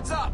Heads up!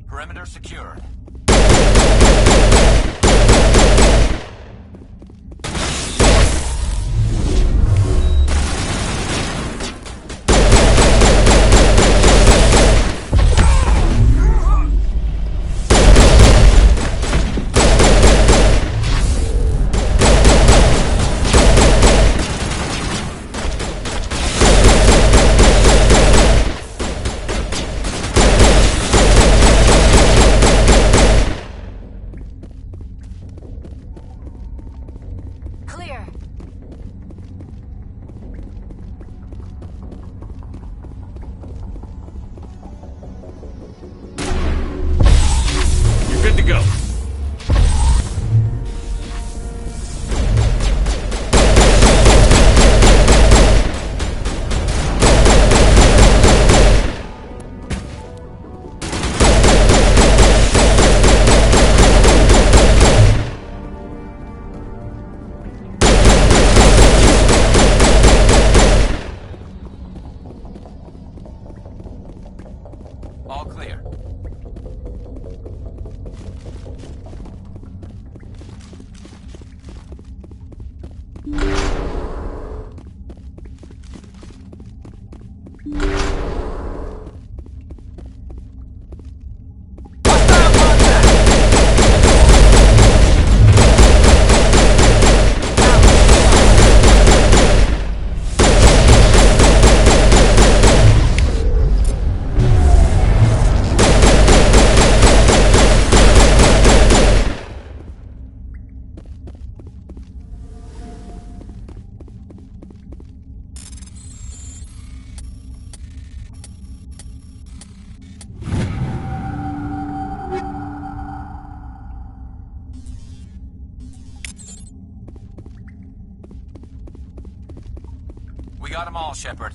Perimeter secured. Good to go. All clear. We got them all, Shepard.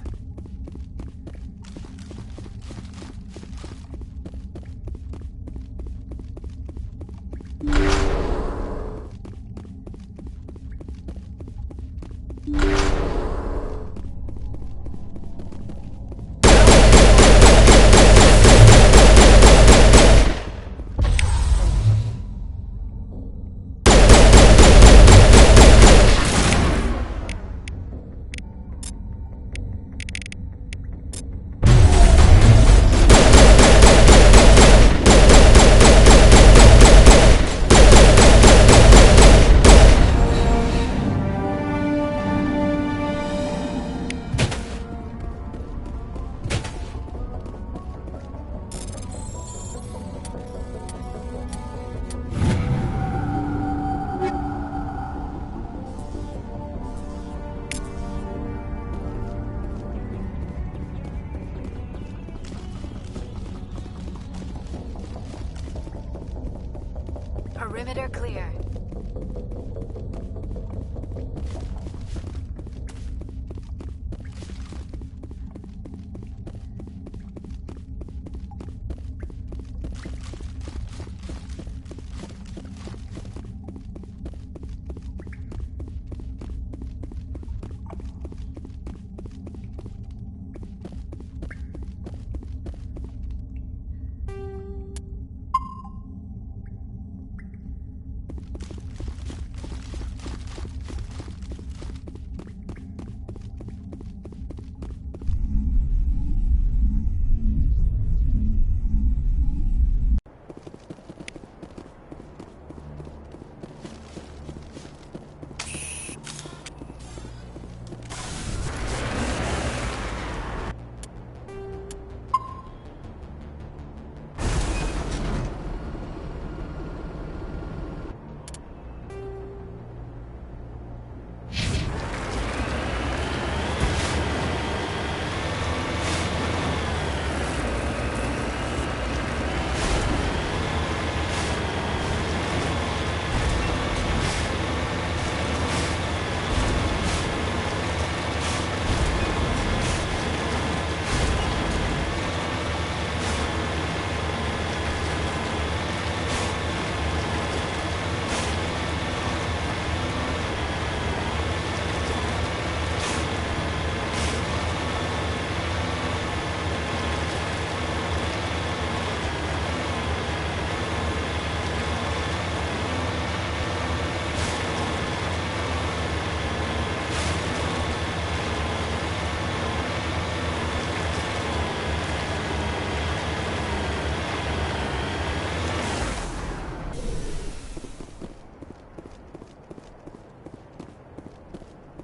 Perimeter clear.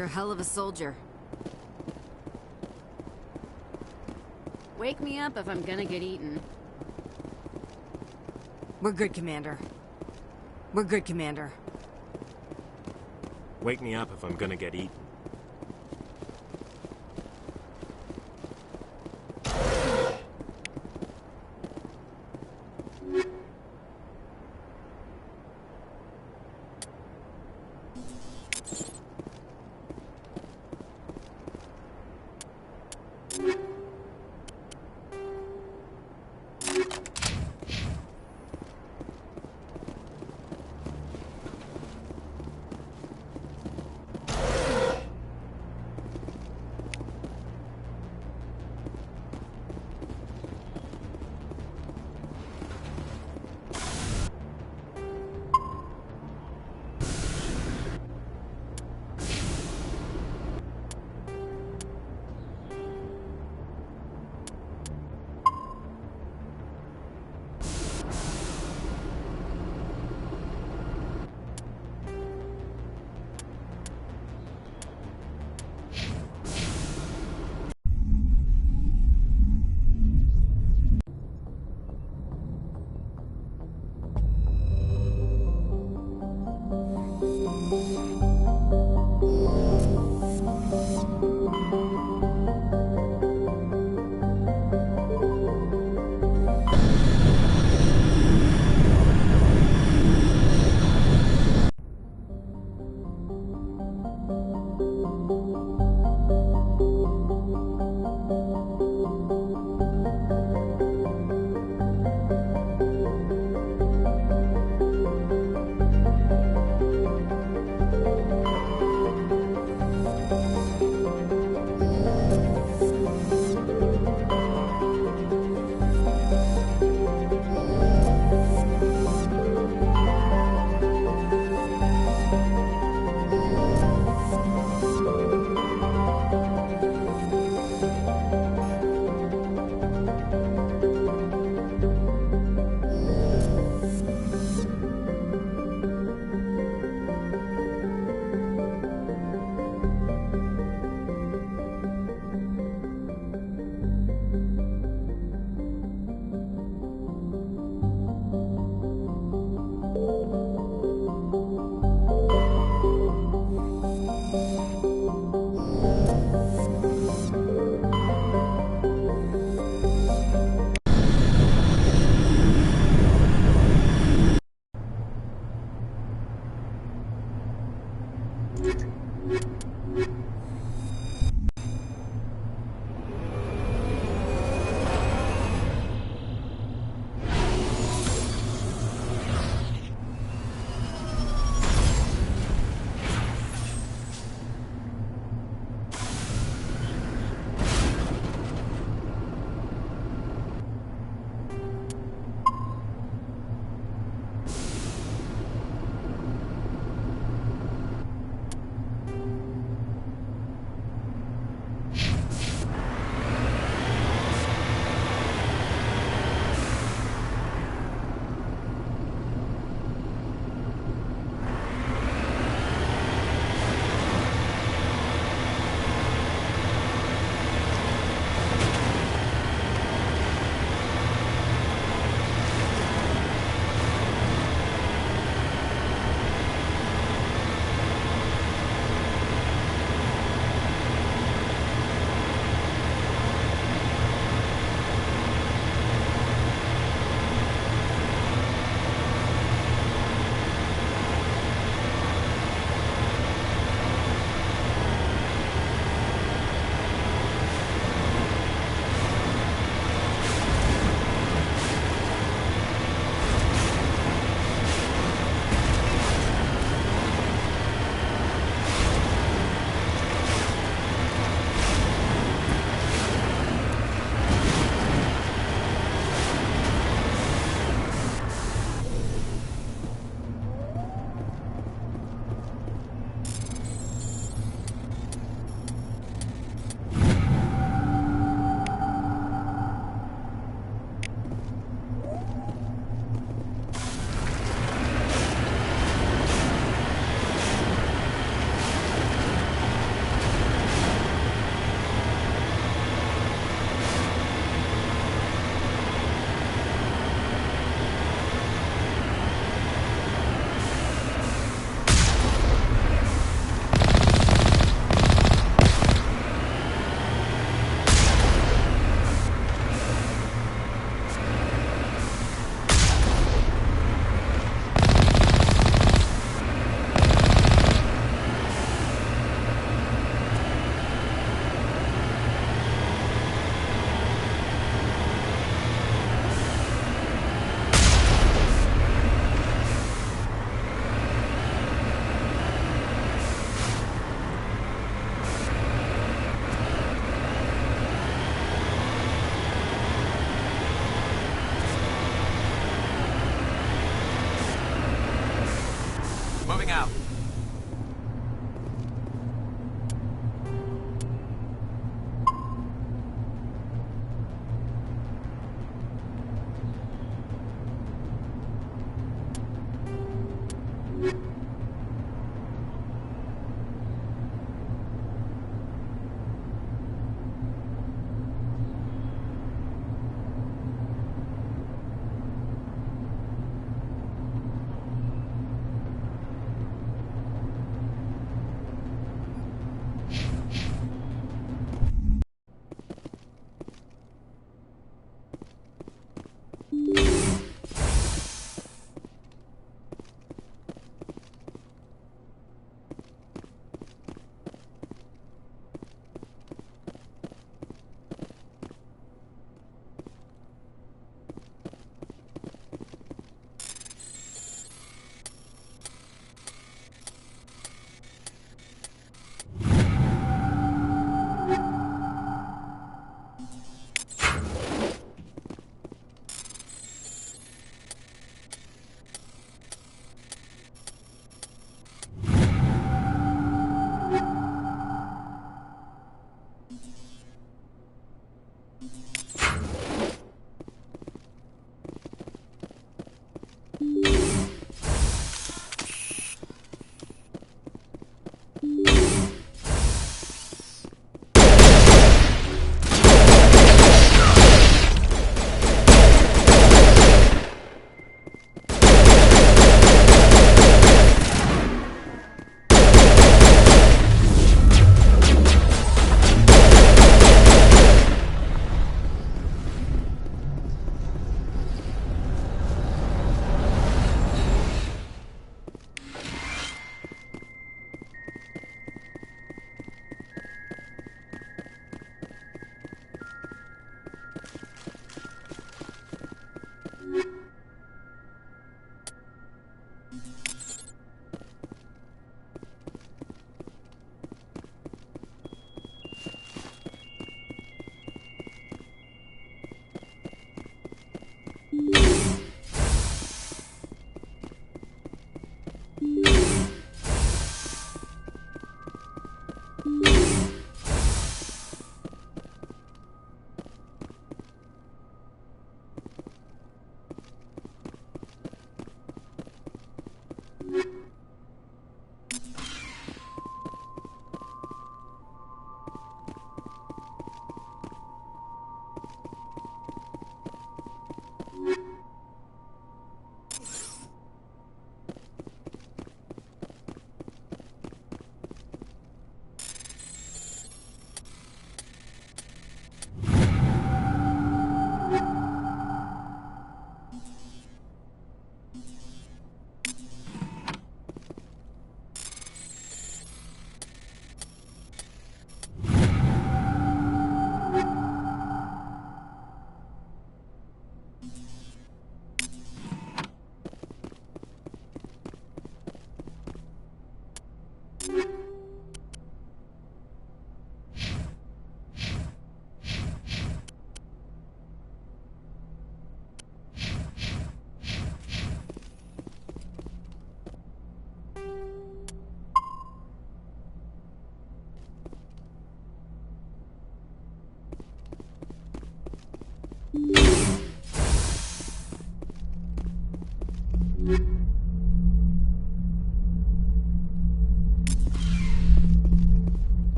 You're a hell of a soldier. Wake me up if I'm gonna get eaten. We're good, Commander. We're good, Commander. Wake me up if I'm gonna get eaten.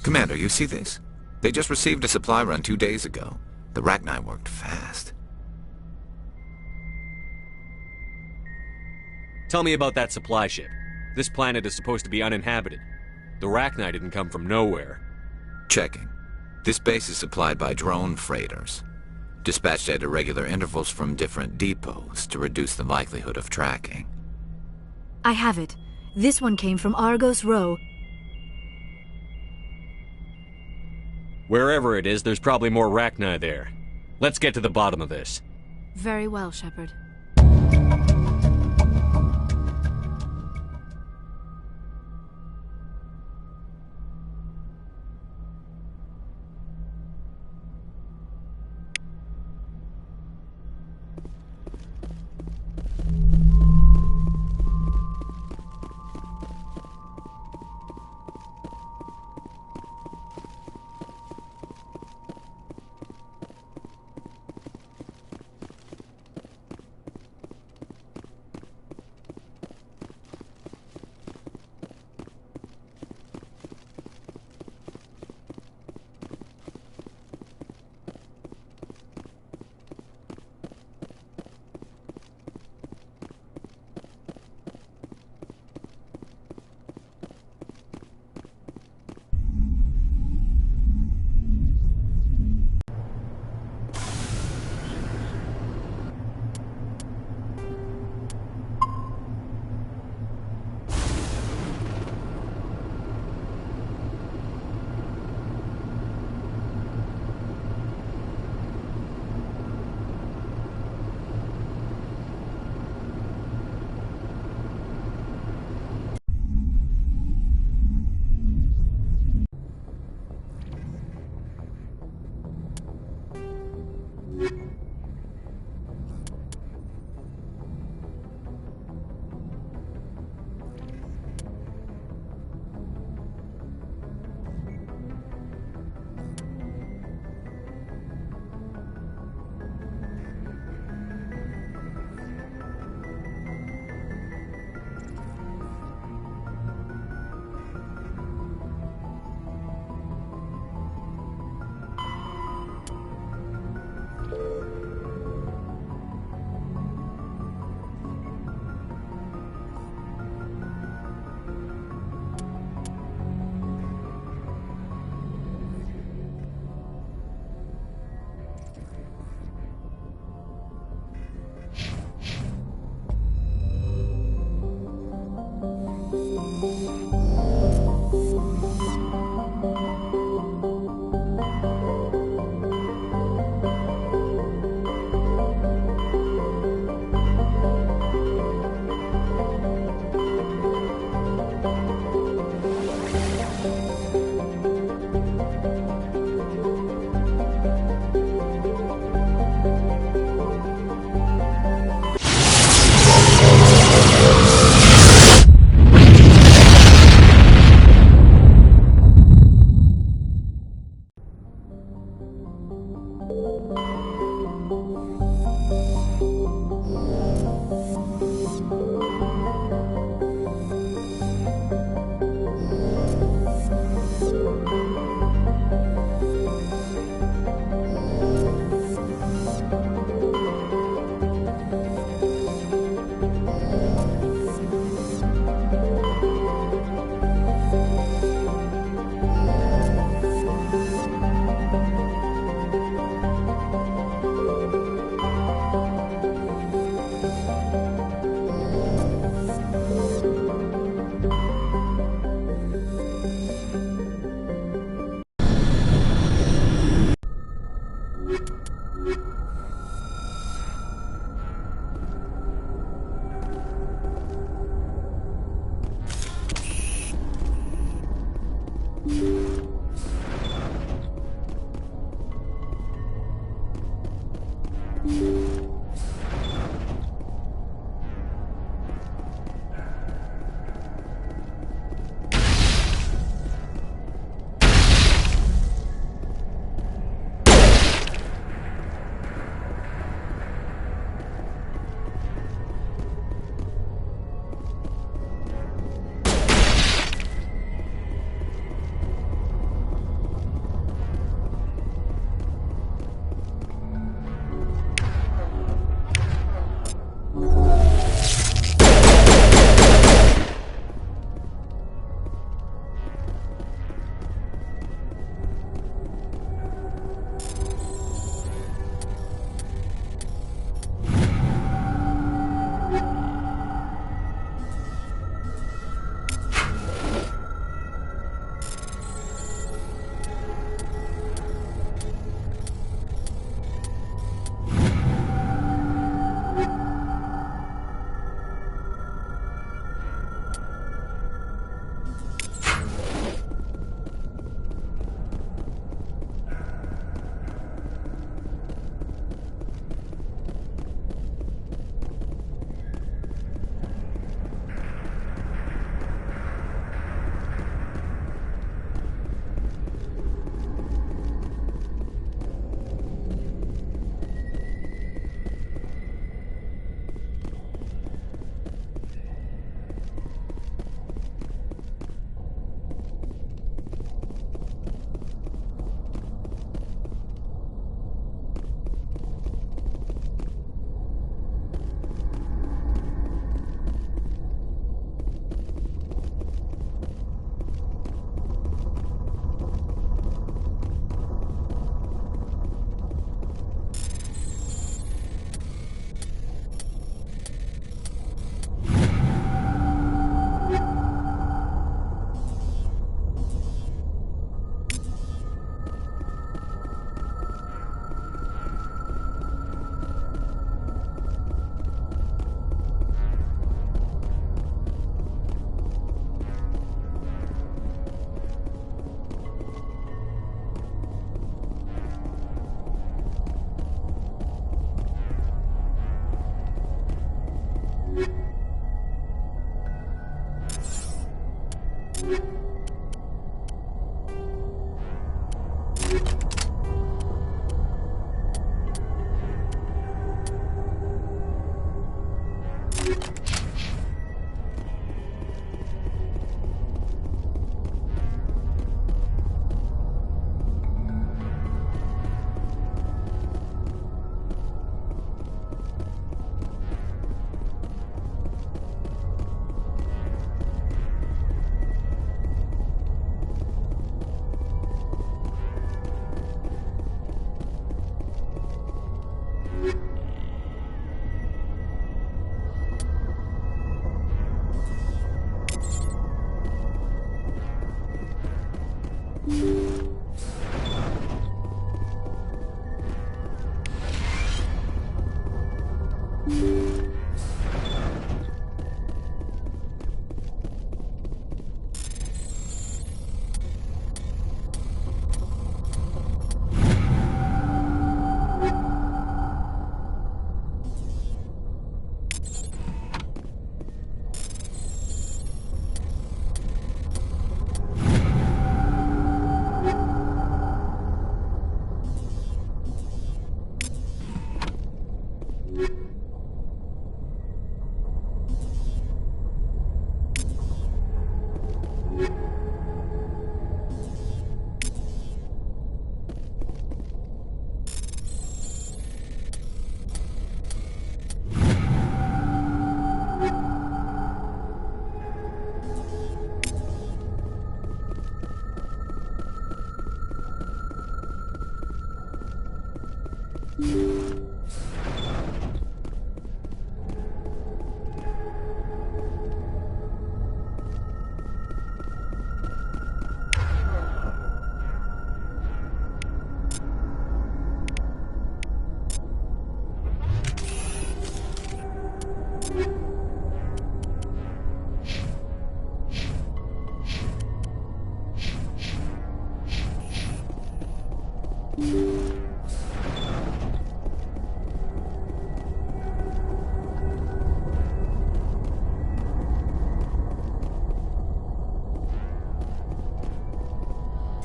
Commander, you see this? They just received a supply run 2 days ago. The Rachni worked fast. Tell me about that supply ship. This planet is supposed to be uninhabited. The Rachni didn't come from nowhere. Checking. This base is supplied by drone freighters, dispatched at irregular intervals from different depots to reduce the likelihood of tracking. I have it. This one came from Argos Row. Wherever it is, there's probably more Rachni there. Let's get to the bottom of this. Very well, Shepard.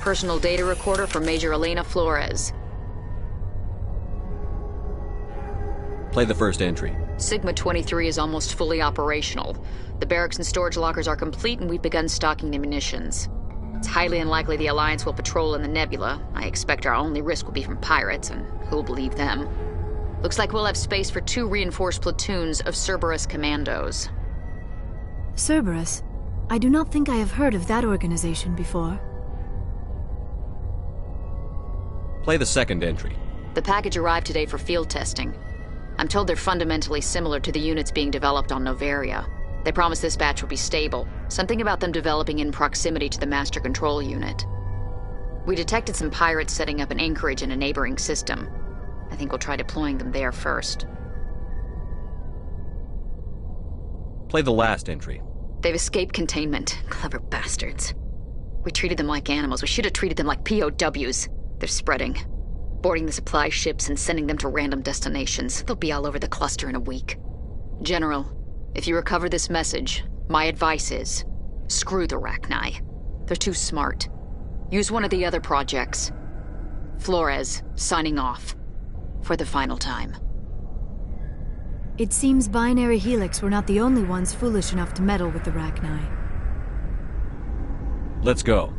Personal data recorder for Major Elena Flores. Play the first entry. Sigma 23 is almost fully operational. The barracks and storage lockers are complete, and we've begun stocking the munitions. It's highly unlikely the Alliance will patrol in the nebula. I expect our only risk will be from pirates, and who'll believe them? Looks like we'll have space for 2 reinforced platoons of Cerberus commandos. Cerberus? I do not think I have heard of that organization before. Play the second entry. The package arrived today for field testing. I'm told they're fundamentally similar to the units being developed on Novaria. They promise this batch will be stable. Something about them developing in proximity to the master control unit. We detected some pirates setting up an anchorage in a neighboring system. I think we'll try deploying them there first. Play the last entry. They've escaped containment. Clever bastards. We treated them like animals. We should have treated them like POWs. They're spreading. Boarding the supply ships and sending them to random destinations. They'll be all over the cluster in a week. General, if you recover this message, my advice is, screw the Rachni. They're too smart. Use one of the other projects. Flores, signing off. For the final time. It seems Binary Helix were not the only ones foolish enough to meddle with the Rachni. Let's go.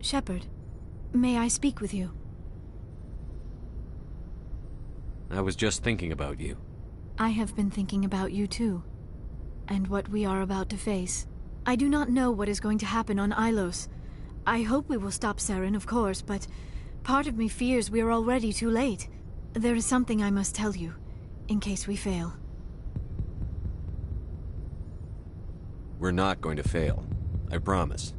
Shepard, may I speak with you? I was just thinking about you. I have been thinking about you too, and what we are about to face. I do not know what is going to happen on Ilos. I hope we will stop Saren, of course, but part of me fears we are already too late. There is something I must tell you, in case we fail. We're not going to fail. I promise.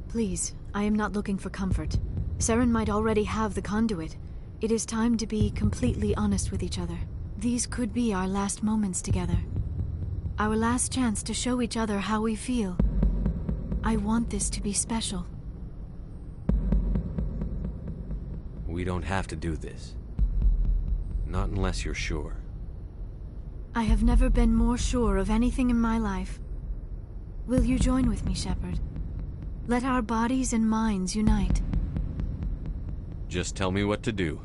Please, I am not looking for comfort. Saren might already have the conduit. It is time to be completely honest with each other. These could be our last moments together. Our last chance to show each other how we feel. I want this to be special. We don't have to do this. Not unless you're sure. I have never been more sure of anything in my life. Will you join with me, Shepard? Let our bodies and minds unite. Just tell me what to do.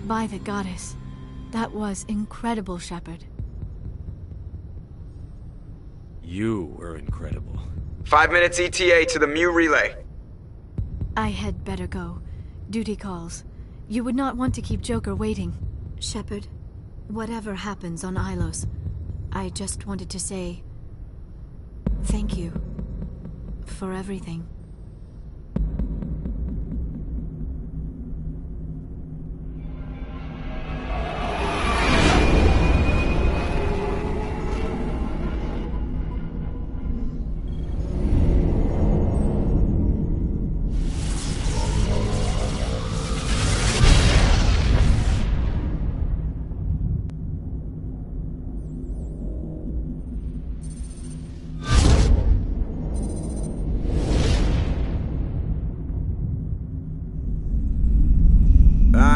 By the goddess. That was incredible, Shepard. You were incredible. 5 minutes ETA to the ME relay. I had better go. Duty calls. You would not want to keep Joker waiting. Shepard, whatever happens on Ilos, I just wanted to say thank you for everything.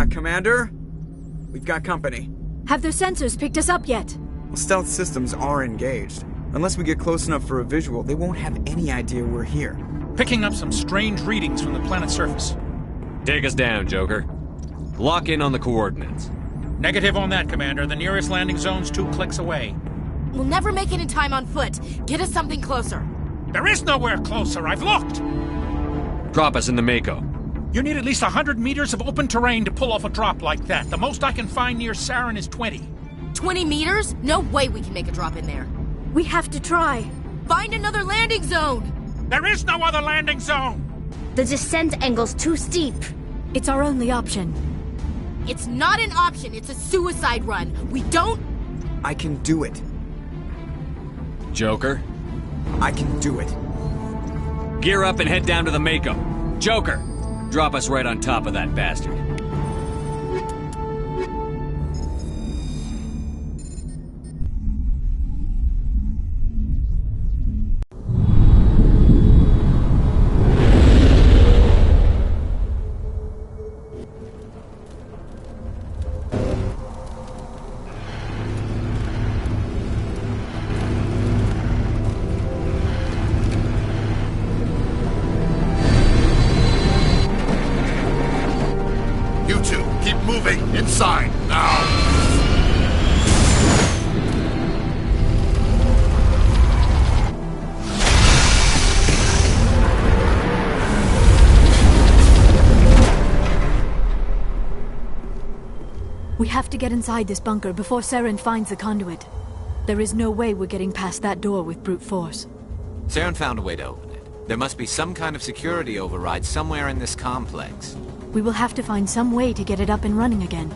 Commander? We've got company. Have their sensors picked us up yet? Well, stealth systems are engaged. Unless we get close enough for a visual, they won't have any idea we're here. Picking up some strange readings from the planet's surface. Take us down, Joker. Lock in on the coordinates. Negative on that, Commander. The nearest landing zone's 2 clicks away. We'll never make it in time on foot. Get us something closer. There is nowhere closer. I've looked. Drop us in the Mako. You need at least 100 meters of open terrain to pull off a drop like that. The most I can find near Saren is 20. 20 meters? No way we can make a drop in there. We have to try. Find another landing zone! There is no other landing zone! The descent angle's too steep. It's our only option. It's not an option, it's a suicide run. We don't... I can do it. Joker, I can do it. gear up and head down to the Mako. Joker, drop us right on top of that bastard. Inside, now! We have to get inside this bunker before Saren finds the conduit. There is no way we're getting past that door with brute force. Saren found a way to open it. There must be some kind of security override somewhere in this complex. We will have to find some way to get it up and running again.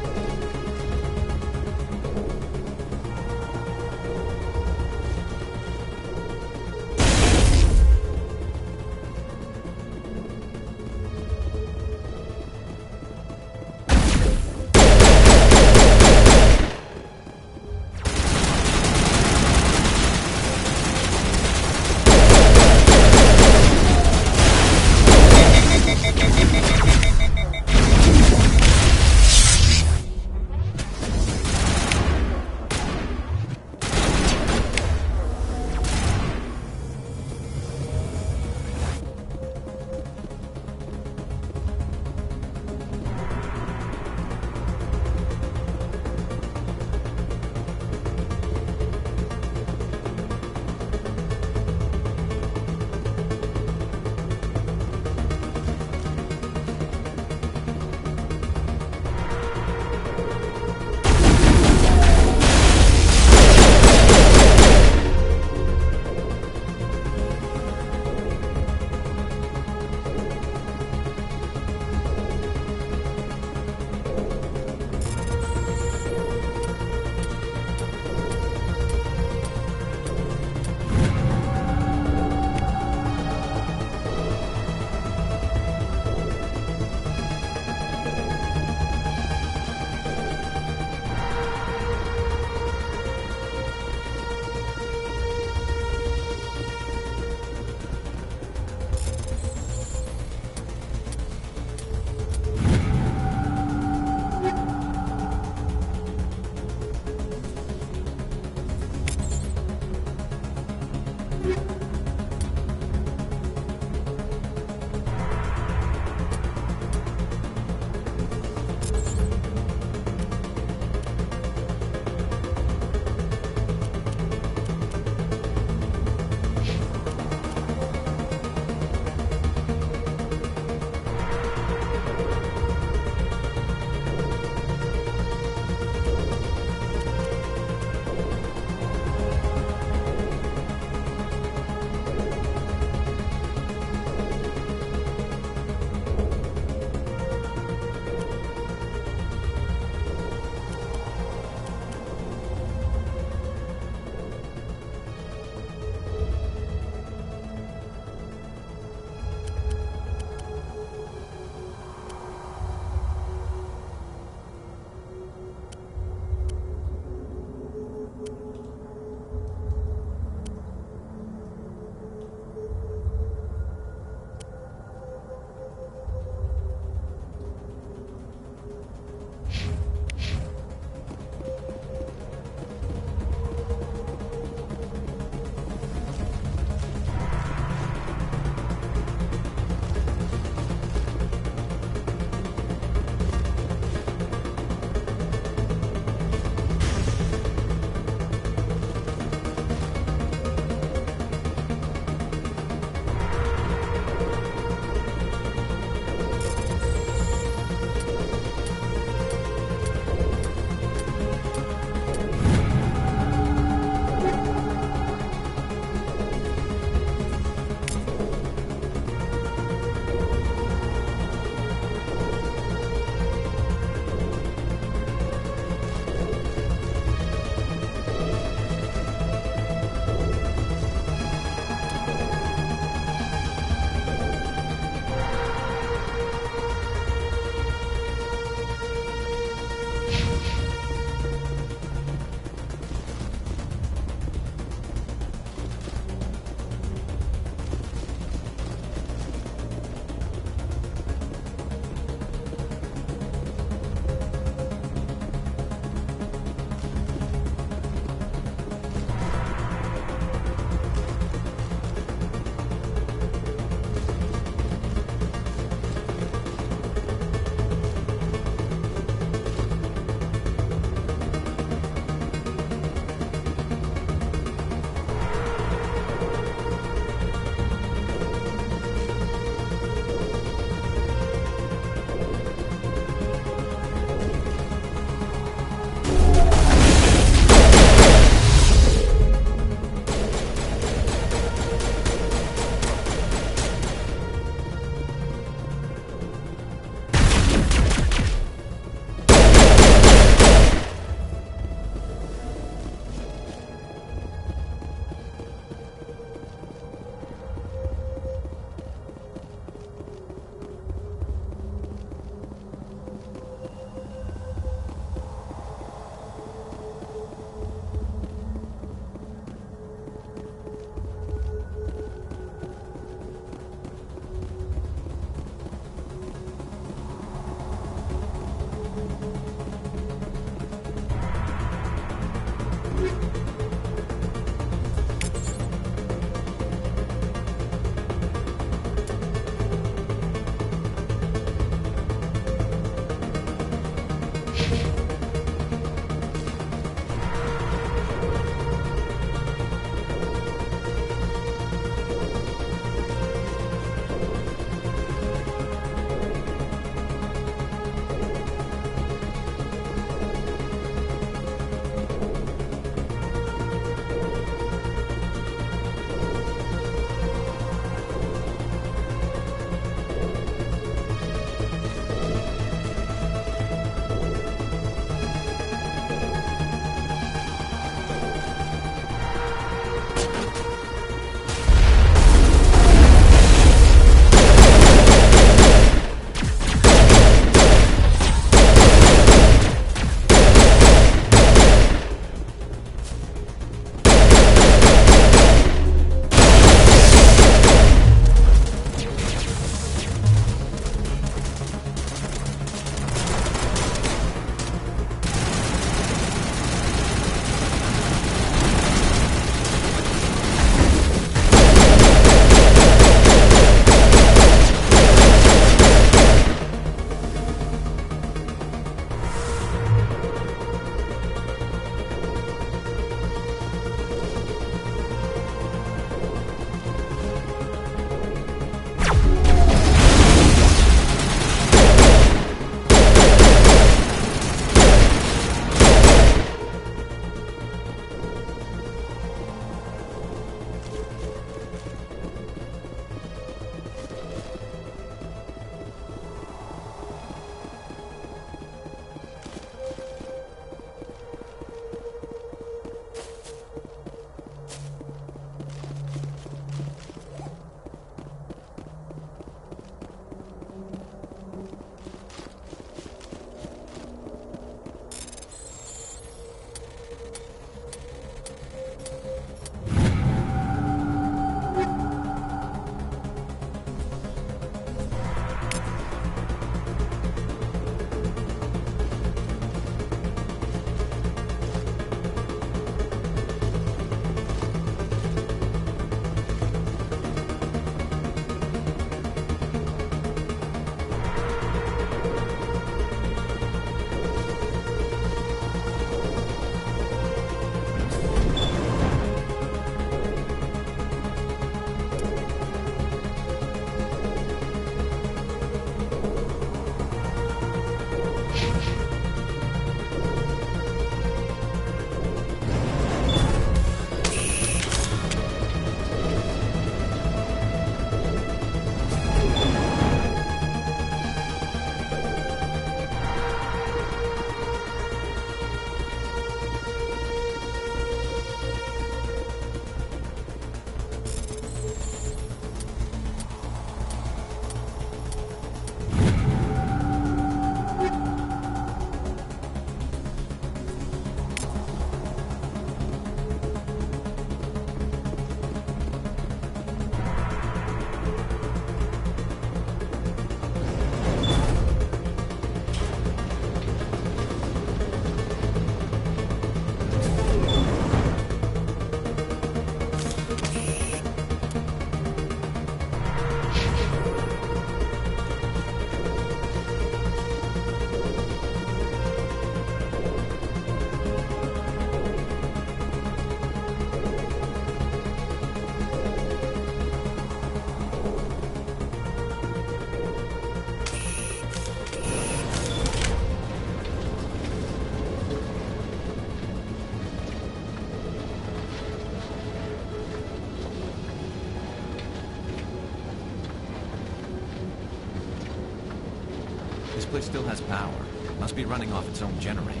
place still has power. Must be running off its own generator.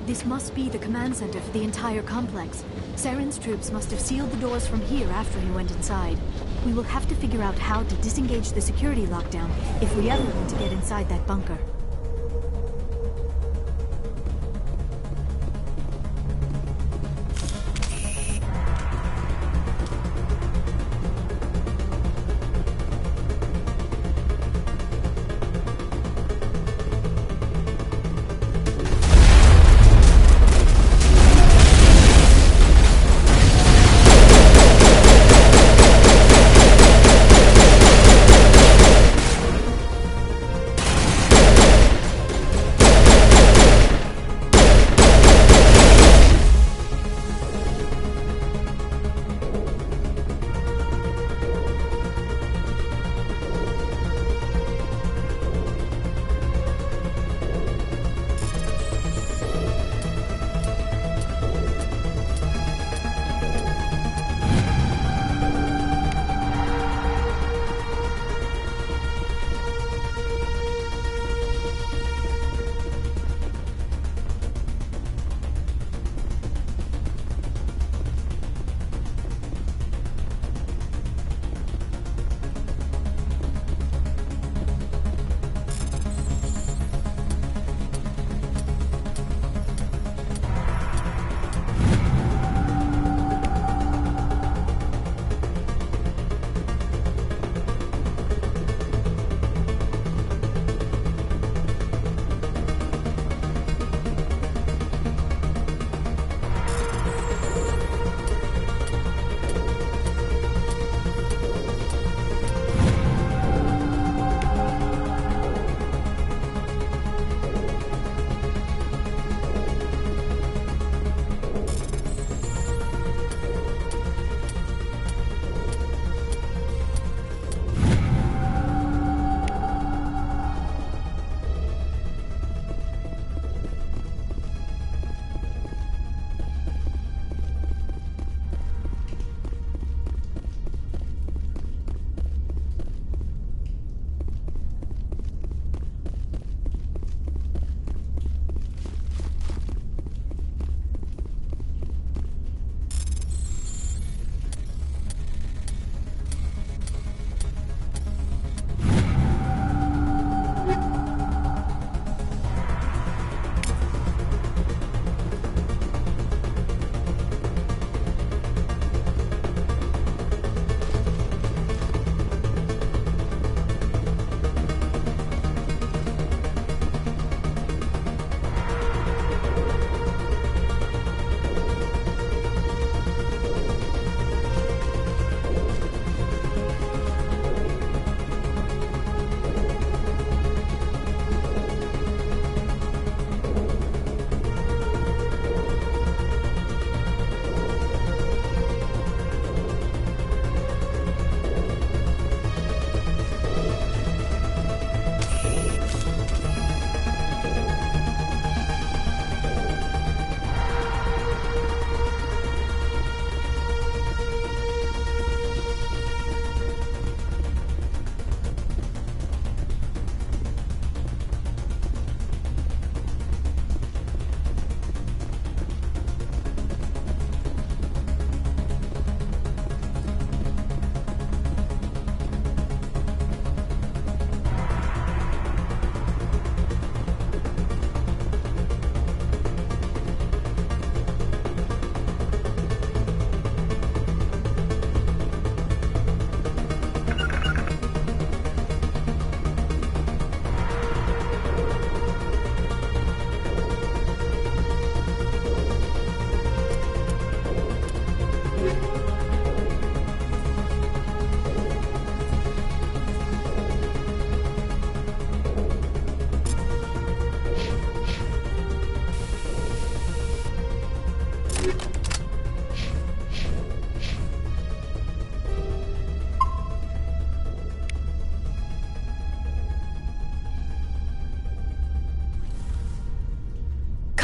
This must be the command center for the entire complex. Saren's troops must have sealed the doors from here after he went inside. We will have to figure out how to disengage the security lockdown if we ever want to get inside that bunker.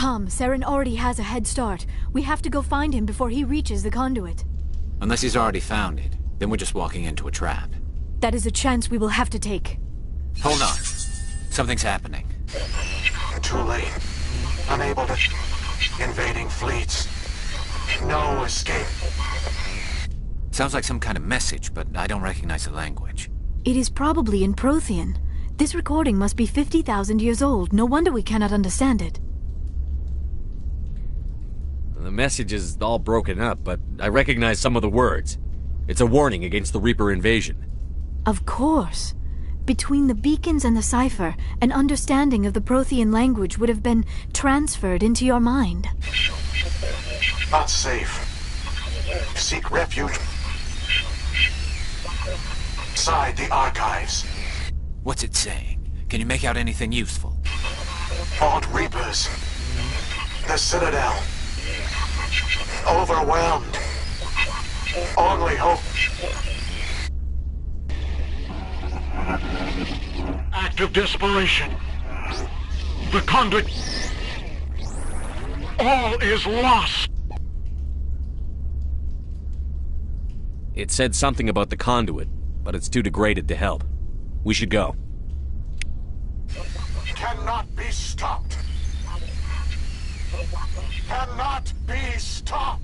Come, Saren already has a head start. We have to go find him before he reaches the conduit. Unless he's already found it, then we're just walking into a trap. That is a chance we will have to take. Hold on. Something's happening. Too late. Unable to... Invading fleets. No escape. Sounds like some kind of message, but I don't recognize the language. It is probably in Prothean. This recording must be 50,000 years old. No wonder we cannot understand it. The message is all broken up, but I recognize some of the words. It's a warning against the Reaper invasion. Of course. Between the beacons and the cipher, an understanding of the Prothean language would have been transferred into your mind. Not safe. Seek refuge inside the archives. What's it saying? Can you make out anything useful? Fought Reapers. The Citadel. Overwhelmed. Only hope. Act of desperation. The conduit. All is lost. It said something about the conduit, but it's too degraded to help. We should go. Cannot be stopped. Cannot be stopped.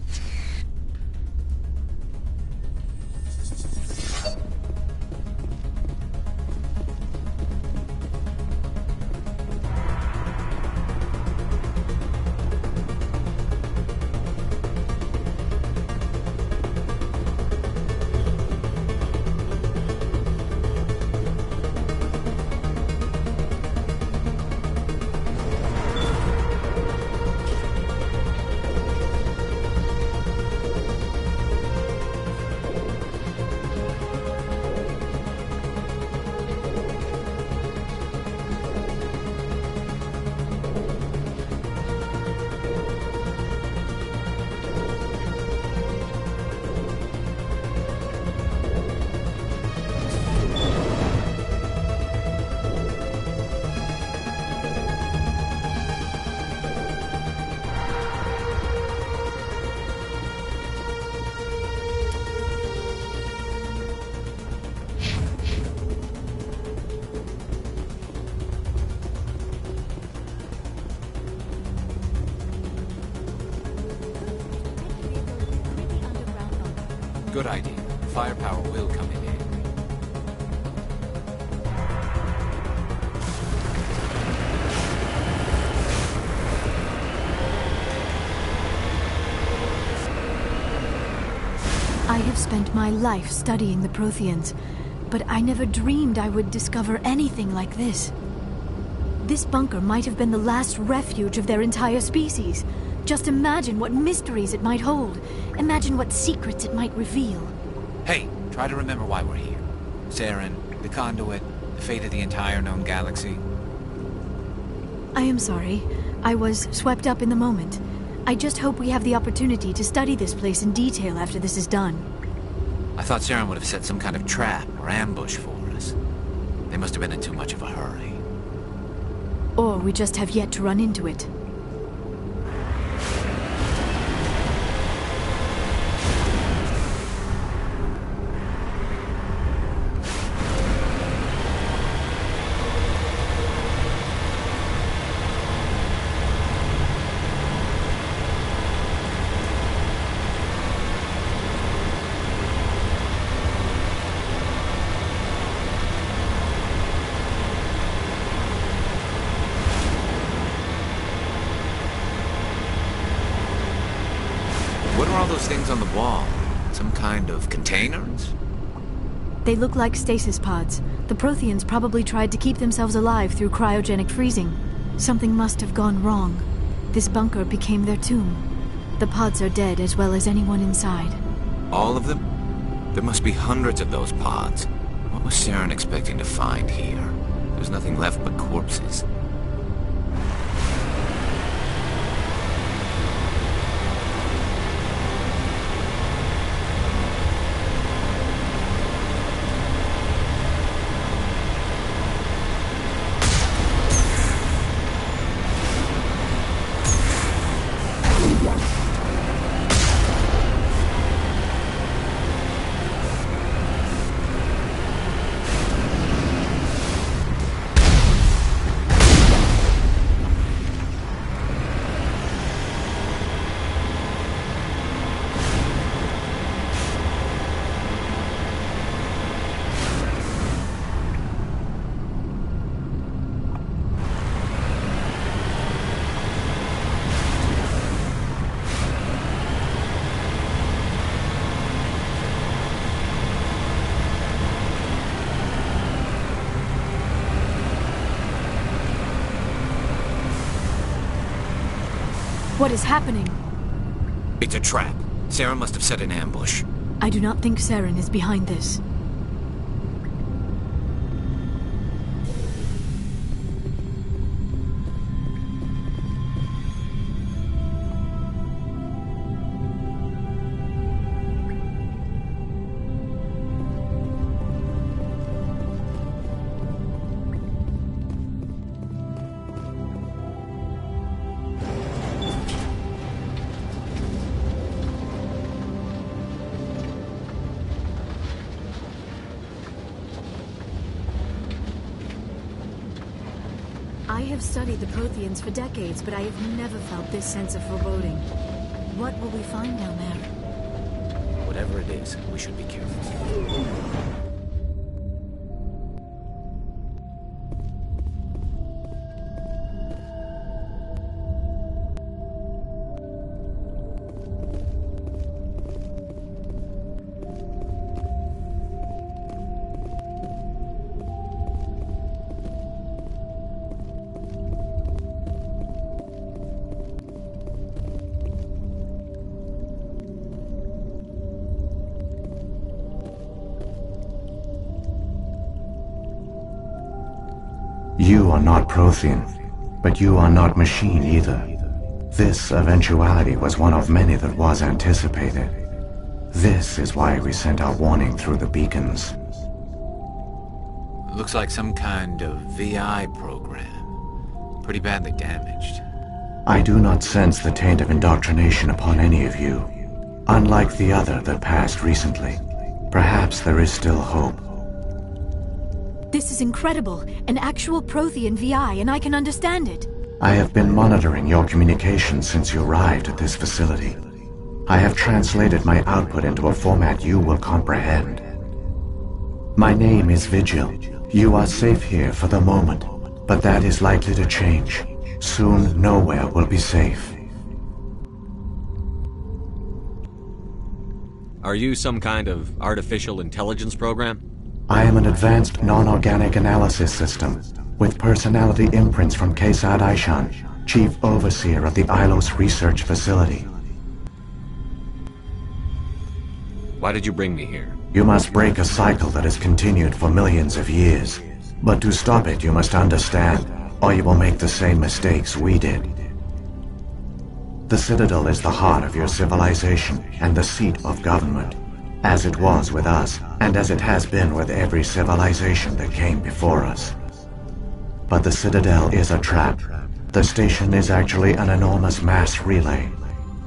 Good idea. Firepower will come in handy. I have spent my life studying the Protheans, but I never dreamed I would discover anything like this. This bunker might have been the last refuge of their entire species. Just imagine what mysteries it might hold. Imagine what secrets it might reveal. Hey, try to remember why we're here. Saren, the conduit, the fate of the entire known galaxy. I am sorry. I was swept up in the moment. I just hope we have the opportunity to study this place in detail after this is done. I thought Saren would have set some kind of trap or ambush for us. They must have been in too much of a hurry. Or we just have yet to run into it. What are all those things on the wall? Some kind of containers? They look like stasis pods. The Protheans probably tried to keep themselves alive through cryogenic freezing. Something must have gone wrong. This bunker became their tomb. The pods are dead as well as anyone inside. All of them? There must be hundreds of those pods. What was Saren expecting to find here? There's nothing left but corpses. What is happening? It's a trap. Sarah must have set an ambush. I do not think Saren is behind this. I have studied the Protheans for decades, but I have never felt this sense of foreboding. What will we find down there? Whatever it is, we should be careful. You are not Prothean, but you are not machine either. This eventuality was one of many that was anticipated. This is why we sent our warning through the beacons. Looks like some kind of VI program. Pretty badly damaged. I do not sense the taint of indoctrination upon any of you, unlike the other that passed recently. Perhaps there is still hope. This is incredible. An actual Prothean VI, and I can understand it. I have been monitoring your communications since you arrived at this facility. I have translated my output into a format you will comprehend. My name is Vigil. You are safe here for the moment, but that is likely to change. Soon, nowhere will be safe. Are you some kind of artificial intelligence program? I am an advanced non-organic analysis system, with personality imprints from Kesad Aishan, Chief Overseer of the Ilos Research Facility. Why did you bring me here? You must break a cycle that has continued for millions of years. But to stop it, you must understand, or you will make the same mistakes we did. The Citadel is the heart of your civilization and the seat of government, as it was with us, and as it has been with every civilization that came before us. But the Citadel is a trap. The station is actually an enormous mass relay,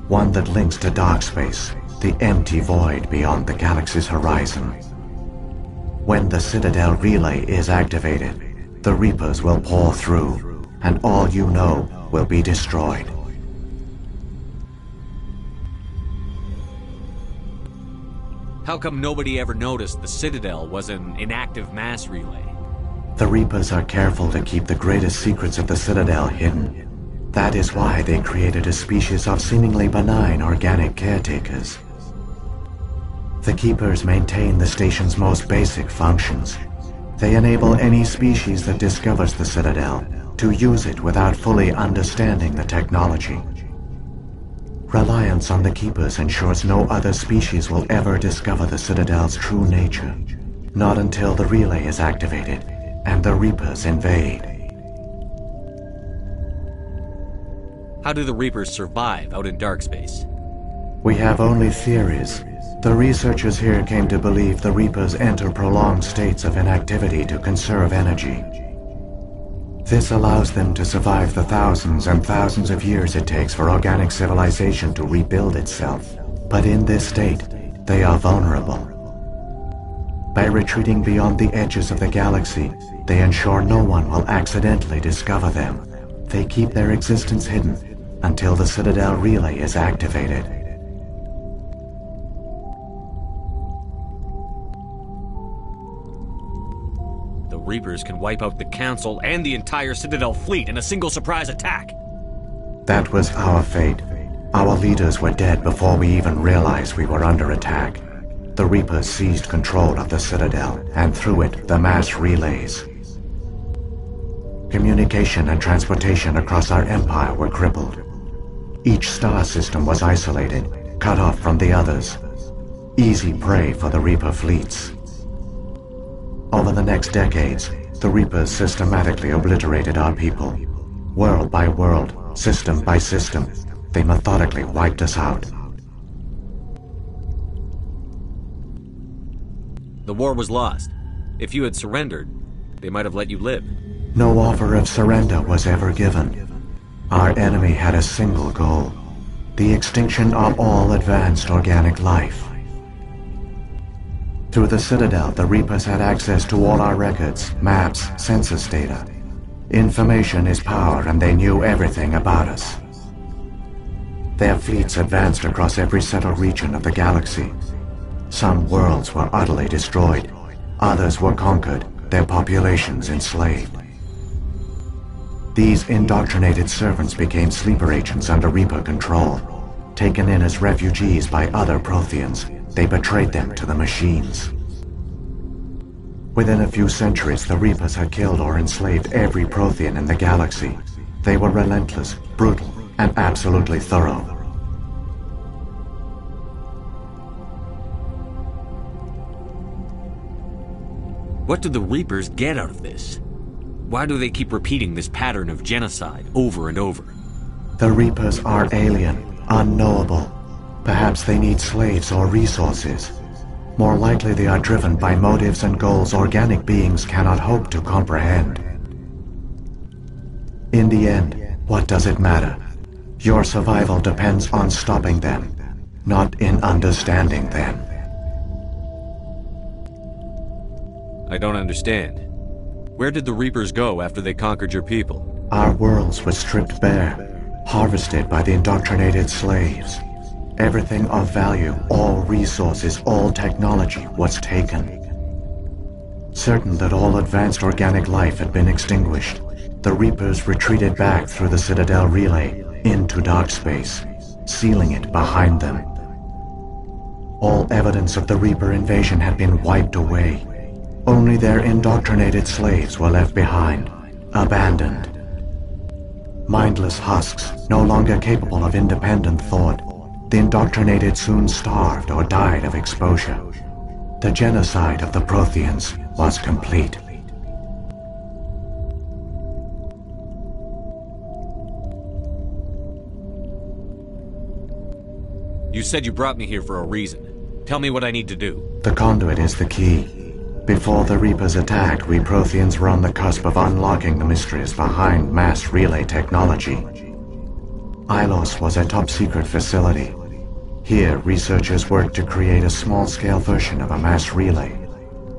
one that links to dark space, the empty void beyond the galaxy's horizon. When the Citadel relay is activated, the Reapers will pour through, and all you know will be destroyed. How come nobody ever noticed the Citadel was an inactive mass relay? The Reapers are careful to keep the greatest secrets of the Citadel hidden. That is why they created a species of seemingly benign organic caretakers. The Keepers maintain the station's most basic functions. They enable any species that discovers the Citadel to use it without fully understanding the technology. Reliance on the Keepers ensures no other species will ever discover the Citadel's true nature. Not until the relay is activated and the Reapers invade. How do the Reapers survive out in dark space? We have only theories. The researchers here came to believe the Reapers enter prolonged states of inactivity to conserve energy. This allows them to survive the thousands and thousands of years it takes for organic civilization to rebuild itself. But in this state, they are vulnerable. By retreating beyond the edges of the galaxy, they ensure no one will accidentally discover them. They keep their existence hidden until the Citadel relay is activated. The Reapers can wipe out the Council and the entire Citadel fleet in a single surprise attack. That was our fate. Our leaders were dead before we even realized we were under attack. The Reapers seized control of the Citadel, and through it, the mass relays. Communication and transportation across our empire were crippled. Each star system was isolated, cut off from the others. Easy prey for the Reaper fleets. Over the next decades, the Reapers systematically obliterated our people. World by world, system by system, they methodically wiped us out. The war was lost. If you had surrendered, they might have let you live. No offer of surrender was ever given. Our enemy had a single goal: the extinction of all advanced organic life. Through the Citadel, the Reapers had access to all our records, maps, census data. Information is power, and they knew everything about us. Their fleets advanced across every settled region of the galaxy. Some worlds were utterly destroyed. Others were conquered, their populations enslaved. These indoctrinated servants became sleeper agents under Reaper control. Taken in as refugees by other Protheans, they betrayed them to the machines. Within a few centuries, the Reapers had killed or enslaved every Prothean in the galaxy. They were relentless, brutal, and absolutely thorough. What do the Reapers get out of this? Why do they keep repeating this pattern of genocide over and over? The Reapers are alien, unknowable. Perhaps they need slaves or resources. More likely they are driven by motives and goals organic beings cannot hope to comprehend. In the end, what does it matter? Your survival depends on stopping them, not in understanding them. I don't understand. Where did the Reapers go after they conquered your people? Our worlds were stripped bare, harvested by the indoctrinated slaves. Everything of value, all resources, all technology was taken. Certain that all advanced organic life had been extinguished, the Reapers retreated back through the Citadel relay into dark space, sealing it behind them. All evidence of the Reaper invasion had been wiped away. Only their indoctrinated slaves were left behind, abandoned. Mindless husks, no longer capable of independent thought, the indoctrinated soon starved or died of exposure. The genocide of the Protheans was complete. You said you brought me here for a reason. Tell me what I need to do. The conduit is the key. Before the Reapers attacked, we Protheans were on the cusp of unlocking the mysteries behind mass relay technology. Ilos was a top-secret facility. Here, researchers worked to create a small-scale version of a mass relay,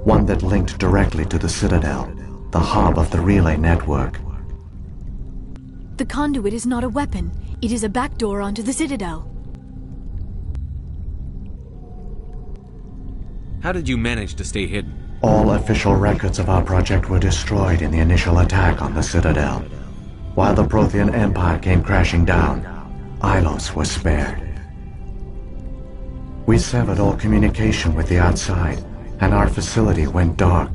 one that linked directly to the Citadel, the hub of the relay network. The conduit is not a weapon. It is a backdoor onto the Citadel. How did you manage to stay hidden? All official records of our project were destroyed in the initial attack on the Citadel. While the Prothean Empire came crashing down, Ilos was spared. We severed all communication with the outside, and our facility went dark.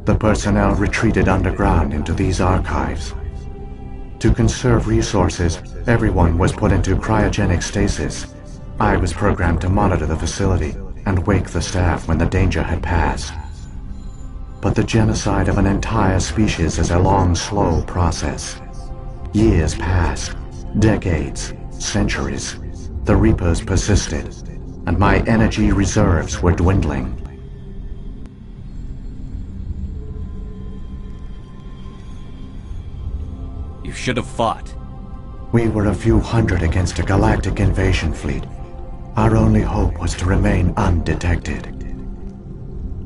The personnel retreated underground into these archives. To conserve resources, everyone was put into cryogenic stasis. I was programmed to monitor the facility and wake the staff when the danger had passed. But the genocide of an entire species is a long, slow process. Years passed, decades, centuries. The Reapers persisted, and my energy reserves were dwindling. You should have fought. We were a few hundred against a galactic invasion fleet. Our only hope was to remain undetected.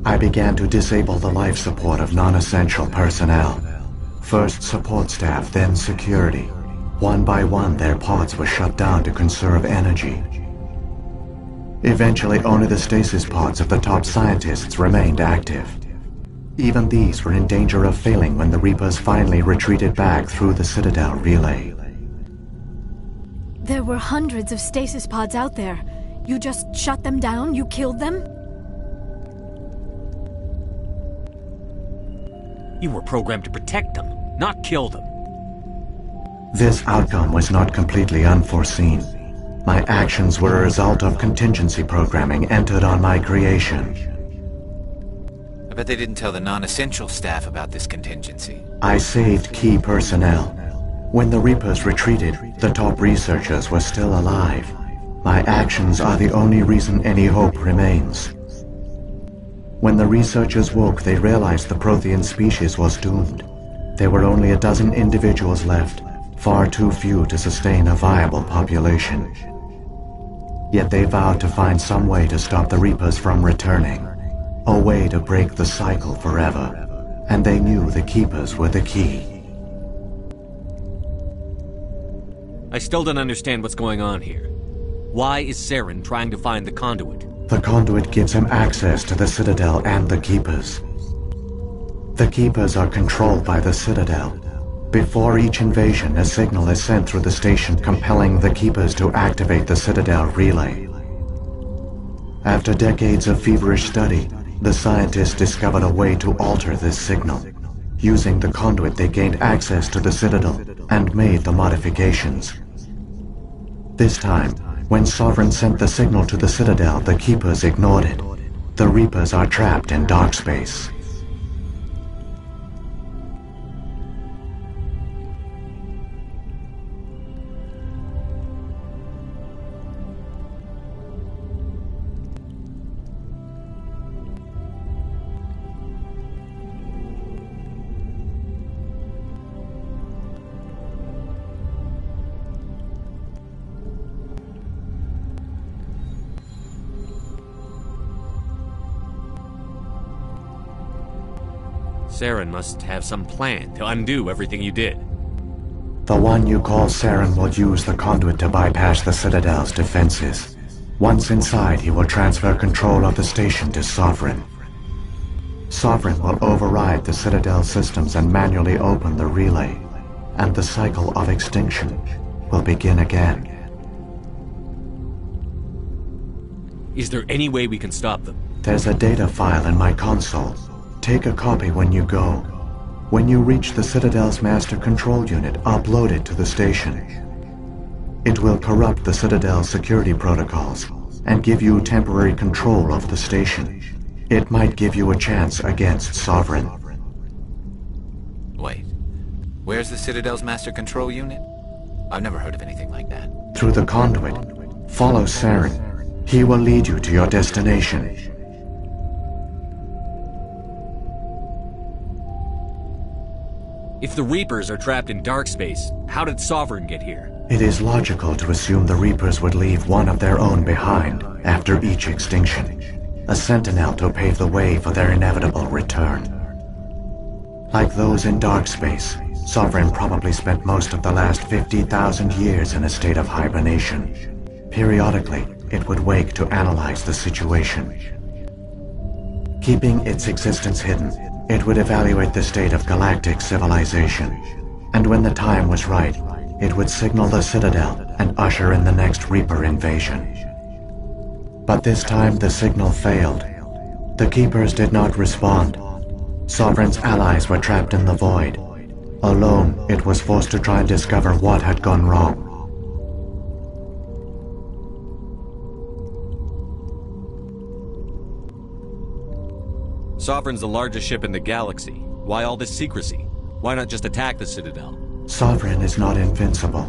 I began to disable the life support of non-essential personnel. First support staff, then security. One by one, their pods were shut down to conserve energy. Eventually, only the stasis pods of the top scientists remained active. Even these were in danger of failing when the Reapers finally retreated back through the Citadel relay. There were hundreds of stasis pods out there. You just shut them down? You killed them? You were programmed to protect them, not kill them. This outcome was not completely unforeseen. My actions were a result of contingency programming entered on my creation. I bet they didn't tell the non-essential staff about this contingency. I saved key personnel. When the Reapers retreated, the top researchers were still alive. My actions are the only reason any hope remains. When the researchers woke, they realized the Prothean species was doomed. There were only a dozen individuals left, far too few to sustain a viable population. Yet they vowed to find some way to stop the Reapers from returning, a way to break the cycle forever, and they knew the Keepers were the key. I still don't understand what's going on here. Why is Saren trying to find the conduit? The conduit gives him access to the Citadel and the Keepers. The Keepers are controlled by the Citadel. Before each invasion, a signal is sent through the station compelling the Keepers to activate the Citadel relay. After decades of feverish study, the scientists discovered a way to alter this signal. Using the conduit, they gained access to the Citadel and made the modifications. This time, when Sovereign sent the signal to the Citadel, the Keepers ignored it. The Reapers are trapped in dark space. Saren must have some plan to undo everything you did. The one you call Saren will use the conduit to bypass the Citadel's defenses. Once inside, he will transfer control of the station to Sovereign. Sovereign will override the Citadel systems and manually open the relay, and the cycle of extinction will begin again. Is there any way we can stop them? There's a data file in my console. Take a copy when you go. When you reach the Citadel's master control unit, upload it to the station. It will corrupt the Citadel's security protocols and give you temporary control of the station. It might give you a chance against Sovereign. Wait. Where's the Citadel's master control unit? I've never heard of anything like that. Through the conduit, follow Saren. He will lead you to your destination. If the Reapers are trapped in dark space, how did Sovereign get here? It is logical to assume the Reapers would leave one of their own behind after each extinction. A sentinel to pave the way for their inevitable return. Like those in dark space, Sovereign probably spent most of the last 50,000 years in a state of hibernation. Periodically, it would wake to analyze the situation. Keeping its existence hidden, it would evaluate the state of galactic civilization. And when the time was right, it would signal the Citadel and usher in the next Reaper invasion. But this time the signal failed. The Keepers did not respond. Sovereign's allies were trapped in the void. Alone, it was forced to try and discover what had gone wrong. Sovereign's the largest ship in the galaxy. Why all this secrecy? Why not just attack the Citadel? Sovereign is not invincible.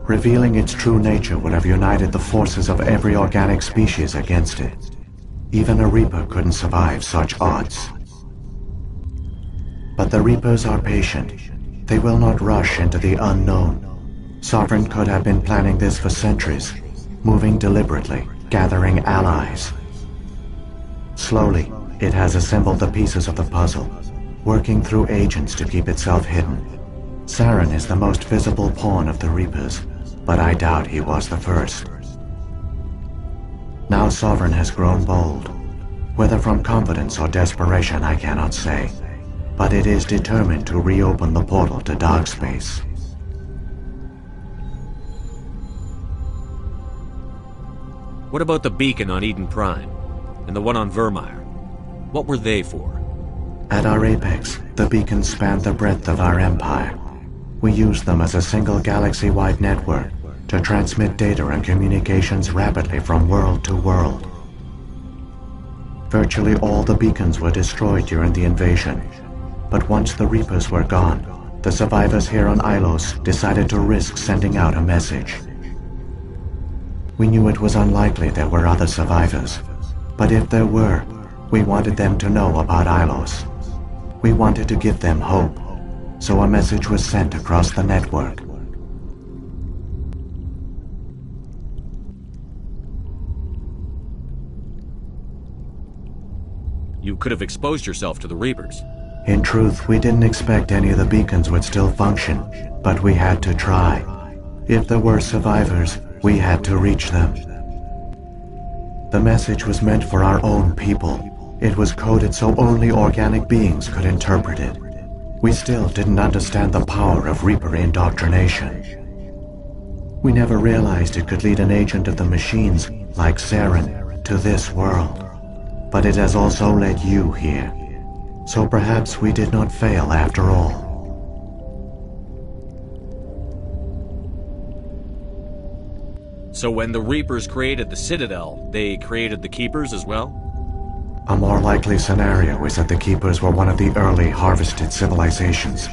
Revealing its true nature would have united the forces of every organic species against it. Even a Reaper couldn't survive such odds. But the Reapers are patient. They will not rush into the unknown. Sovereign could have been planning this for centuries, moving deliberately, gathering allies. Slowly, it has assembled the pieces of the puzzle, working through agents to keep itself hidden. Saren is the most visible pawn of the Reapers, but I doubt he was the first. Now Sovereign has grown bold. Whether from confidence or desperation, I cannot say, but it is determined to reopen the portal to dark space. What about the beacon on Eden Prime, and the one on Vermeer? What were they for? At our apex, the beacons spanned the breadth of our empire. We used them as a single galaxy-wide network to transmit data and communications rapidly from world to world. Virtually all the beacons were destroyed during the invasion, but once the Reapers were gone, the survivors here on Ilos decided to risk sending out a message. We knew it was unlikely there were other survivors, but if there were, we wanted them to know about Ilos. We wanted to give them hope, so a message was sent across the network. You could have exposed yourself to the Reapers. In truth, we didn't expect any of the beacons would still function, but we had to try. If there were survivors, we had to reach them. The message was meant for our own people. It was coded so only organic beings could interpret it. We still didn't understand the power of Reaper indoctrination. We never realized it could lead an agent of the machines, like Saren, to this world. But it has also led you here. So perhaps we did not fail after all. So when the Reapers created the Citadel, they created the Keepers as well? A more likely scenario is that the Keepers were one of the early harvested civilizations,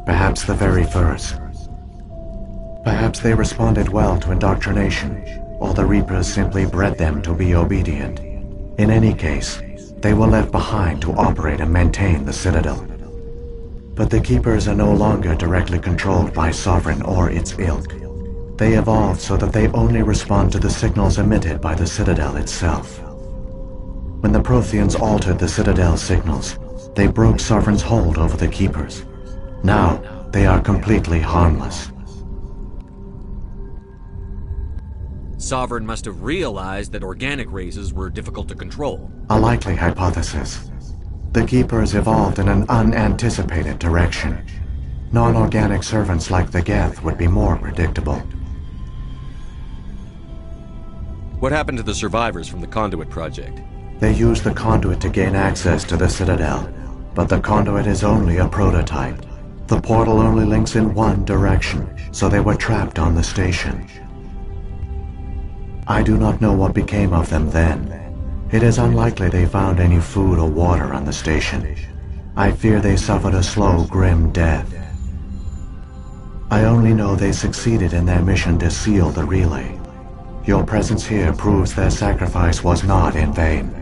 perhaps the very first. Perhaps they responded well to indoctrination, or the Reapers simply bred them to be obedient. In any case, they were left behind to operate and maintain the Citadel. But the Keepers are no longer directly controlled by Sovereign or its ilk. They evolved so that they only respond to the signals emitted by the Citadel itself. When the Protheans altered the Citadel's signals, they broke Sovereign's hold over the Keepers. Now, they are completely harmless. Sovereign must have realized that organic races were difficult to control. A likely hypothesis. The Keepers evolved in an unanticipated direction. Non-organic servants like the Geth would be more predictable. What happened to the survivors from the Conduit project? They used the Conduit to gain access to the Citadel, but the Conduit is only a prototype. The portal only links in one direction, so they were trapped on the station. I do not know what became of them then. It is unlikely they found any food or water on the station. I fear they suffered a slow, grim death. I only know they succeeded in their mission to seal the relay. Your presence here proves their sacrifice was not in vain.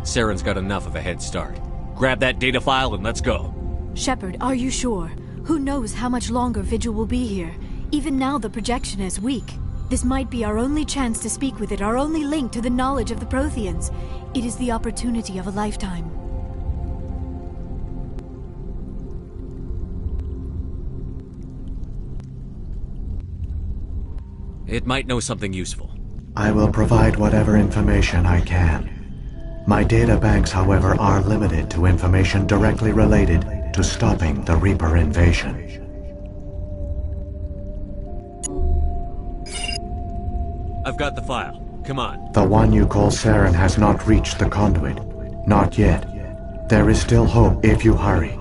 Saren's got enough of a head start. Grab that data file and let's go. Shepard, are you sure? Who knows how much longer Vigil will be here? Even now the projection is weak. This might be our only chance to speak with it, our only link to the knowledge of the Protheans. It is the opportunity of a lifetime. It might know something useful. I will provide whatever information I can. My data banks, however, are limited to information directly related to stopping the Reaper invasion. I've got the file. Come on. The one you call Saren has not reached the Conduit. Not yet. There is still hope if you hurry.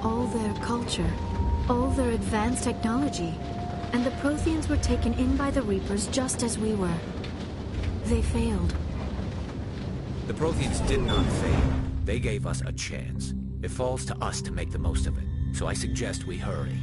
All their culture, all their advanced technology, and the Protheans were taken in by the Reapers just as we were. They failed. The Protheans did not fail. They gave us a chance. It falls to us to make the most of it. So I suggest we hurry.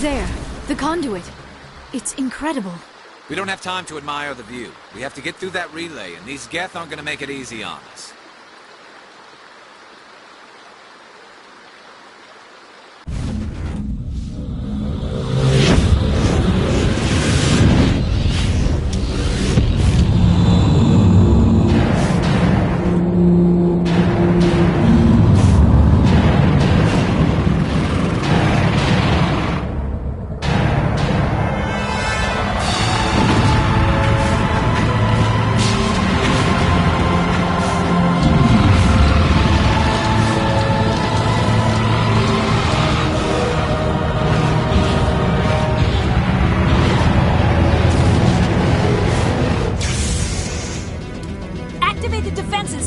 There, the conduit. It's incredible. We don't have time to admire the view. We have to get through that relay, and these Geth aren't gonna make it easy on us.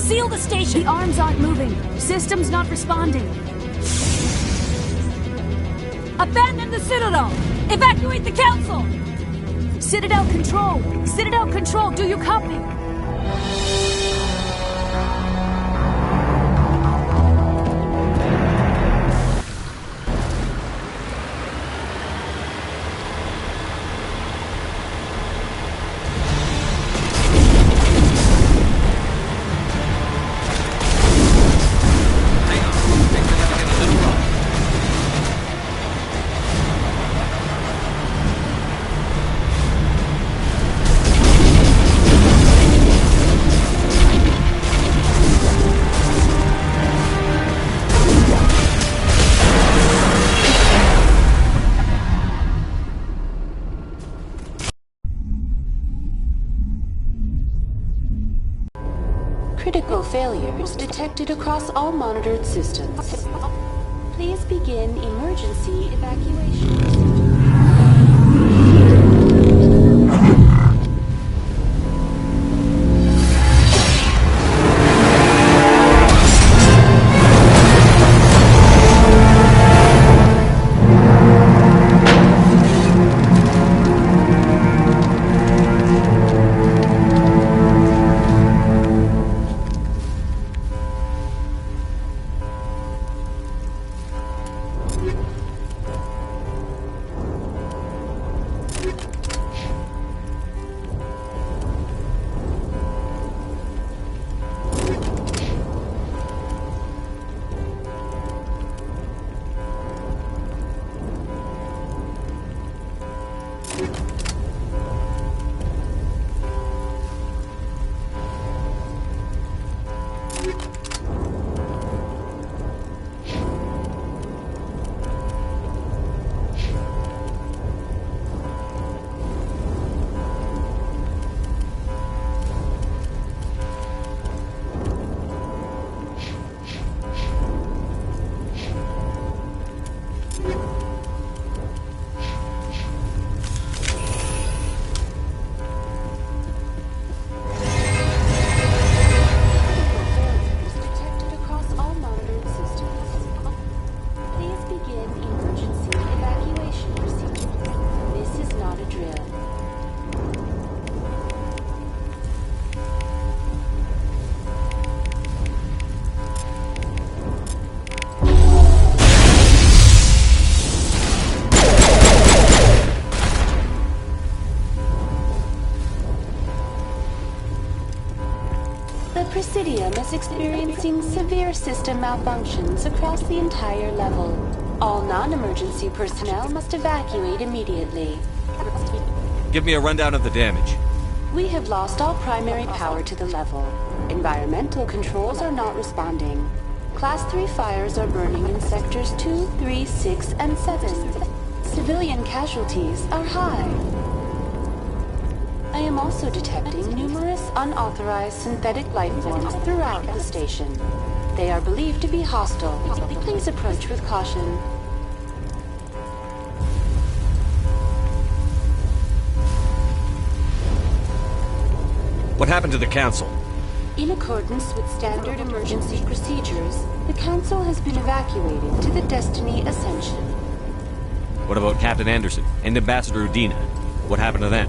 Seal the station! The arms aren't moving. System's not responding. Abandon the Citadel! Evacuate the Council! Citadel Control! Citadel Control, do you copy? failures detected across all monitored systems. Please begin emergency evacuation. Presidium is experiencing severe system malfunctions across the entire level. All non-emergency personnel must evacuate immediately. Give me a rundown of the damage. We have lost all primary power to the level. Environmental controls are not responding. Class 3 fires are burning in sectors 2, 3, 6, and 7. Civilian casualties are high. I am also detecting numerous unauthorized synthetic life forms throughout the station. They are believed to be hostile. Please approach with caution. What happened to the Council? In accordance with standard emergency procedures, the Council has been evacuated to the Destiny Ascension. What about Captain Anderson and Ambassador Udina? What happened to them?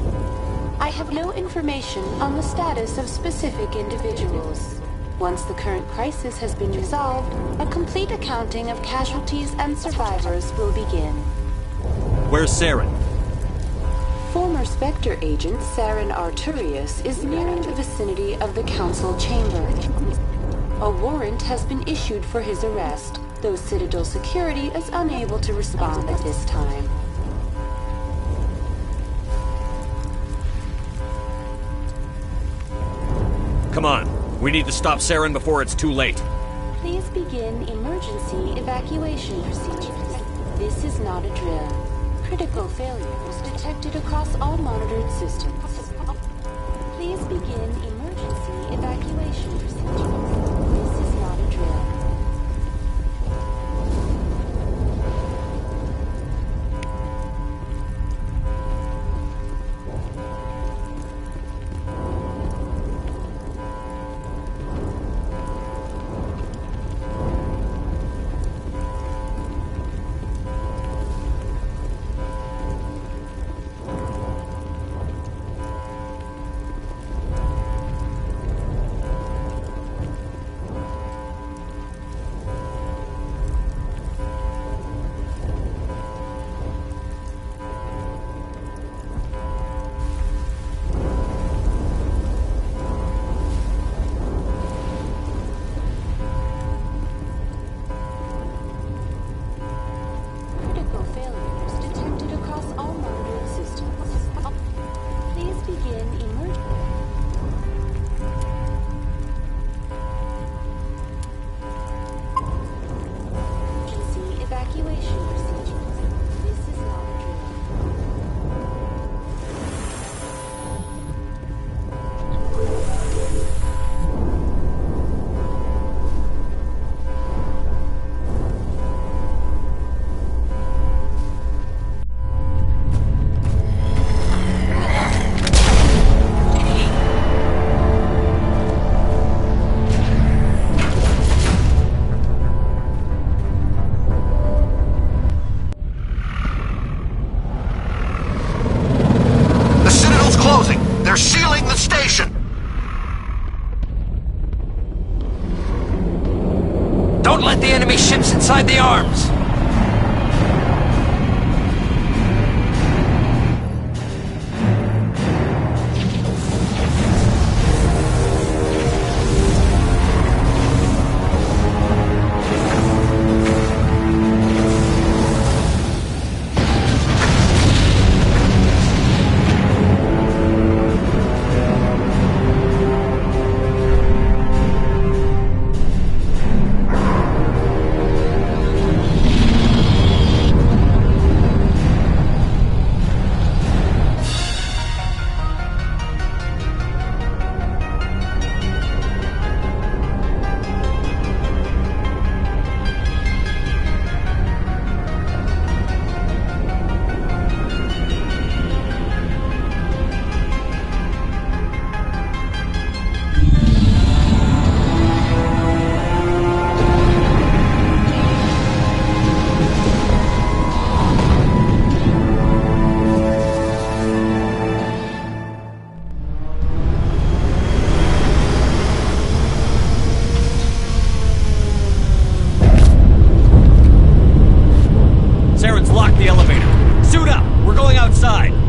I have no information on the status of specific individuals. Once the current crisis has been resolved, a complete accounting of casualties and survivors will begin. Where's Saren? Former Spectre agent Saren Arturius is nearing the vicinity of the Council chamber. A warrant has been issued for his arrest, though Citadel security is unable to respond at this time. Come on. We need to stop Saren before it's too late. Please begin emergency evacuation procedures. This is not a drill. Critical failures detected across all monitored systems. Please begin emergency evacuation procedures. This is not a drill. inside.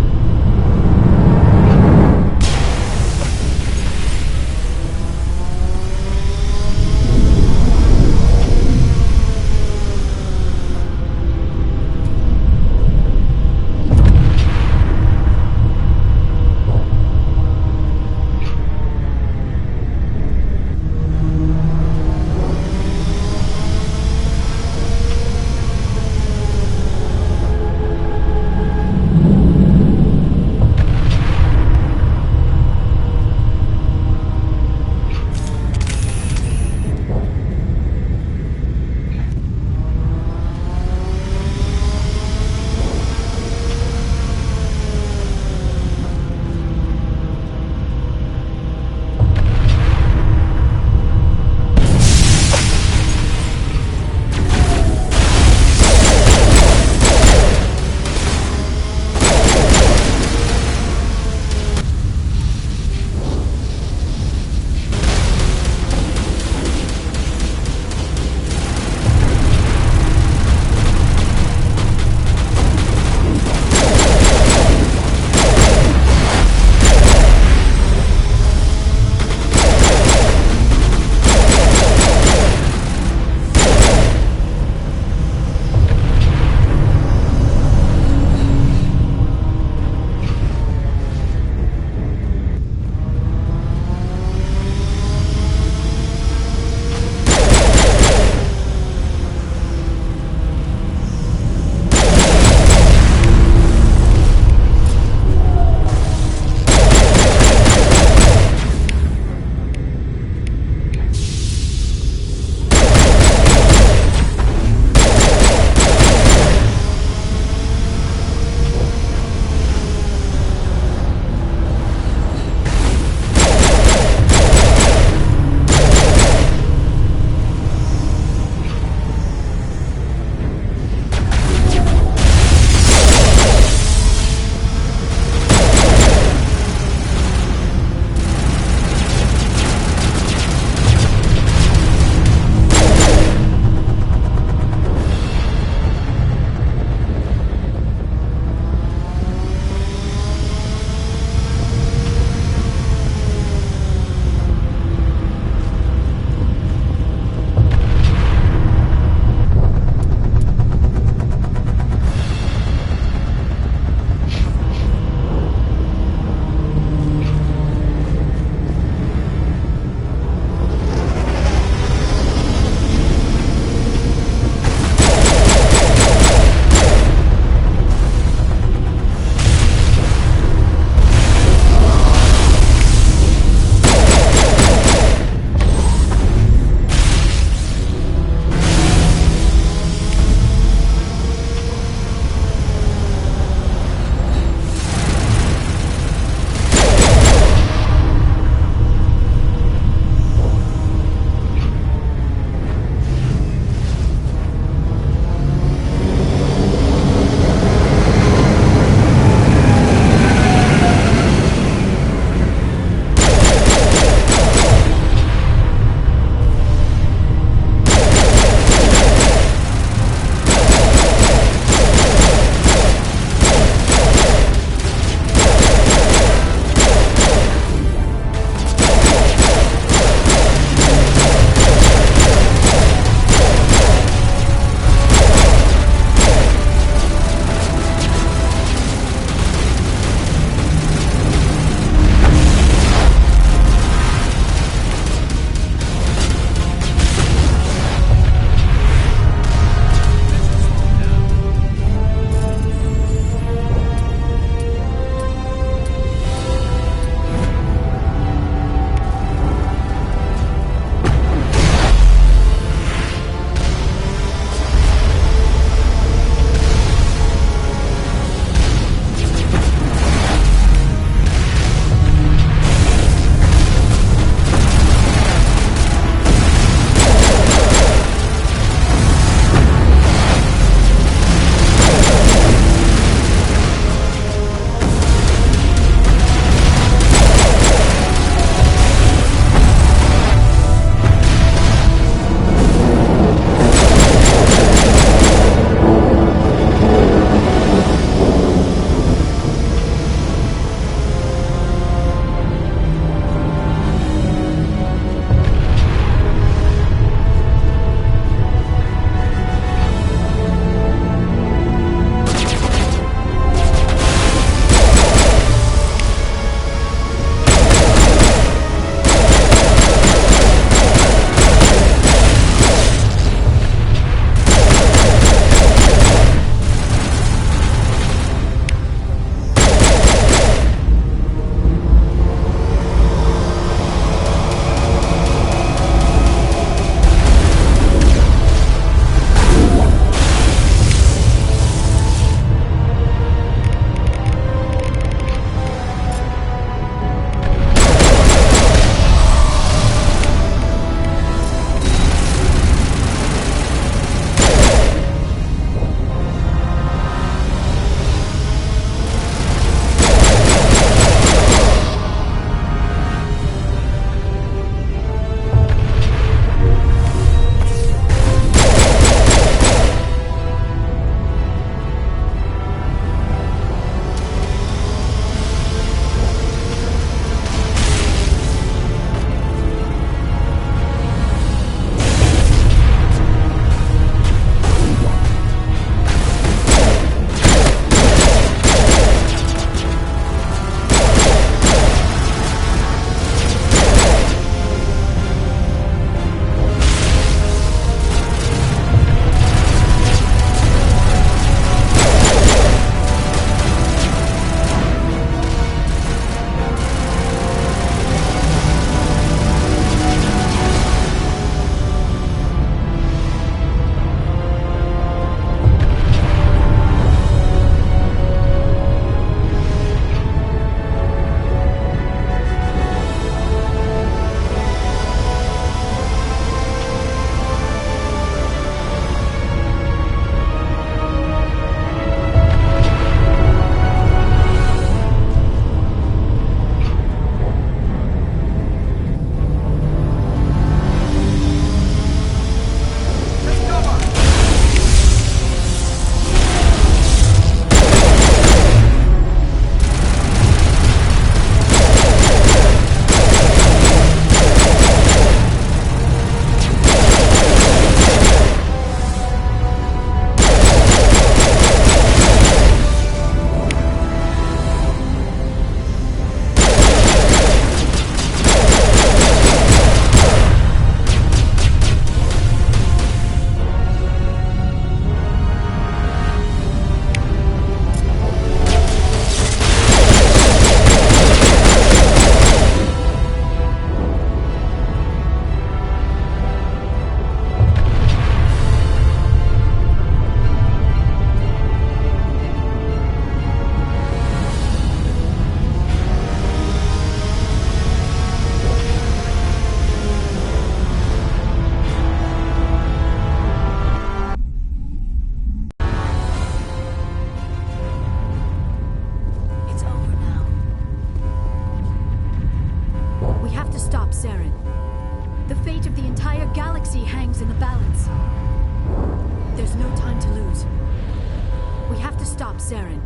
Saren.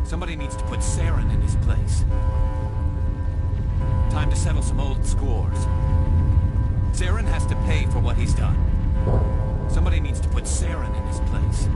Somebody needs to put Saren in his place. Time to settle some old scores. Saren has to pay for what he's done. Somebody needs to put Saren in his place.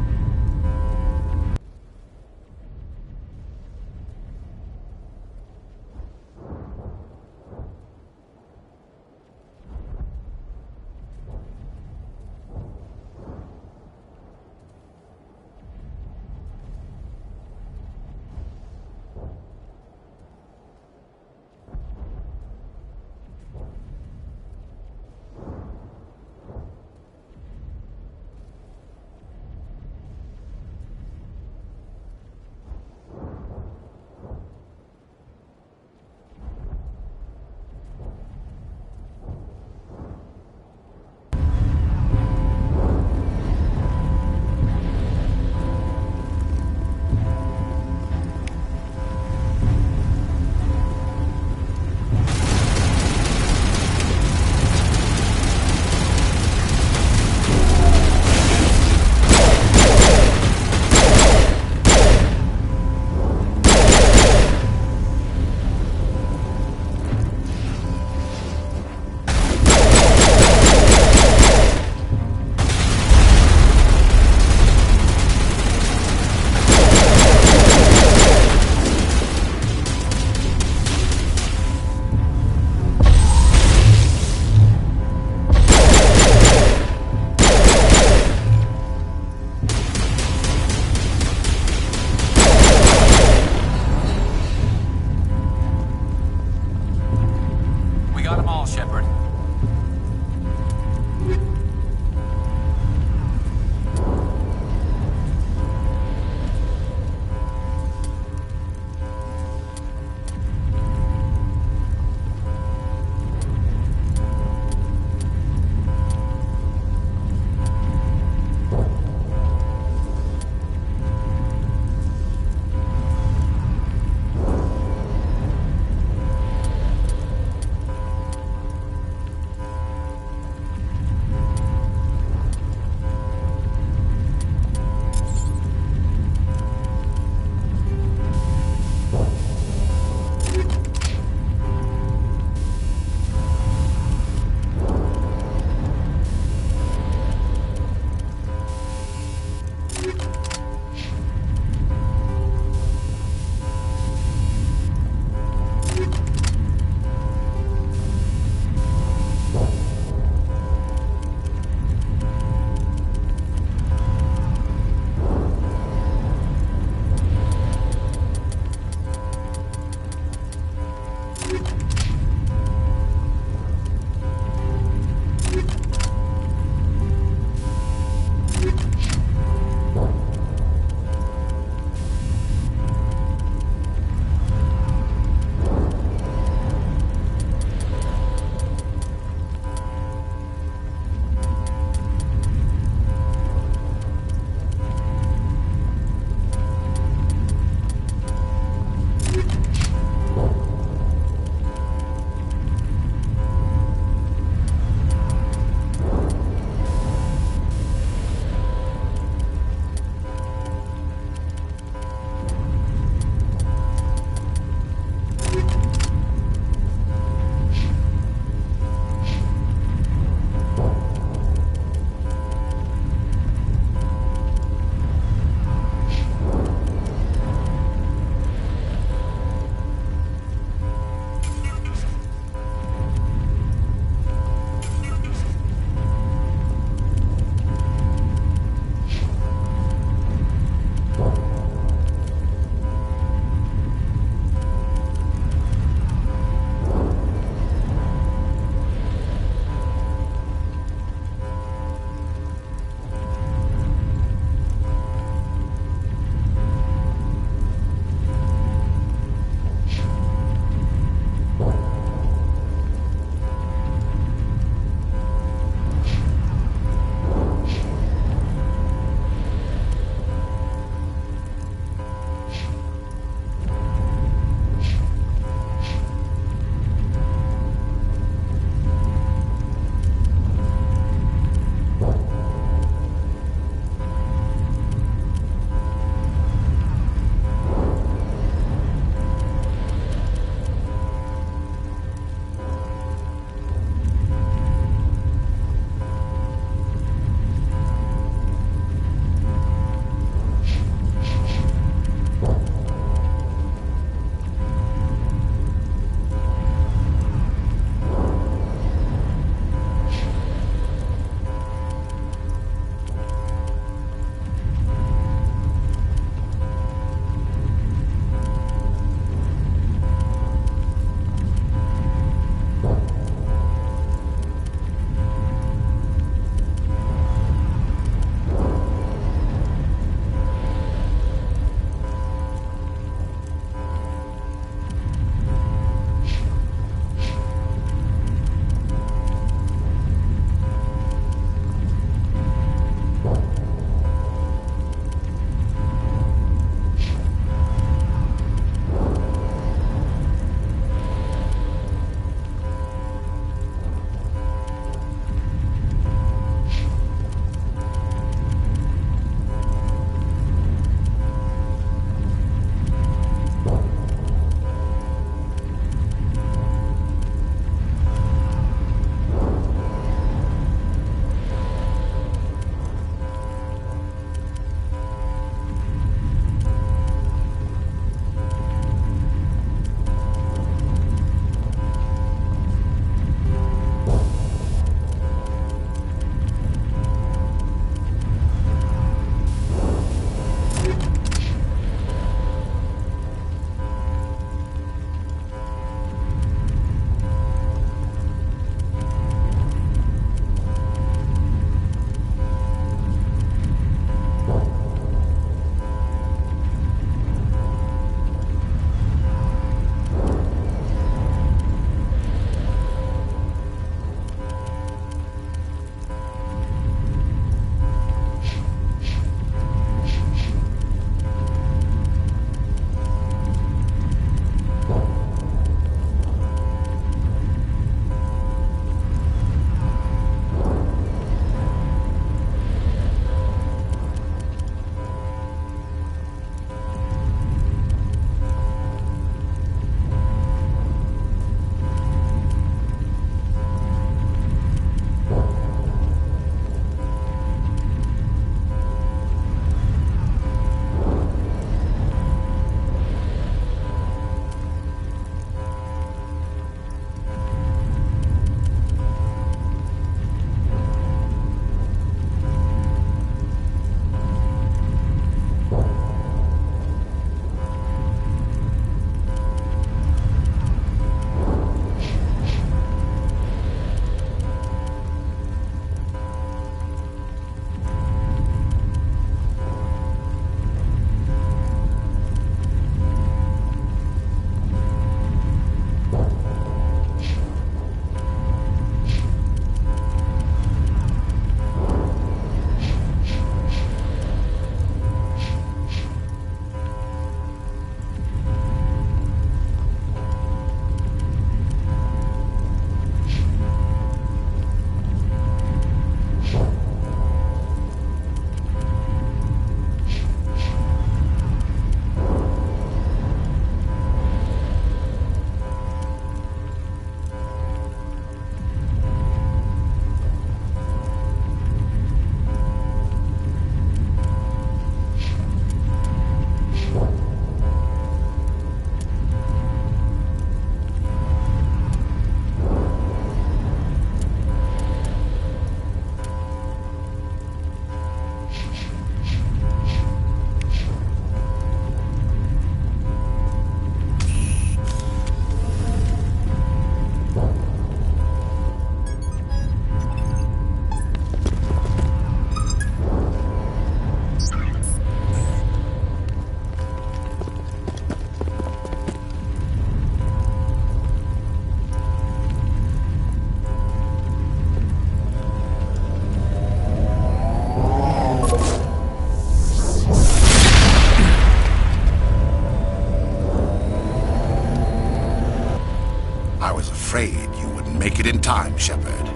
in time, Shepard.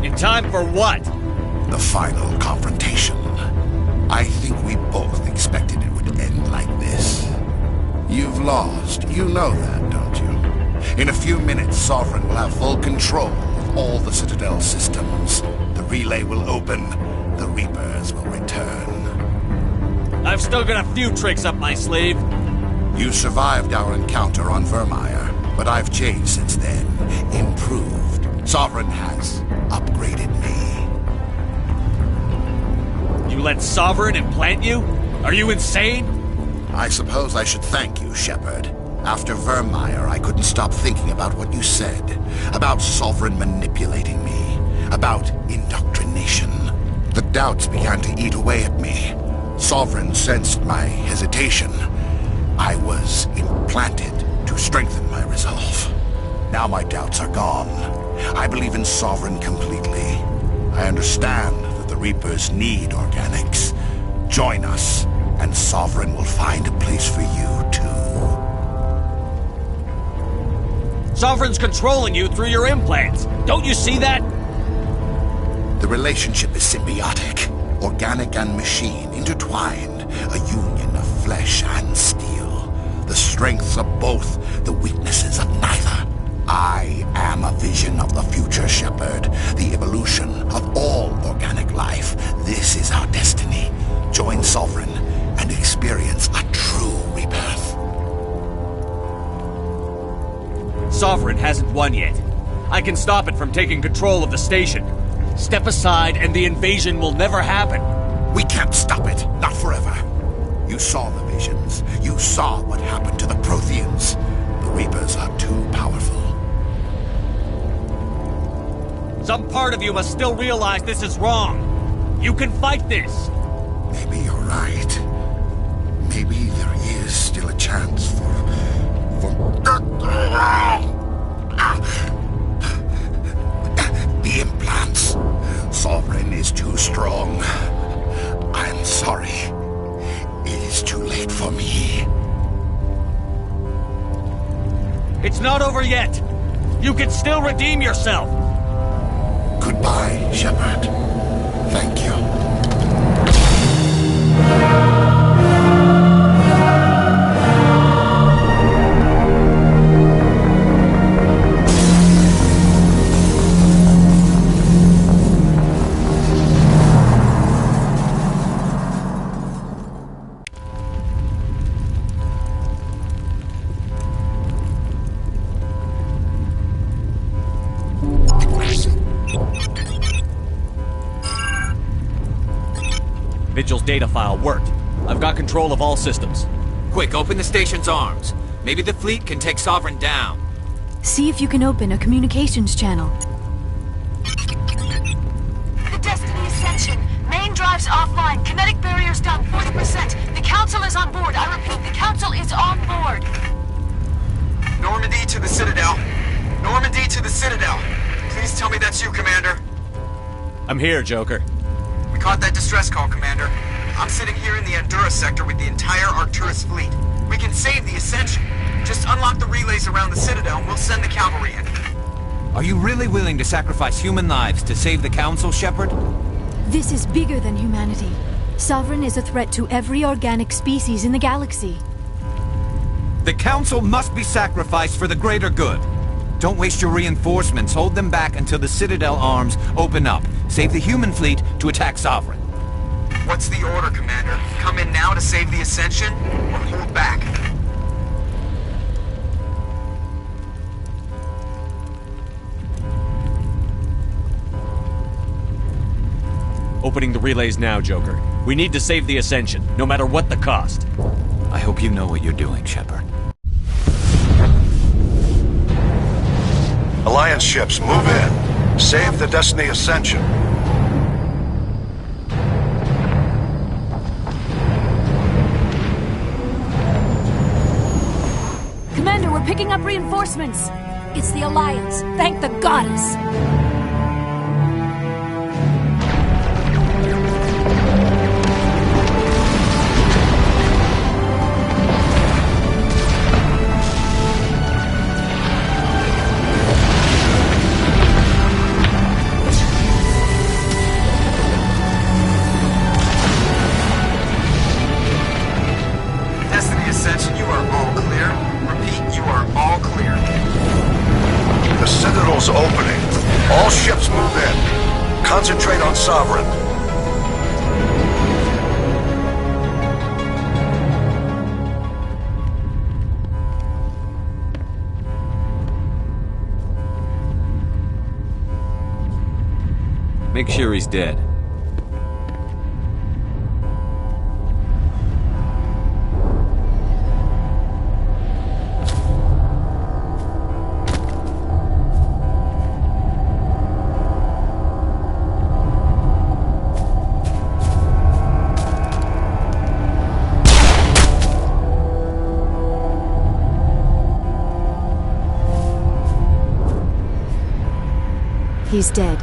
In time for what? The final confrontation. I think we both expected it would end like this. You've lost. You know that, don't you? In a few minutes, Sovereign will have full control of all the Citadel systems. The relay will open. The Reapers will return. I've still got a few tricks up my sleeve. You survived our encounter on Vermeer, but I've changed since then. Improved. Sovereign has upgraded me. You let Sovereign implant you? Are you insane? I suppose I should thank you, Shepard. After Vermeer, I couldn't stop thinking about what you said. About Sovereign manipulating me. About indoctrination. The doubts began to eat away at me. Sovereign sensed my hesitation. I was implanted to strengthen my resolve. Now my doubts are gone. I believe in Sovereign completely. I understand that the Reapers need organics. Join us, and Sovereign will find a place for you, too. Sovereign's controlling you through your implants. Don't you see that? The relationship is symbiotic. Organic and machine intertwined. A union of flesh and steel. The strengths of both, the weaknesses of neither. I am a vision of the future, Shepard. The evolution of all organic life. This is our destiny. Join Sovereign and experience a true rebirth. Sovereign hasn't won yet. I can stop it from taking control of the station. Step aside and the invasion will never happen. We can't stop it. Not forever. You saw the visions. You saw what happened to the Protheans. The Reapers are too powerful. Some part of you must still realize this is wrong. You can fight this. Maybe you're right. Maybe there is still a chance for... The implants. Sovereign is too strong. I'm sorry. It is too late for me. It's not over yet. You can still redeem yourself. Goodbye, Shepard. Thank you. Vigil's data file worked. I've got control of all systems. Quick, open the station's arms. Maybe the fleet can take Sovereign down. See if you can open a communications channel. The Destiny Ascension. Main drives offline. Kinetic barriers down 40%. The Council is on board. I repeat, the Council is on board. Normandy to the Citadel. Normandy to the Citadel. Please tell me that's you, Commander. I'm here, Joker. We caught that distress call, Commander. I'm sitting here in the Andurra sector with the entire Arcturus fleet. We can save the Ascension. Just unlock the relays around the Citadel and we'll send the cavalry in. Are you really willing to sacrifice human lives to save the Council, Shepard? This is bigger than humanity. Sovereign is a threat to every organic species in the galaxy. The Council must be sacrificed for the greater good. Don't waste your reinforcements. Hold them back until the Citadel arms open up. Save the human fleet to attack Sovereign. What's the order, Commander? Come in now to save the Ascension, or hold back? Opening the relays now, Joker. We need to save the Ascension, no matter what the cost. I hope you know what you're doing, Shepard. Alliance ships, move in. Save the Destiny Ascension. Commander, we're picking up reinforcements. It's the Alliance. Thank the goddess. Sovereign. Make sure he's dead. He's dead.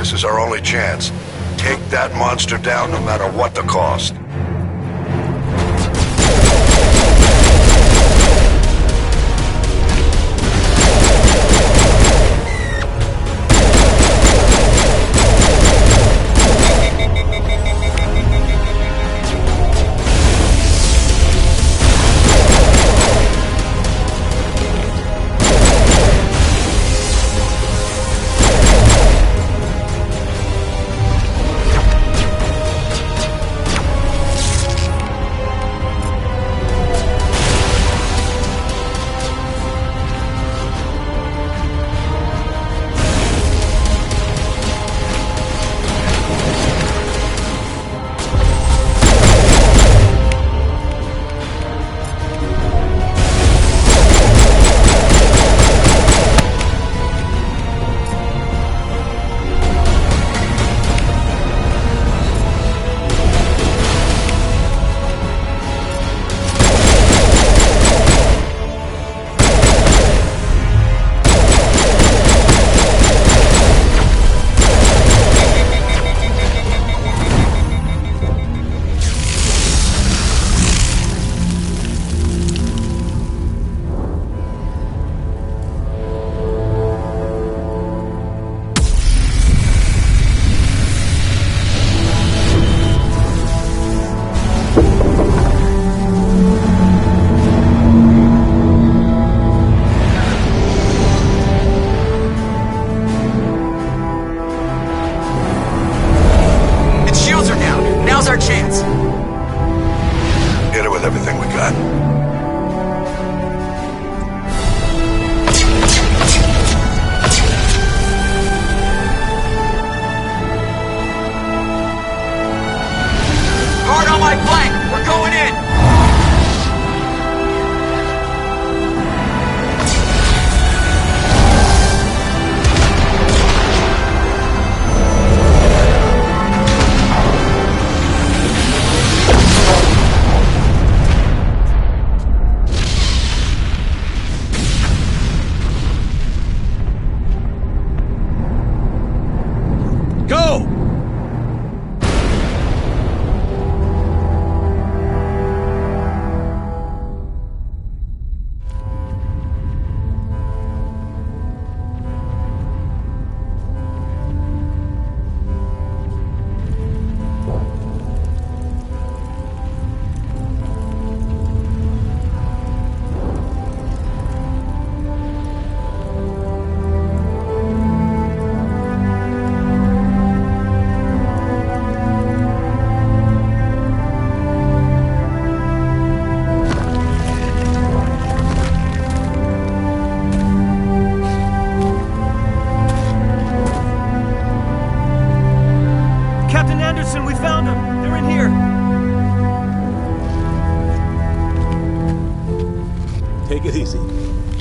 This is our only chance. Take that monster down no matter what the cost.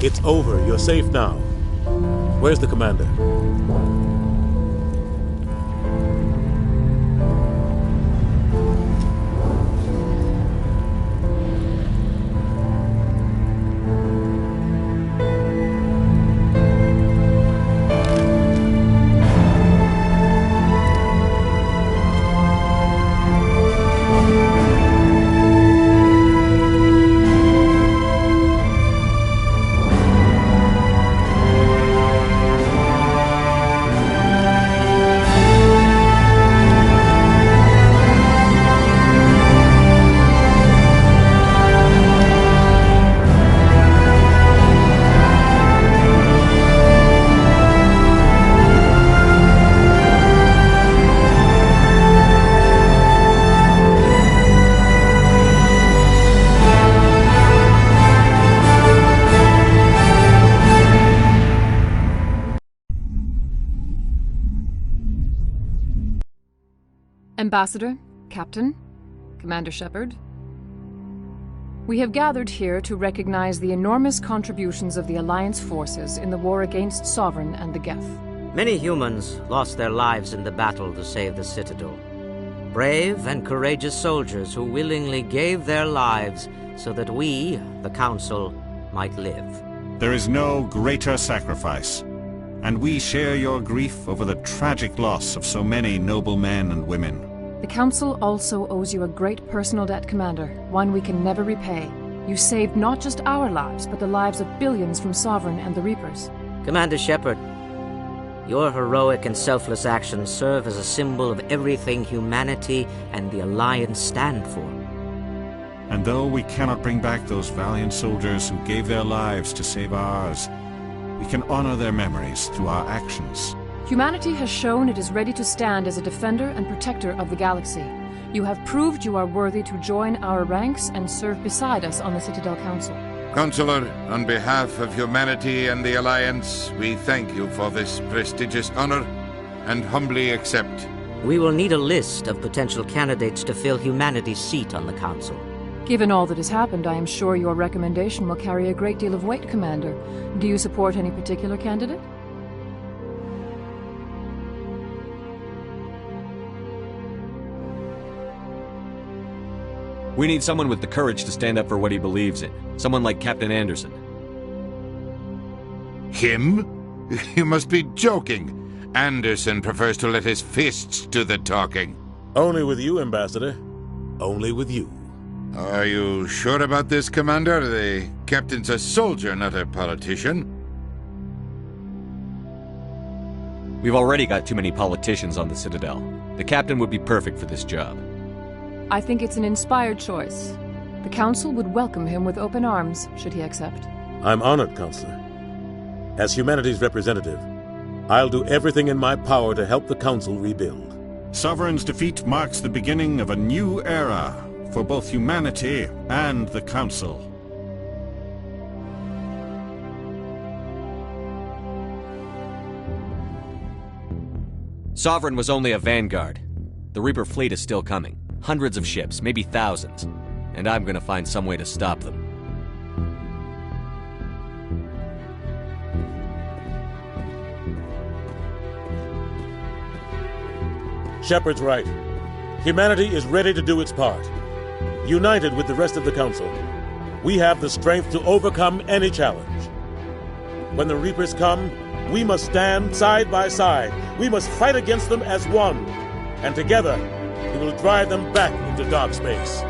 It's over. You're safe now. Where's the commander? Ambassador, Captain, Commander Shepard. We have gathered here to recognize the enormous contributions of the Alliance forces in the war against Sovereign and the Geth. Many humans lost their lives in the battle to save the Citadel. Brave and courageous soldiers who willingly gave their lives so that we, the Council, might live. There is no greater sacrifice, and we share your grief over the tragic loss of so many noble men and women. The Council also owes you a great personal debt, Commander, one we can never repay. You saved not just our lives, but the lives of billions from Sovereign and the Reapers. Commander Shepard, your heroic and selfless actions serve as a symbol of everything humanity and the Alliance stand for. And though we cannot bring back those valiant soldiers who gave their lives to save ours, we can honor their memories through our actions. Humanity has shown it is ready to stand as a defender and protector of the galaxy. You have proved you are worthy to join our ranks and serve beside us on the Citadel Council. Counselor, on behalf of humanity and the Alliance, we thank you for this prestigious honor and humbly accept. We will need a list of potential candidates to fill humanity's seat on the Council. Given all that has happened, I am sure your recommendation will carry a great deal of weight, Commander. Do you support any particular candidate? We need someone with the courage to stand up for what he believes in. Someone like Captain Anderson. Him? You must be joking. Anderson prefers to let his fists do the talking. Only with you, Ambassador. Only with you. Are you sure about this, Commander? The captain's a soldier, not a politician. We've already got too many politicians on the Citadel. The captain would be perfect for this job. I think it's an inspired choice. The Council would welcome him with open arms, should he accept. I'm honored, Counselor. As humanity's representative, I'll do everything in my power to help the Council rebuild. Sovereign's defeat marks the beginning of a new era for both humanity and the Council. Sovereign was only a vanguard. The Reaper fleet is still coming. Hundreds of ships, maybe thousands. And I'm gonna find some way to stop them. Shepard's right. Humanity is ready to do its part. United with the rest of the Council, we have the strength to overcome any challenge. When the Reapers come, we must stand side by side. We must fight against them as one. And together, we will drive them back into dark space.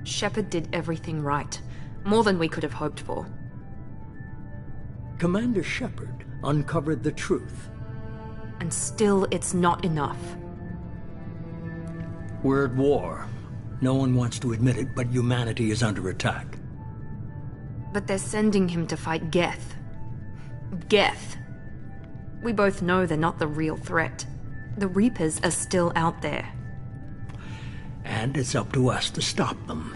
Shepard did everything right. More than we could have hoped for. Commander Shepard uncovered the truth. And still, it's not enough. We're at war. No one wants to admit it, but humanity is under attack. But they're sending him to fight Geth. Geth. We both know they're not the real threat. The Reapers are still out there. And it's up to us to stop them.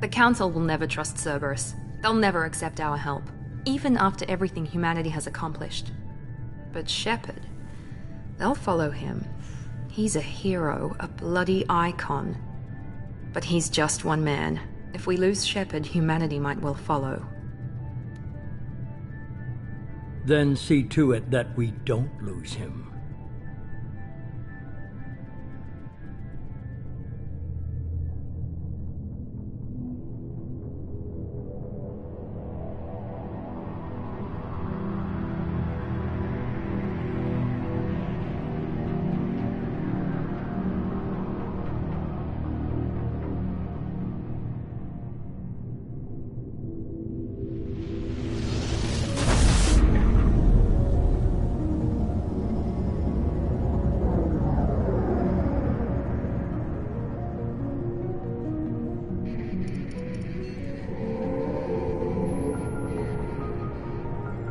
The Council will never trust Cerberus. They'll never accept our help, even after everything humanity has accomplished. But Shepard, they'll follow him. He's a hero, a bloody icon. But he's just one man. If we lose Shepard, humanity might well follow. Then see to it that we don't lose him.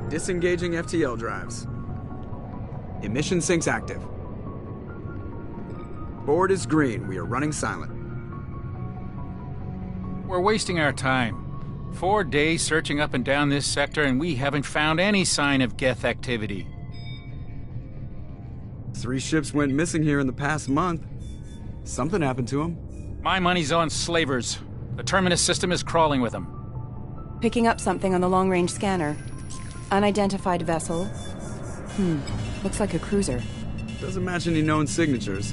Disengaging FTL drives. Emission sinks active. Board is green. We are running silent. We're wasting our time. 4 days searching up and down this sector, and we haven't found any sign of Geth activity. 3 ships went missing here in the past month. Something happened to them. My money's on slavers. The Terminus system is crawling with them. Picking up something on the long-range scanner. Unidentified vessel. Looks like a cruiser. Doesn't match any known signatures.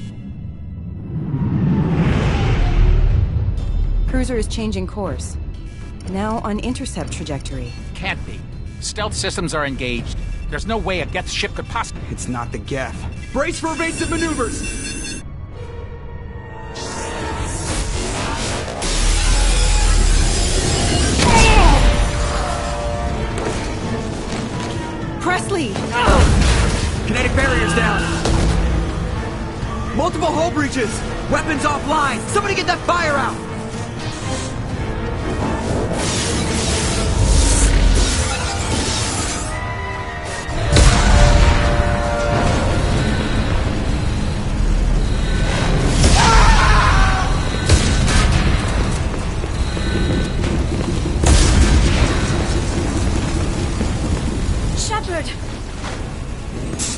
Cruiser is changing course. Now on intercept trajectory. Can't be. Stealth systems are engaged. There's no way a Geth ship could possibly... It's not the Geth. Brace for evasive maneuvers! Presley! Kinetic barriers down! Multiple hull breaches! Weapons offline! Somebody get that fire out!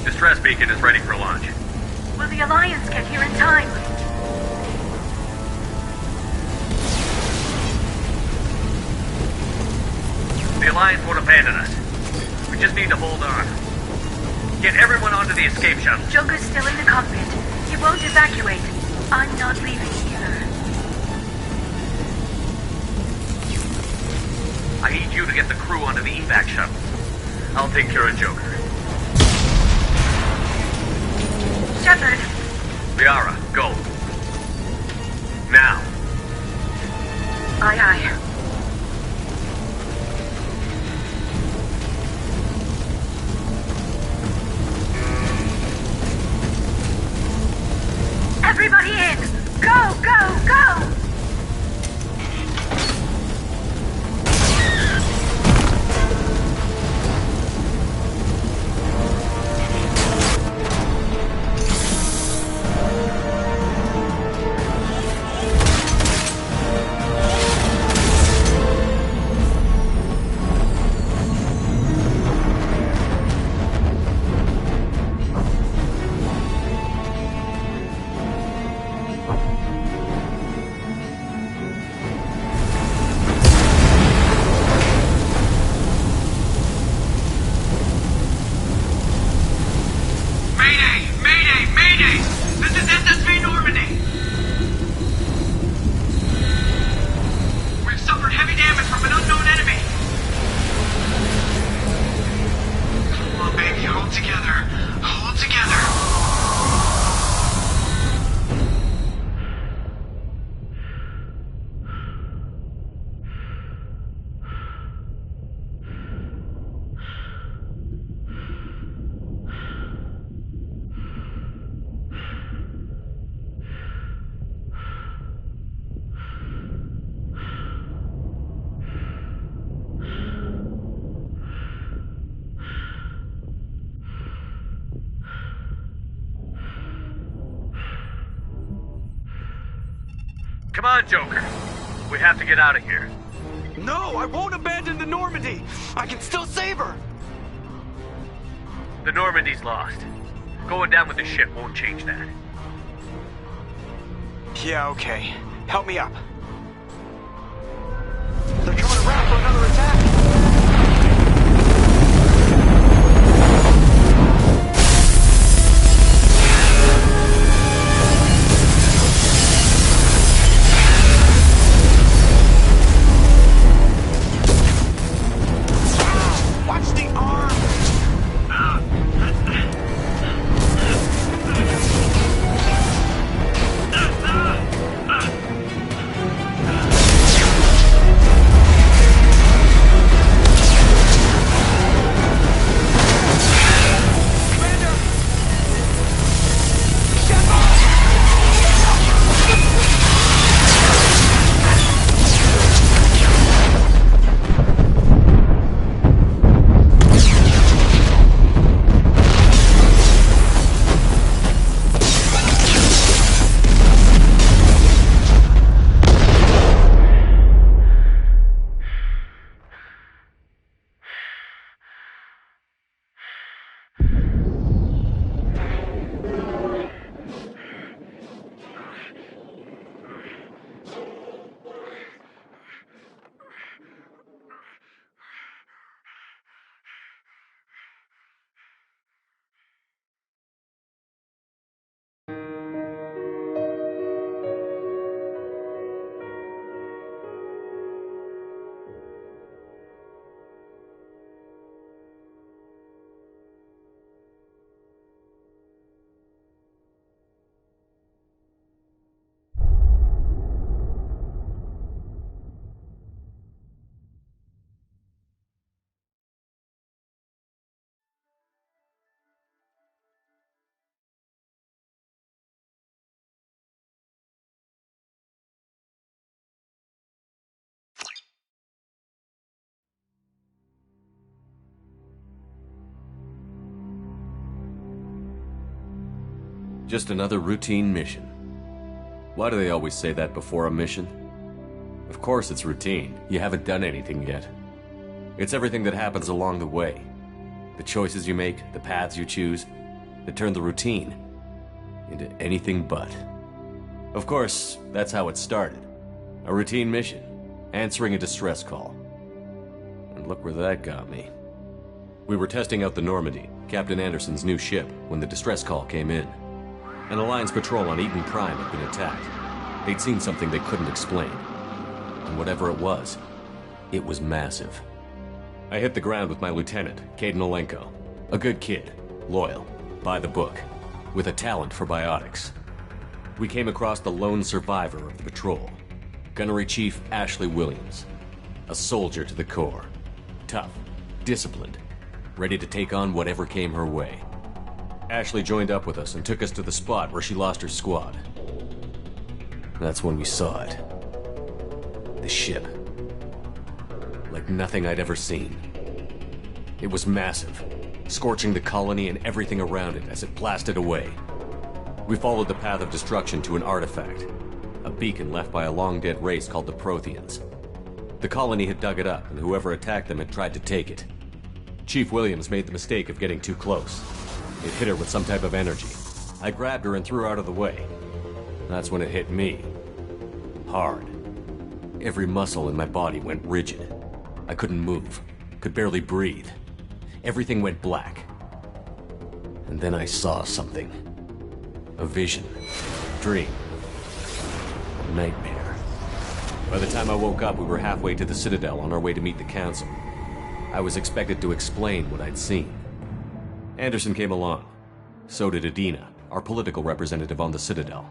Distress beacon is ready for launch. Will the Alliance get here in time? The Alliance won't abandon us. We just need to hold on. Get everyone onto the escape shuttle. Joker's still in the cockpit. He won't evacuate. I'm not leaving either. I need you to get the crew onto the evac shuttle. I'll take care of Joker. Shepard! Liara, go. Now. Aye, aye. Everybody in! Go, go, go! Come on, Joker. We have to get out of here. No, I won't abandon the Normandy. I can still save her. The Normandy's lost. Going down with the ship won't change that. Yeah, okay. Help me up. They're coming around for another attack. Watch the arm! Just another routine mission. Why do they always say that before a mission? Of course it's routine. You haven't done anything yet. It's everything that happens along the way. The choices you make, the paths you choose, that turn the routine into anything but. Of course, that's how it started. A routine mission, answering a distress call. And look where that got me. We were testing out the Normandy, Captain Anderson's new ship, when the distress call came in. An Alliance patrol on Eden Prime had been attacked. They'd seen something they couldn't explain. And whatever it was massive. I hit the ground with my lieutenant, Caden Olenko. A good kid, loyal, by the book, with a talent for biotics. We came across the lone survivor of the patrol, Gunnery Chief Ashley Williams. A soldier to the core. Tough, disciplined, ready to take on whatever came her way. Ashley joined up with us and took us to the spot where she lost her squad. That's when we saw it. The ship. Like nothing I'd ever seen. It was massive, scorching the colony and everything around it as it blasted away. We followed the path of destruction to an artifact, a beacon left by a long-dead race called the Protheans. The colony had dug it up, and whoever attacked them had tried to take it. Chief Williams made the mistake of getting too close. It hit her with some type of energy. I grabbed her and threw her out of the way. That's when it hit me. Hard. Every muscle in my body went rigid. I couldn't move, could barely breathe. Everything went black. And then I saw something. A vision. Dream. A nightmare. By the time I woke up, we were halfway to the Citadel on our way to meet the Council. I was expected to explain what I'd seen. Anderson came along. So did Adina, our political representative on the Citadel.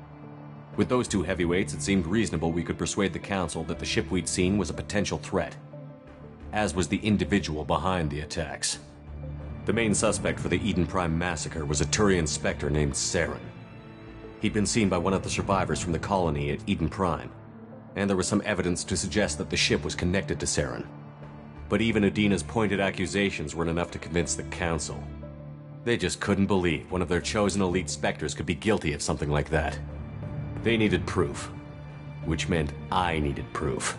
With those two heavyweights, it seemed reasonable we could persuade the Council that the ship we'd seen was a potential threat. As was the individual behind the attacks. The main suspect for the Eden Prime massacre was a Turian Spectre named Saren. He'd been seen by one of the survivors from the colony at Eden Prime, and there was some evidence to suggest that the ship was connected to Saren. But even Adina's pointed accusations weren't enough to convince the Council. They just couldn't believe one of their chosen elite Spectres could be guilty of something like that. They needed proof. which meant I needed proof.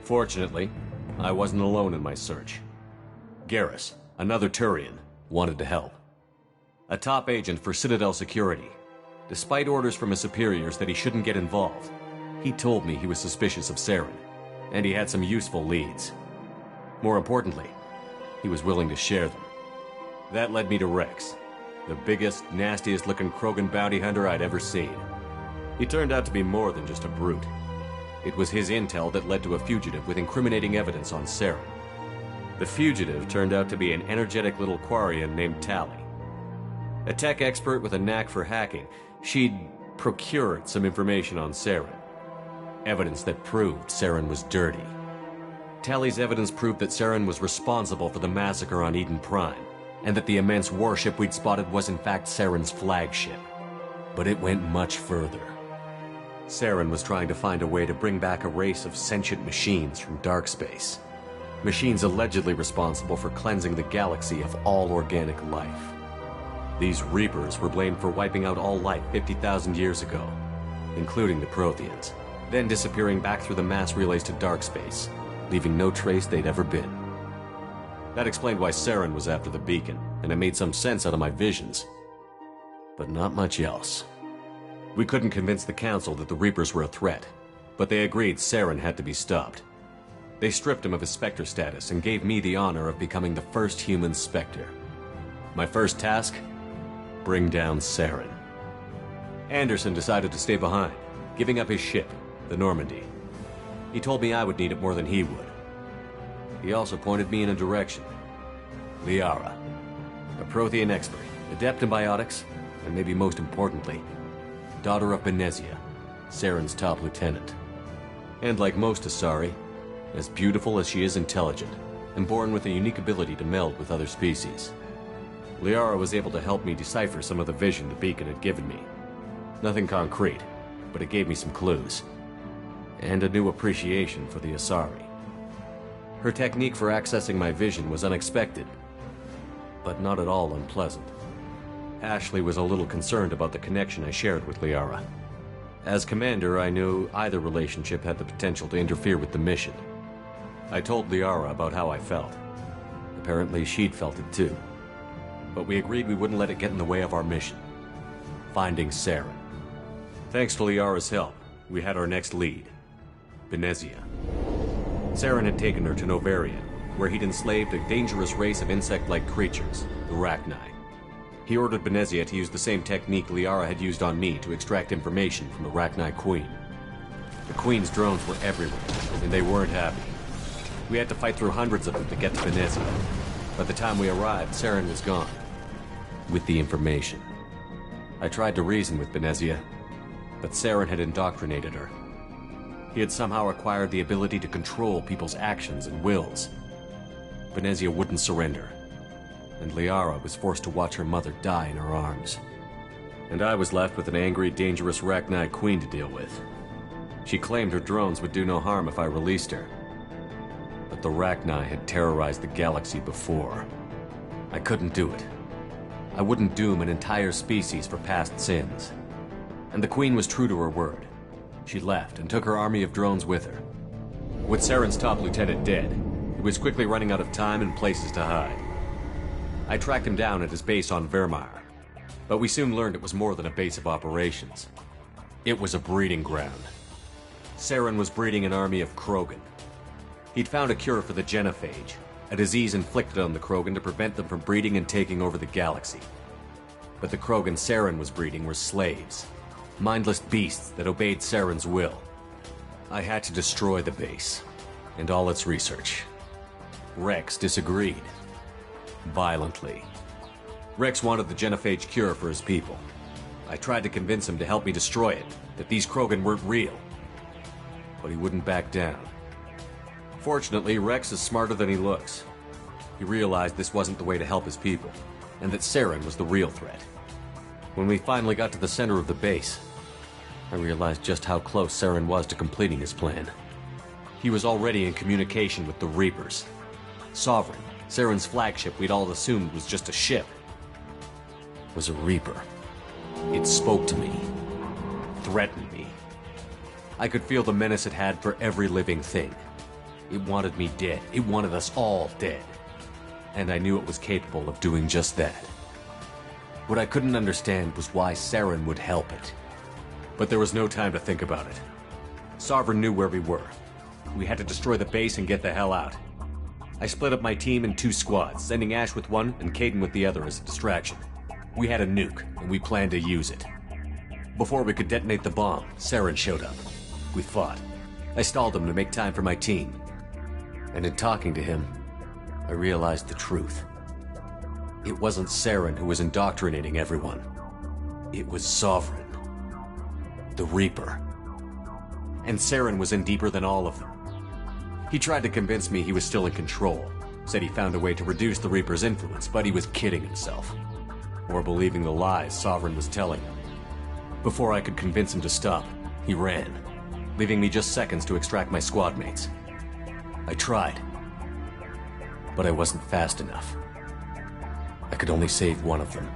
Fortunately, I wasn't alone in my search. Garrus, another Turian, wanted to help. A top agent for Citadel Security. Despite orders from his superiors that he shouldn't get involved, he told me he was suspicious of Saren, and he had some useful leads. More importantly, he was willing to share them. That led me to Rex, the biggest, nastiest-looking Krogan bounty hunter I'd ever seen. He turned out to be more than just a brute. It was his intel that led to a fugitive with incriminating evidence on Saren. The fugitive turned out to be an energetic little Quarian named Tali. A tech expert with a knack for hacking, she'd procured some information on Saren. Evidence that proved Saren was dirty. Tali's evidence proved that Saren was responsible for the massacre on Eden Prime, and that the immense warship we'd spotted was in fact Saren's flagship. But it went much further. Saren was trying to find a way to bring back a race of sentient machines from dark space. Machines allegedly responsible for cleansing the galaxy of all organic life. These Reapers were blamed for wiping out all life 50,000 years ago, including the Protheans, then disappearing back through the mass relays to dark space, leaving no trace they'd ever been. That explained why Saren was after the beacon, and it made some sense out of my visions. But not much else. We couldn't convince the Council that the Reapers were a threat, but they agreed Saren had to be stopped. They stripped him of his Spectre status and gave me the honor of becoming the first human Spectre. My first task? Bring down Saren. Anderson decided to stay behind, giving up his ship, the Normandy. He told me I would need it more than he would. He also pointed me in a direction. Liara, a Prothean expert, adept in biotics, and maybe most importantly, daughter of Benezia, Saren's top lieutenant. And like most Asari, as beautiful as she is intelligent, and born with a unique ability to meld with other species. Liara was able to help me decipher some of the vision the beacon had given me. Nothing concrete, but it gave me some clues. And a new appreciation for the Asari. Her technique for accessing my vision was unexpected, but not at all unpleasant. Ashley was a little concerned about the connection I shared with Liara. As commander, I knew either relationship had the potential to interfere with the mission. I told Liara about how I felt. Apparently she'd felt it too. But we agreed we wouldn't let it get in the way of our mission. Finding Saren. Thanks to Liara's help, we had our next lead. Benezia. Saren had taken her to Novarian, where he'd enslaved a dangerous race of insect-like creatures, the Rachni. He ordered Benezia to use the same technique Liara had used on me to extract information from the Rachni Queen. The Queen's drones were everywhere, and they weren't happy. We had to fight through hundreds of them to get to Benezia. By the time we arrived, Saren was gone. With the information. I tried to reason with Benezia, but Saren had indoctrinated her. He had somehow acquired the ability to control people's actions and wills. Benezia wouldn't surrender, and Liara was forced to watch her mother die in her arms. And I was left with an angry, dangerous Rachni Queen to deal with. She claimed her drones would do no harm if I released her. But the Rachni had terrorized the galaxy before. I couldn't do it. I wouldn't doom an entire species for past sins. And the Queen was true to her word. She left and took her army of drones with her. With Saren's top lieutenant dead, he was quickly running out of time and places to hide. I tracked him down at his base on Vermeer, but we soon learned it was more than a base of operations. It was a breeding ground. Saren was breeding an army of Krogan. He'd found a cure for the genophage, a disease inflicted on the Krogan to prevent them from breeding and taking over the galaxy. But the Krogan Saren was breeding were slaves, mindless beasts that obeyed Saren's will. I had to destroy the base, and all its research. Rex disagreed. Violently. Rex wanted the genophage cure for his people. I tried to convince him to help me destroy it, that these Krogan weren't real. But he wouldn't back down. Fortunately, Rex is smarter than he looks. He realized this wasn't the way to help his people, and that Saren was the real threat. When we finally got to the center of the base, I realized just how close Saren was to completing his plan. He was already in communication with the Reapers. Sovereign, Saren's flagship we'd all assumed was just a ship, was a Reaper. It spoke to me, threatened me. I could feel the menace it had for every living thing. It wanted me dead. It wanted us all dead. And I knew it was capable of doing just that. What I couldn't understand was why Saren would help it. But there was no time to think about it. Sovereign knew where we were. We had to destroy the base and get the hell out. I split up my team in 2 squads, sending Ash with one and Kaidan with the other as a distraction. We had a nuke, and we planned to use it. Before we could detonate the bomb, Saren showed up. We fought. I stalled him to make time for my team. And in talking to him, I realized the truth. It wasn't Saren who was indoctrinating everyone. It was Sovereign. The Reaper. And Saren was in deeper than all of them. He tried to convince me he was still in control. Said he found a way to reduce the Reaper's influence, but he was kidding himself. Or believing the lies Sovereign was telling him. Before I could convince him to stop, he ran, leaving me just seconds to extract my squad mates. I tried, but I wasn't fast enough. I could only save one of them.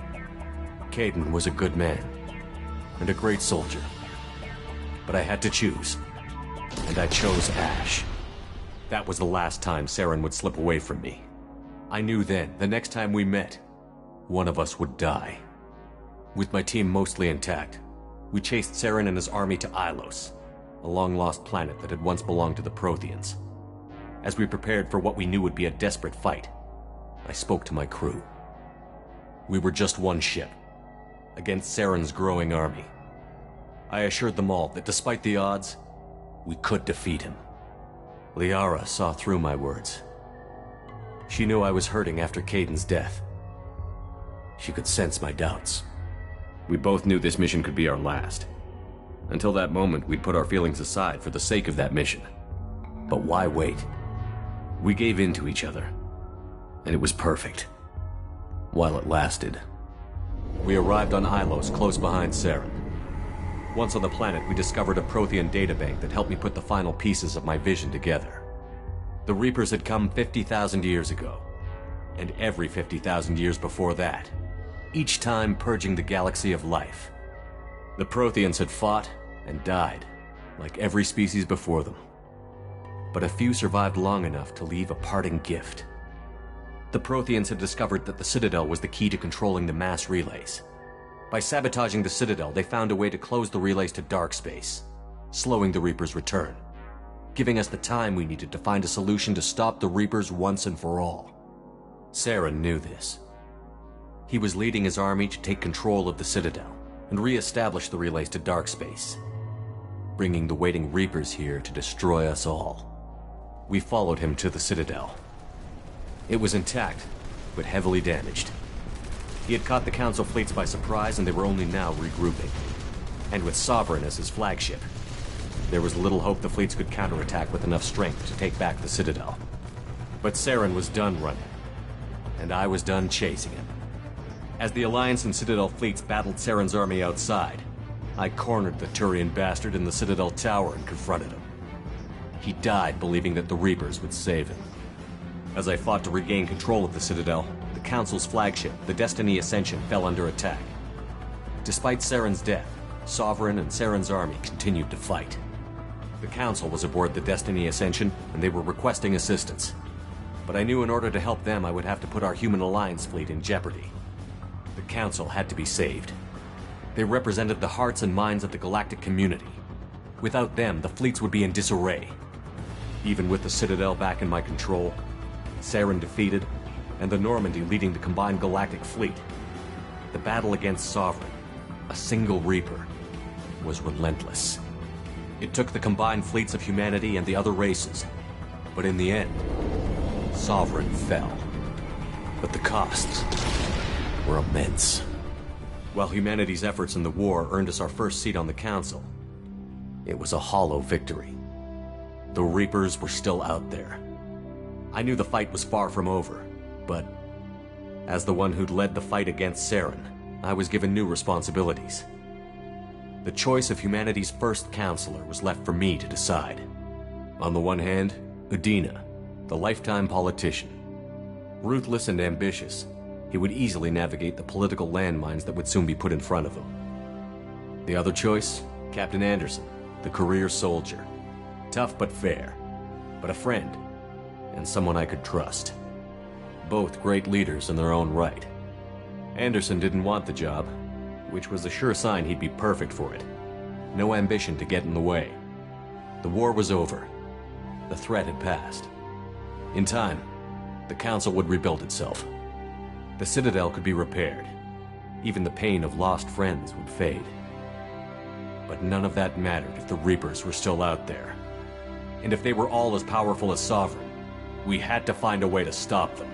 Kaidan was a good man, and a great soldier. But I had to choose, and I chose Ash. That was the last time Saren would slip away from me. I knew then, the next time we met, one of us would die. With my team mostly intact, we chased Saren and his army to Ilos, a long-lost planet that had once belonged to the Protheans. As we prepared for what we knew would be a desperate fight, I spoke to my crew. We were just one ship, against Saren's growing army. I assured them all that despite the odds, we could defeat him. Liara saw through my words. She knew I was hurting after Kaidan's death. She could sense my doubts. We both knew this mission could be our last. Until that moment, we'd put our feelings aside for the sake of that mission. But why wait? We gave in to each other, and it was perfect. While it lasted. We arrived on Ilos, close behind Saren. Once on the planet, we discovered a Prothean databank that helped me put the final pieces of my vision together. The Reapers had come 50,000 years ago, and every 50,000 years before that, each time purging the galaxy of life. The Protheans had fought and died, like every species before them. But a few survived long enough to leave a parting gift. The Protheans had discovered that the Citadel was the key to controlling the mass relays. By sabotaging the Citadel, they found a way to close the relays to dark space, slowing the Reapers' return, giving us the time we needed to find a solution to stop the Reapers once and for all. Saren knew this. He was leading his army to take control of the Citadel and re-establish the relays to dark space, bringing the waiting Reapers here to destroy us all. We followed him to the Citadel. It was intact, but heavily damaged. He had caught the Council fleets by surprise, and they were only now regrouping. And with Sovereign as his flagship, there was little hope the fleets could counterattack with enough strength to take back the Citadel. But Saren was done running, and I was done chasing him. As the Alliance and Citadel fleets battled Saren's army outside, I cornered the Turian bastard in the Citadel tower and confronted him. He died believing that the Reapers would save him. As I fought to regain control of the Citadel, the Council's flagship, the Destiny Ascension, fell under attack. Despite Saren's death, Sovereign and Saren's army continued to fight. The Council was aboard the Destiny Ascension, and they were requesting assistance. But I knew in order to help them, I would have to put our human Alliance fleet in jeopardy. The Council had to be saved. They represented the hearts and minds of the galactic community. Without them, the fleets would be in disarray. Even with the Citadel back in my control, Saren defeated, and the Normandy leading the combined galactic fleet, the battle against Sovereign, a single Reaper, was relentless. It took the combined fleets of humanity and the other races, but in the end, Sovereign fell. But the costs were immense. While humanity's efforts in the war earned us our first seat on the Council, it was a hollow victory. The Reapers were still out there. I knew the fight was far from over, but as the one who'd led the fight against Saren, I was given new responsibilities. The choice of humanity's first counselor was left for me to decide. On the one hand, Udina, the lifetime politician. Ruthless and ambitious, he would easily navigate the political landmines that would soon be put in front of him. The other choice, Captain Anderson, the career soldier. Tough but fair, but a friend, and someone I could trust. Both great leaders in their own right. Anderson didn't want the job, which was a sure sign he'd be perfect for it. No ambition to get in the way. The war was over. The threat had passed. In time, the Council would rebuild itself. The Citadel could be repaired. Even the pain of lost friends would fade. But none of that mattered if the Reapers were still out there. And if they were all as powerful as Sovereign, we had to find a way to stop them.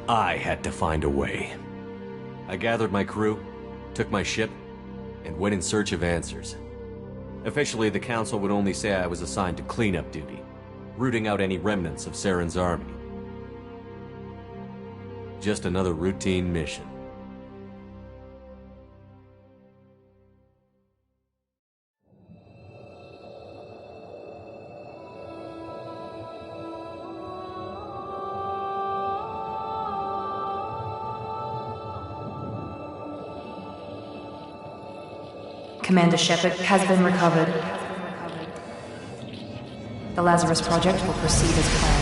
I had to find a way. I gathered my crew, took my ship, and went in search of answers. Officially, the Council would only say I was assigned to cleanup duty, rooting out any remnants of Saren's army. Just another routine mission. Commander Shepard has been recovered. The Lazarus Project will proceed as planned.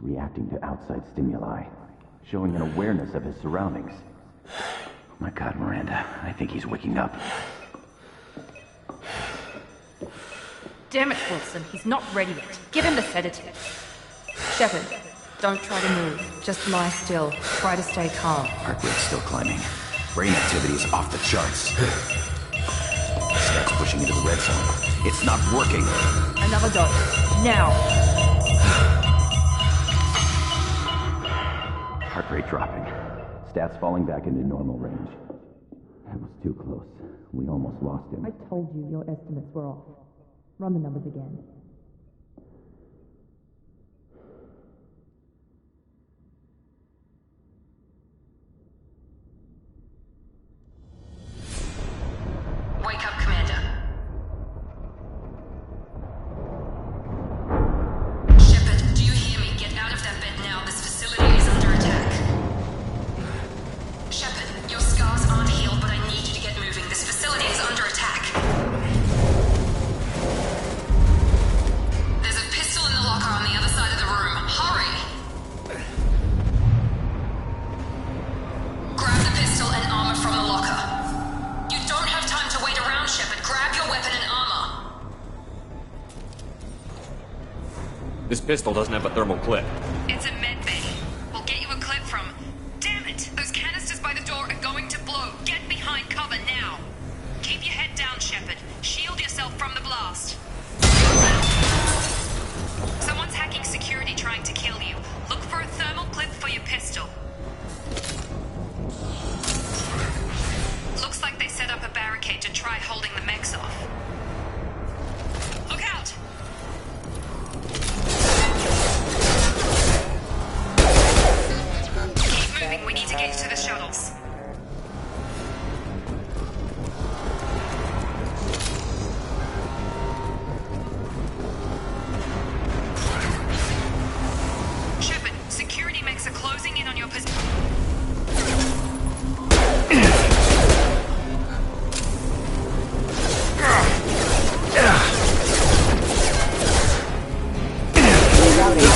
Reacting to outside stimuli, showing an awareness of his surroundings. Oh my God, Miranda, I think he's waking up. Damn it, Wilson. He's not ready yet. Give him the sedative. Shepard, don't try to move. Just lie still. Try to stay calm. Heart rate's still climbing. Brain activity is off the charts. Stats pushing into the red zone. It's not working. Another dose. Now. Heart rate dropping. Stats falling back into normal range. That was too close. We almost lost him. I told you your estimates were off. Run the numbers again. Wake up, Commander. Shepard, do you hear me? Get out of that bed now. This facility is under attack. Shepard, your scars aren't healed, but I need you to get moving. This facility is under attack. There's a pistol in the locker on the other side of the room. Hurry! Grab the pistol and armor from the locker. You don't have time to wait around, Shepard. Grab your weapon and armor. This pistol doesn't have a thermal clip. It's a med bay. We'll get you a clip from... Damn it! Those canisters by the door are going to blow. Get behind cover now. Keep your head down, Shepard. Shield yourself from the blast. Someone's hacking security trying to kill you. Look for a thermal clip for your pistol. Looks like they set up a barricade to try holding the mechs off. Look out! Keep moving, we need to get you to the shuttles. Shepard, security mechs are closing in on your position.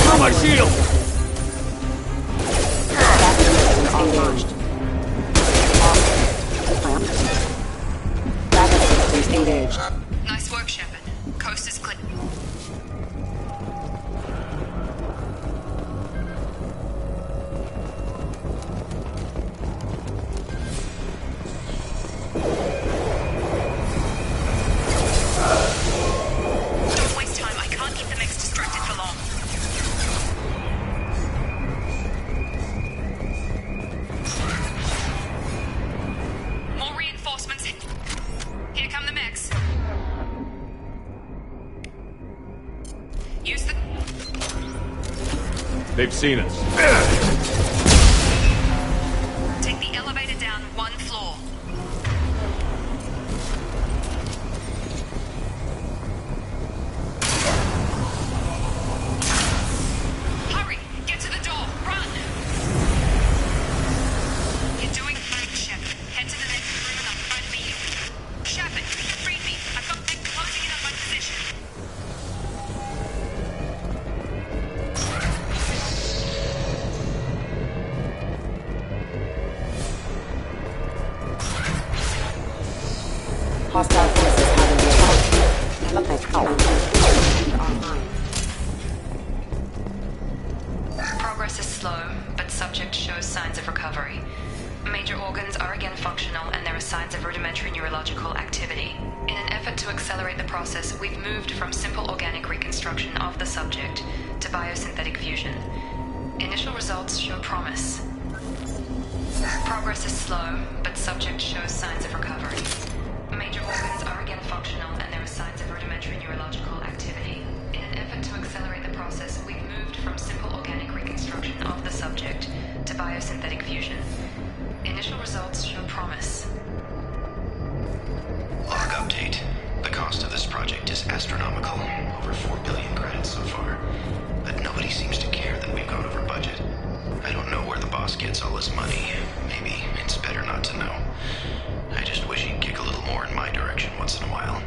Throw my shield! Nice work, Shepard. Coast is clear. Don't waste time. I can't keep the mechs distracted for long. More reinforcements. Here come the mechs. Use the... They've seen us. Take the elevator down one floor. Hurry! Get to the door! Run! You're doing fine, Shepard. Head to the next room and I'll try to meet you. Shepard, read me. I've got them closing in on my position. Hostile forces having the Progress is slow, but subject shows signs of recovery. Major organs are again functional, and there are signs of rudimentary neurological activity. In an effort to accelerate the process, we've moved from simple organic reconstruction of the subject to biosynthetic fusion. Initial results show promise. Progress is slow, but subject shows signs of recovery. Major organs are again functional, and there are signs of rudimentary neurological activity. In an effort to accelerate the process, we've moved from simple organic reconstruction of the subject to biosynthetic fusion. Initial results show promise. Log update. The cost of this project is astronomical. Over 4 billion credits so far. But nobody seems to care that we've gone over budget. I don't know where the boss gets all his money. Maybe it's better not to know. I just wish he'd kick a little more in my direction once in a while.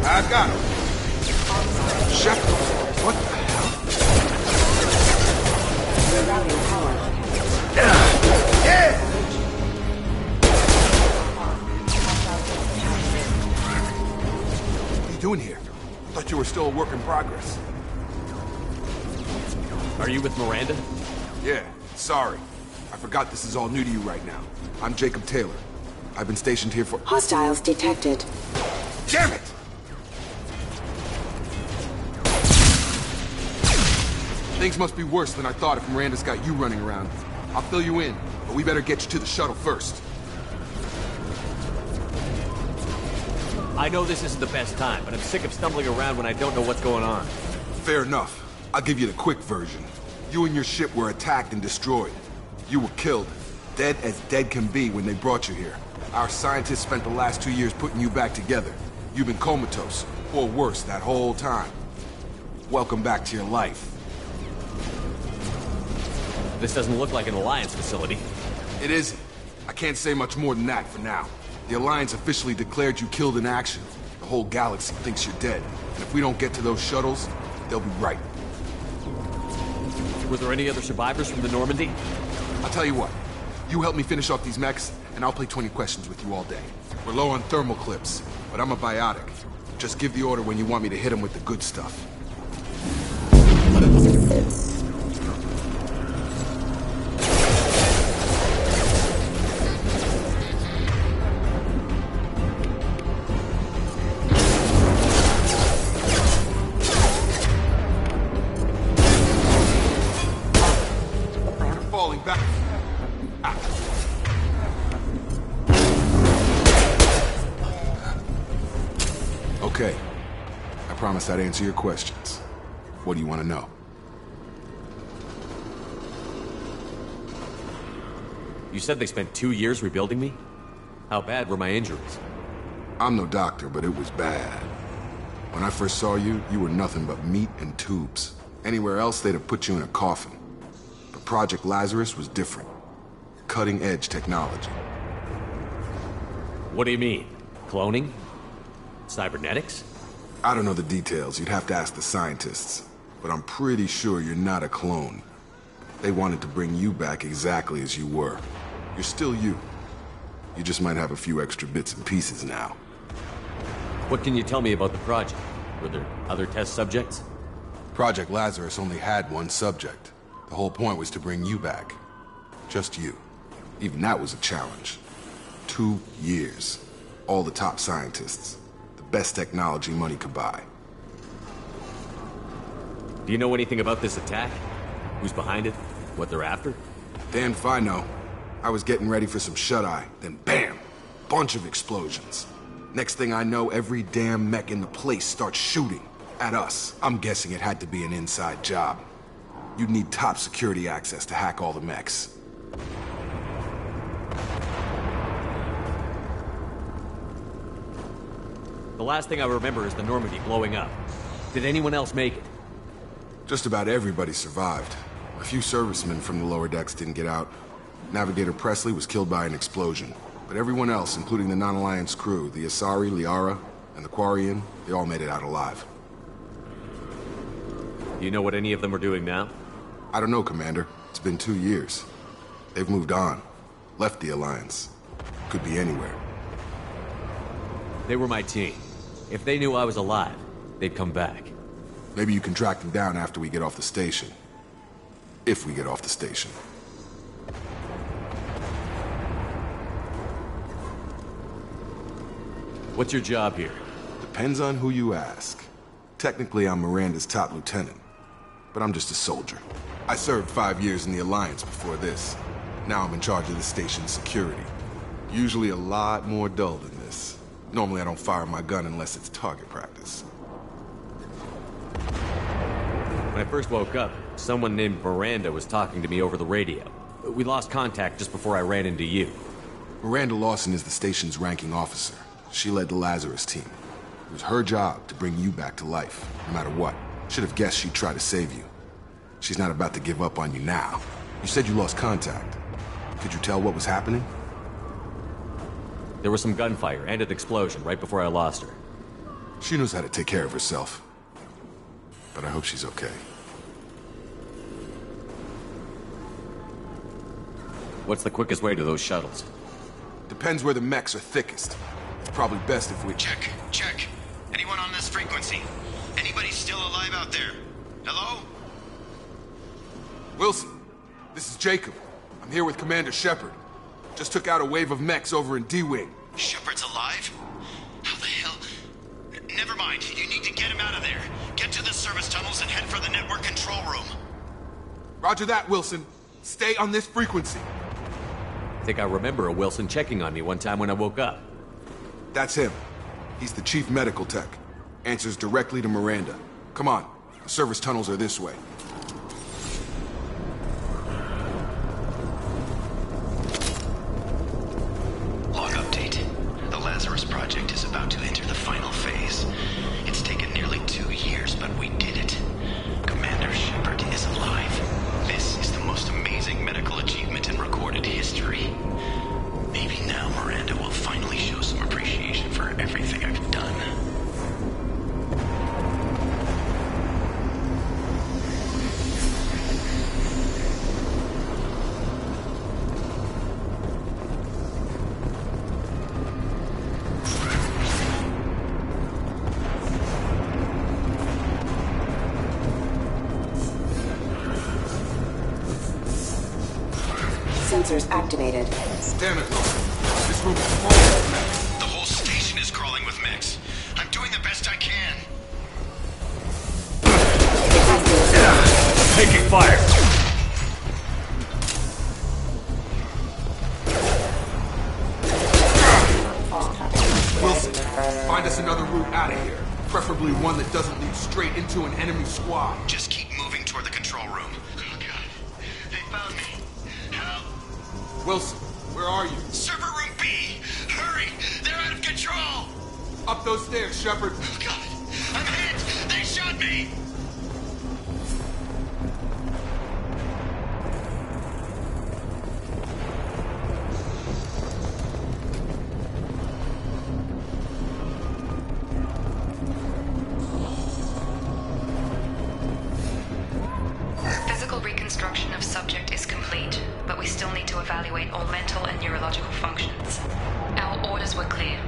I got him. Shepard, what the hell? Yeah! What are you doing here? I thought you were still a work in progress. Are you with Miranda? Yeah, sorry. I forgot this is all new to you right now. I'm Jacob Taylor. I've been stationed here for— Hostiles detected. Damn it! Things must be worse than I thought if Miranda's got you running around. I'll fill you in, but we better get you to the shuttle first. I know this isn't the best time, but I'm sick of stumbling around when I don't know what's going on. Fair enough. I'll give you the quick version. You and your ship were attacked and destroyed. You were killed. Dead as dead can be when they brought you here. Our scientists spent the last 2 years putting you back together. You've been comatose, or worse, that whole time. Welcome back to your life. This doesn't look like an Alliance facility. It isn't. I can't say much more than that for now. The Alliance officially declared you killed in action. The whole galaxy thinks you're dead. And if we don't get to those shuttles, they'll be right. Were there any other survivors from the Normandy? I'll tell you what. You help me finish off these mechs, and I'll play 20 questions with you all day. We're low on thermal clips, but I'm a biotic. Just give the order when you want me to hit them with the good stuff. Okay. I promise I'd answer your questions. What do you want to know? You said they spent 2 years rebuilding me? How bad were my injuries? I'm no doctor, but it was bad. When I first saw you, you were nothing but meat and tubes. Anywhere else, they'd have put you in a coffin. But Project Lazarus was different. Cutting-edge technology. What do you mean? Cloning? Cybernetics? I don't know the details. You'd have to ask the scientists. But I'm pretty sure you're not a clone. They wanted to bring you back exactly as you were. You're still you. You just might have a few extra bits and pieces now. What can you tell me about the project? Were there other test subjects? Project Lazarus only had one subject. The whole point was to bring you back. Just you. Even that was a challenge. 2 years. All the top scientists. Best technology money could buy. Do you know anything about this attack? Who's behind it? What they're after? Damn if I know. I was getting ready for some shut-eye, then bam! Bunch of explosions. Next thing I know, every damn mech in the place starts shooting at us. I'm guessing it had to be an inside job. You'd need top security access to hack all the mechs. The last thing I remember is the Normandy blowing up. Did anyone else make it? Just about everybody survived. A few servicemen from the lower decks didn't get out. Navigator Presley was killed by an explosion. But everyone else, including the non-Alliance crew, the Asari, Liara, and the Quarian, they all made it out alive. Do you know what any of them are doing now? I don't know, Commander. It's been 2 years. They've moved on. Left the Alliance. Could be anywhere. They were my team. If they knew I was alive, they'd come back. Maybe you can track them down after we get off the station. If we get off the station. What's your job here? Depends on who you ask. Technically, I'm Miranda's top lieutenant. But I'm just a soldier. I served 5 years in the Alliance before this. Now I'm in charge of the station's security. Usually a lot more dull than this. Normally I don't fire my gun unless it's target practice. When I first woke up, someone named Miranda was talking to me over the radio. We lost contact just before I ran into you. Miranda Lawson is the station's ranking officer. She led the Lazarus team. It was her job to bring you back to life, no matter what. Should have guessed she'd try to save you. She's not about to give up on you now. You said you lost contact. Could you tell what was happening? There was some gunfire and an explosion right before I lost her. She knows how to take care of herself. But I hope she's okay. What's the quickest way to those shuttles? Depends where the mechs are thickest. It's probably best if we... Check. Anyone on this frequency? Anybody still alive out there? Hello? Wilson, this is Jacob. I'm here with Commander Shepard. Just took out a wave of mechs over in D-Wing. Shepard's alive? How the hell? Never mind. You need to get him out of there. Get to the service tunnels and head for the network control room. Roger that, Wilson. Stay on this frequency. I think I remember a Wilson checking on me one time when I woke up. That's him. He's the chief medical tech. Answers directly to Miranda. Come on. The service tunnels are this way. Log update. The Lazarus Project is about to enter the final phase. It's taken nearly 2 years, but we did it. Commander Shepard is alive. This is the most amazing medical achievement in recorded history. Maybe now Miranda will finally show some appreciation for everything I've done. Sensors activated. Damn it, Wilson. This room is full of mechs. The whole station is crawling with mechs. I'm doing the best I can. Taking fire! Wilson, find us another route out of here. Preferably one that doesn't lead straight into an enemy squad. Just keep moving toward the control room. Oh god. They found me. Help! Wilson, where are you? Server room B! Hurry! They're out of control! Up those stairs, Shepard. Oh god! I'm hit! They shot me! Physical reconstruction of subject is complete, but we still need to evaluate all mental and neurological functions. Our orders were clear.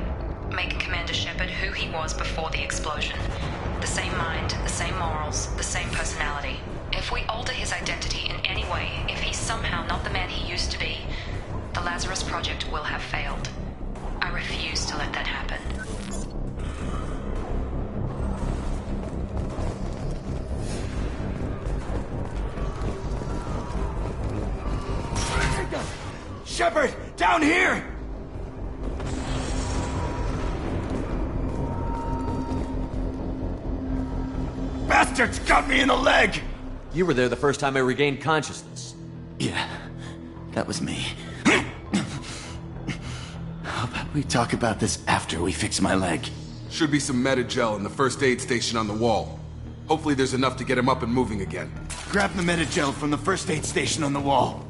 Make Commander Shepard who he was before the explosion. The same mind, the same morals, the same personality. If we alter his identity in any way, if he's somehow not the man he used to be, the Lazarus Project will have failed. I refuse to let that happen. Shepard, down here! Bastards got me in the leg! You were there the first time I regained consciousness. Yeah, that was me. How about we talk about this after we fix my leg? Should be some Medi-gel in the first aid station on the wall. Hopefully there's enough to get him up and moving again. Grab the Medi-gel from the first aid station on the wall.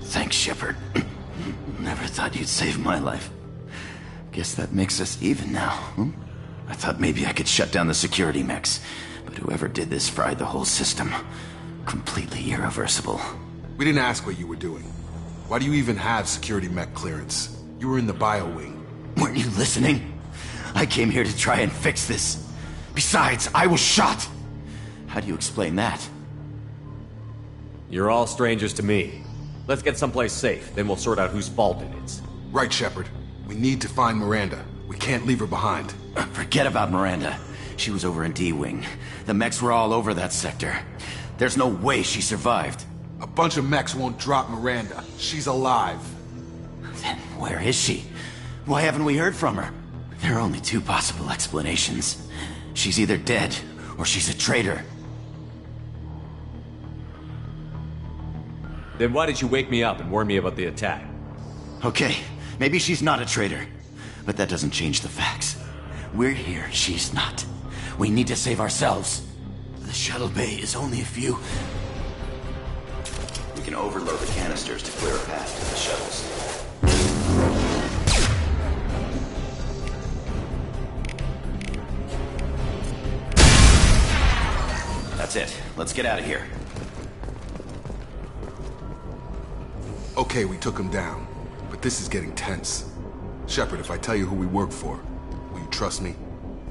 Thanks, Shepard. Never thought you'd save my life. Guess that makes us even now, hmm? I thought maybe I could shut down the security mechs, but whoever did this fried the whole system. Completely irreversible. We didn't ask what you were doing. Why do you even have security mech clearance? You were in the bio wing. Weren't you listening? I came here to try and fix this. Besides, I was shot! How do you explain that? You're all strangers to me. Let's get someplace safe, then we'll sort out whose fault it is. Right, Shepard. We need to find Miranda. We can't leave her behind. Forget about Miranda. She was over in D-Wing. The mechs were all over that sector. There's no way she survived. A bunch of mechs won't drop Miranda. She's alive. Then where is she? Why haven't we heard from her? There are only two possible explanations. She's either dead, or she's a traitor. Then why did you wake me up and warn me about the attack? Okay, maybe she's not a traitor. But that doesn't change the facts. We're here, she's not. We need to save ourselves. The shuttle bay is only a few... We can overload the canisters to clear a path to the shuttles. That's it. Let's get out of here. Okay, we took him down. But this is getting tense. Shepard, if I tell you who we work for, will you trust me?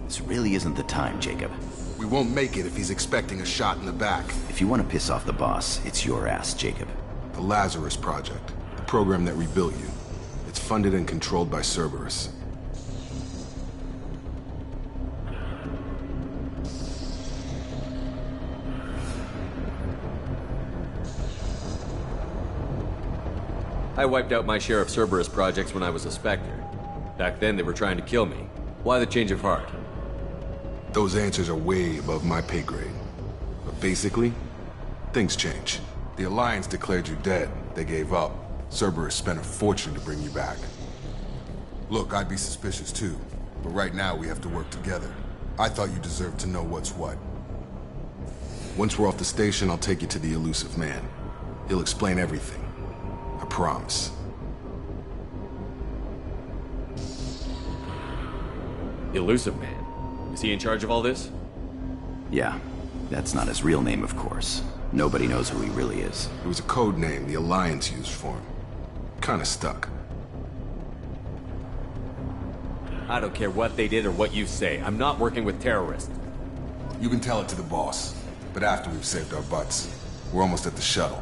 This really isn't the time, Jacob. We won't make it if he's expecting a shot in the back. If you want to piss off the boss, it's your ass, Jacob. The Lazarus Project, the program that rebuilt you. It's funded and controlled by Cerberus. I wiped out my share of Cerberus projects when I was a Spectre. Back then, they were trying to kill me. Why the change of heart? Those answers are way above my pay grade. But basically, things change. The Alliance declared you dead. They gave up. Cerberus spent a fortune to bring you back. Look, I'd be suspicious too. But right now, we have to work together. I thought you deserved to know what's what. Once we're off the station, I'll take you to the elusive man. He'll explain everything. I promise. Elusive Man? Is he in charge of all this? Yeah. That's not his real name, of course. Nobody knows who he really is. It was a code name the Alliance used for him. Kinda stuck. I don't care what they did or what you say. I'm not working with terrorists. You can tell it to the boss. But after we've saved our butts. We're almost at the shuttle.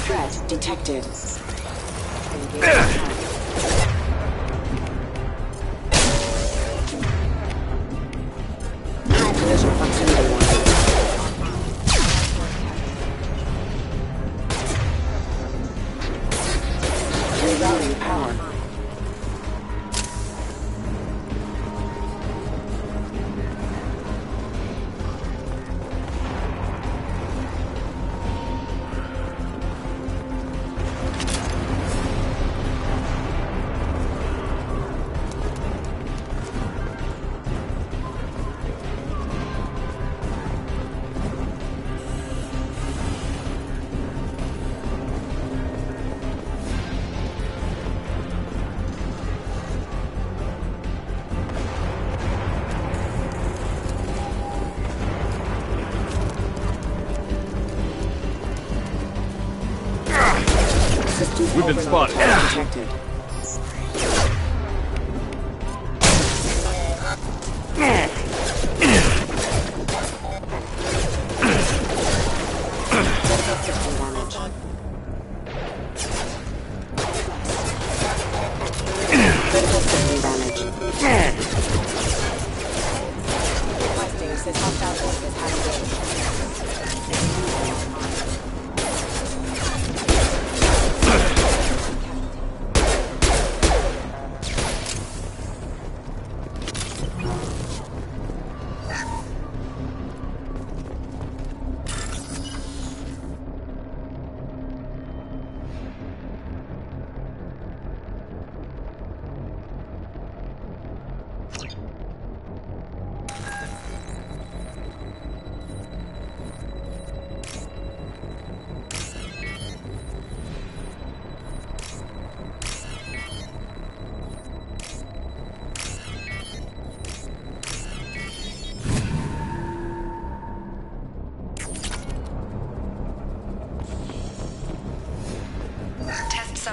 Threat detected. Collision proximity warning. Rerouting power. We've been spotted. Detected.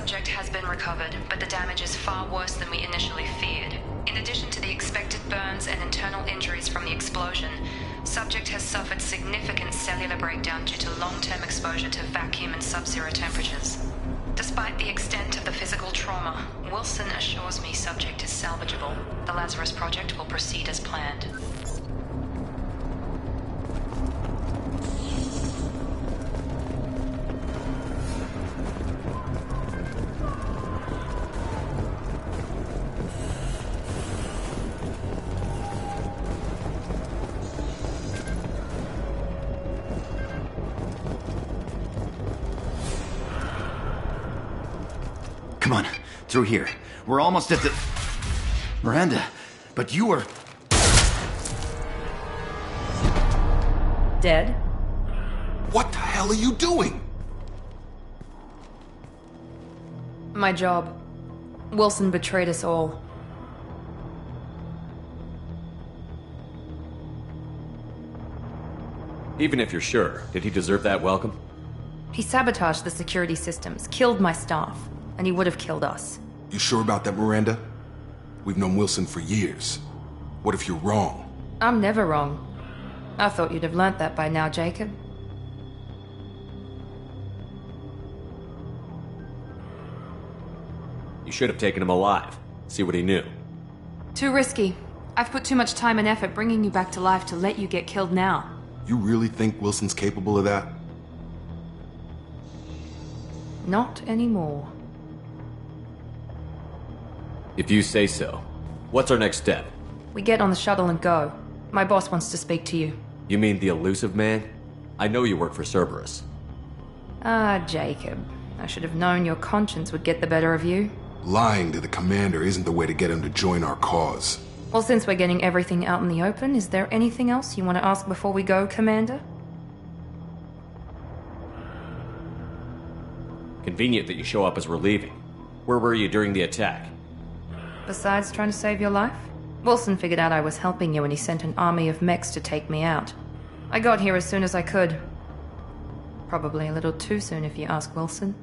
subject has been recovered, but the damage is far worse than we initially feared. In addition to the expected burns and internal injuries from the explosion, subject has suffered significant cellular breakdown due to long-term exposure to vacuum and sub-zero temperatures. Despite the extent of the physical trauma, Wilson assures me subject is salvageable. The Lazarus Project will proceed as planned. Come on, through here. We're almost at the... Miranda, but you were... Dead? What the hell are you doing? My job. Wilson betrayed us all. Even if you're sure, did he deserve that welcome? He sabotaged the security systems, killed my staff, and he would have killed us. You sure about that, Miranda? We've known Wilson for years. What if you're wrong? I'm never wrong. I thought you'd have learnt that by now, Jacob. You should have taken him alive. See what he knew. Too risky. I've put too much time and effort bringing you back to life to let you get killed now. You really think Wilson's capable of that? Not anymore. If you say so. What's our next step? We get on the shuttle and go. My boss wants to speak to you. You mean the elusive man? I know you work for Cerberus. Ah, Jacob. I should have known your conscience would get the better of you. Lying to the commander isn't the way to get him to join our cause. Well, since we're getting everything out in the open, is there anything else you want to ask before we go, Commander? Convenient that you show up as we're leaving. Where were you during the attack? Besides trying to save your life? Wilson figured out I was helping you and he sent an army of mechs to take me out. I got here as soon as I could. Probably a little too soon if you ask Wilson.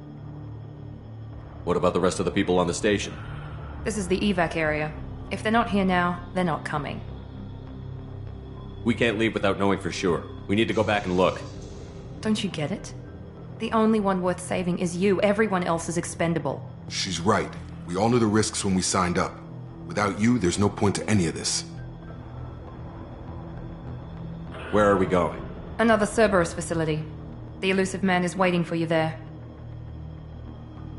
What about the rest of the people on the station? This is the evac area. If they're not here now, they're not coming. We can't leave without knowing for sure. We need to go back and look. Don't you get it? The only one worth saving is you. Everyone else is expendable. She's right. We all knew the risks when we signed up. Without you, there's no point to any of this. Where are we going? Another Cerberus facility. The elusive man is waiting for you there.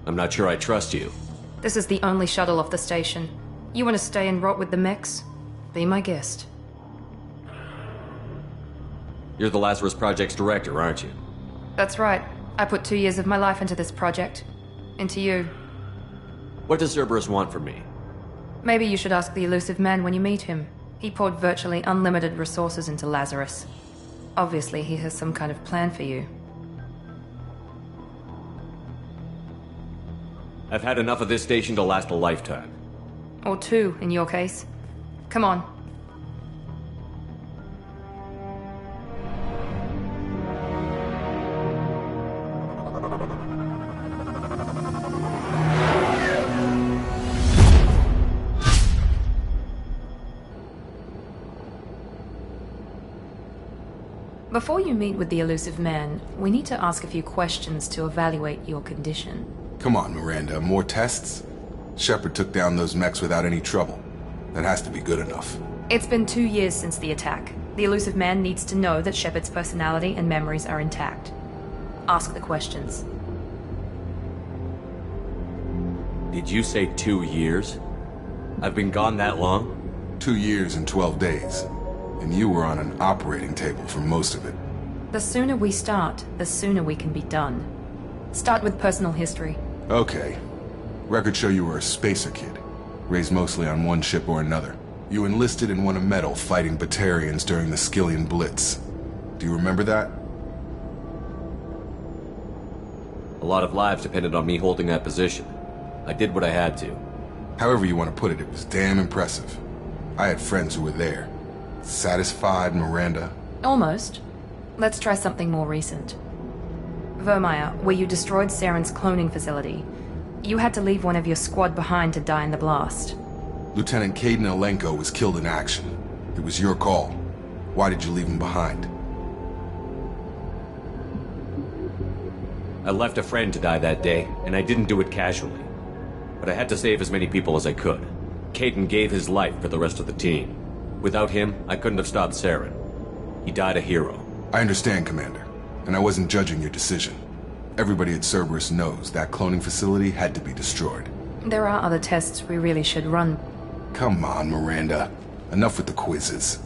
I'm not sure I trust you. This is the only shuttle off the station. You want to stay and rot with the mechs? Be my guest. You're the Lazarus Project's director, aren't you? That's right. I put 2 years of my life into this project. Into you. What does Cerberus want from me? Maybe you should ask the elusive man when you meet him. He poured virtually unlimited resources into Lazarus. Obviously, he has some kind of plan for you. I've had enough of this station to last a lifetime. Or 2, in your case. Come on. Before you meet with the elusive man, we need to ask a few questions to evaluate your condition. Come on, Miranda. More tests? Shepard took down those mechs without any trouble. That has to be good enough. It's been 2 years since the attack. The elusive man needs to know that Shepard's personality and memories are intact. Ask the questions. Did you say 2 years? I've been gone that long? 2 years and 12 days. And you were on an operating table for most of it. The sooner we start, the sooner we can be done. Start with personal history. Okay. Records show you were a spacer kid. Raised mostly on one ship or another. You enlisted and won a medal fighting Batarians during the Skillian Blitz. Do you remember that? A lot of lives depended on me holding that position. I did what I had to. However you want to put it, it was damn impressive. I had friends who were there. Satisfied, Miranda? Almost. Let's try something more recent. Vermeer, where you destroyed Saren's cloning facility. You had to leave one of your squad behind to die in the blast. Lieutenant Caden Alenko was killed in action. It was your call. Why did you leave him behind? I left a friend to die that day, and I didn't do it casually. But I had to save as many people as I could. Caden gave his life for the rest of the team. Without him, I couldn't have stopped Saren. He died a hero. I understand, Commander, and I wasn't judging your decision. Everybody at Cerberus knows that cloning facility had to be destroyed. There are other tests we really should run. Come on, Miranda. Enough with the quizzes.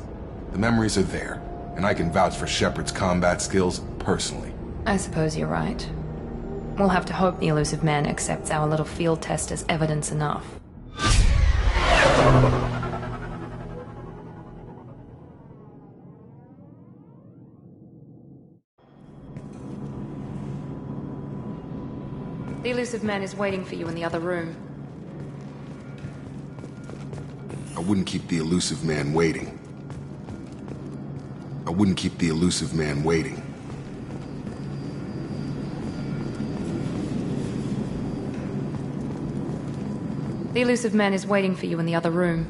The memories are there, and I can vouch for Shepard's combat skills personally. I suppose you're right. We'll have to hope the elusive man accepts our little field test as evidence enough. The elusive man is waiting for you in the other room. I wouldn't keep the elusive man waiting. I wouldn't keep the elusive man waiting. The elusive man is waiting for you in the other room.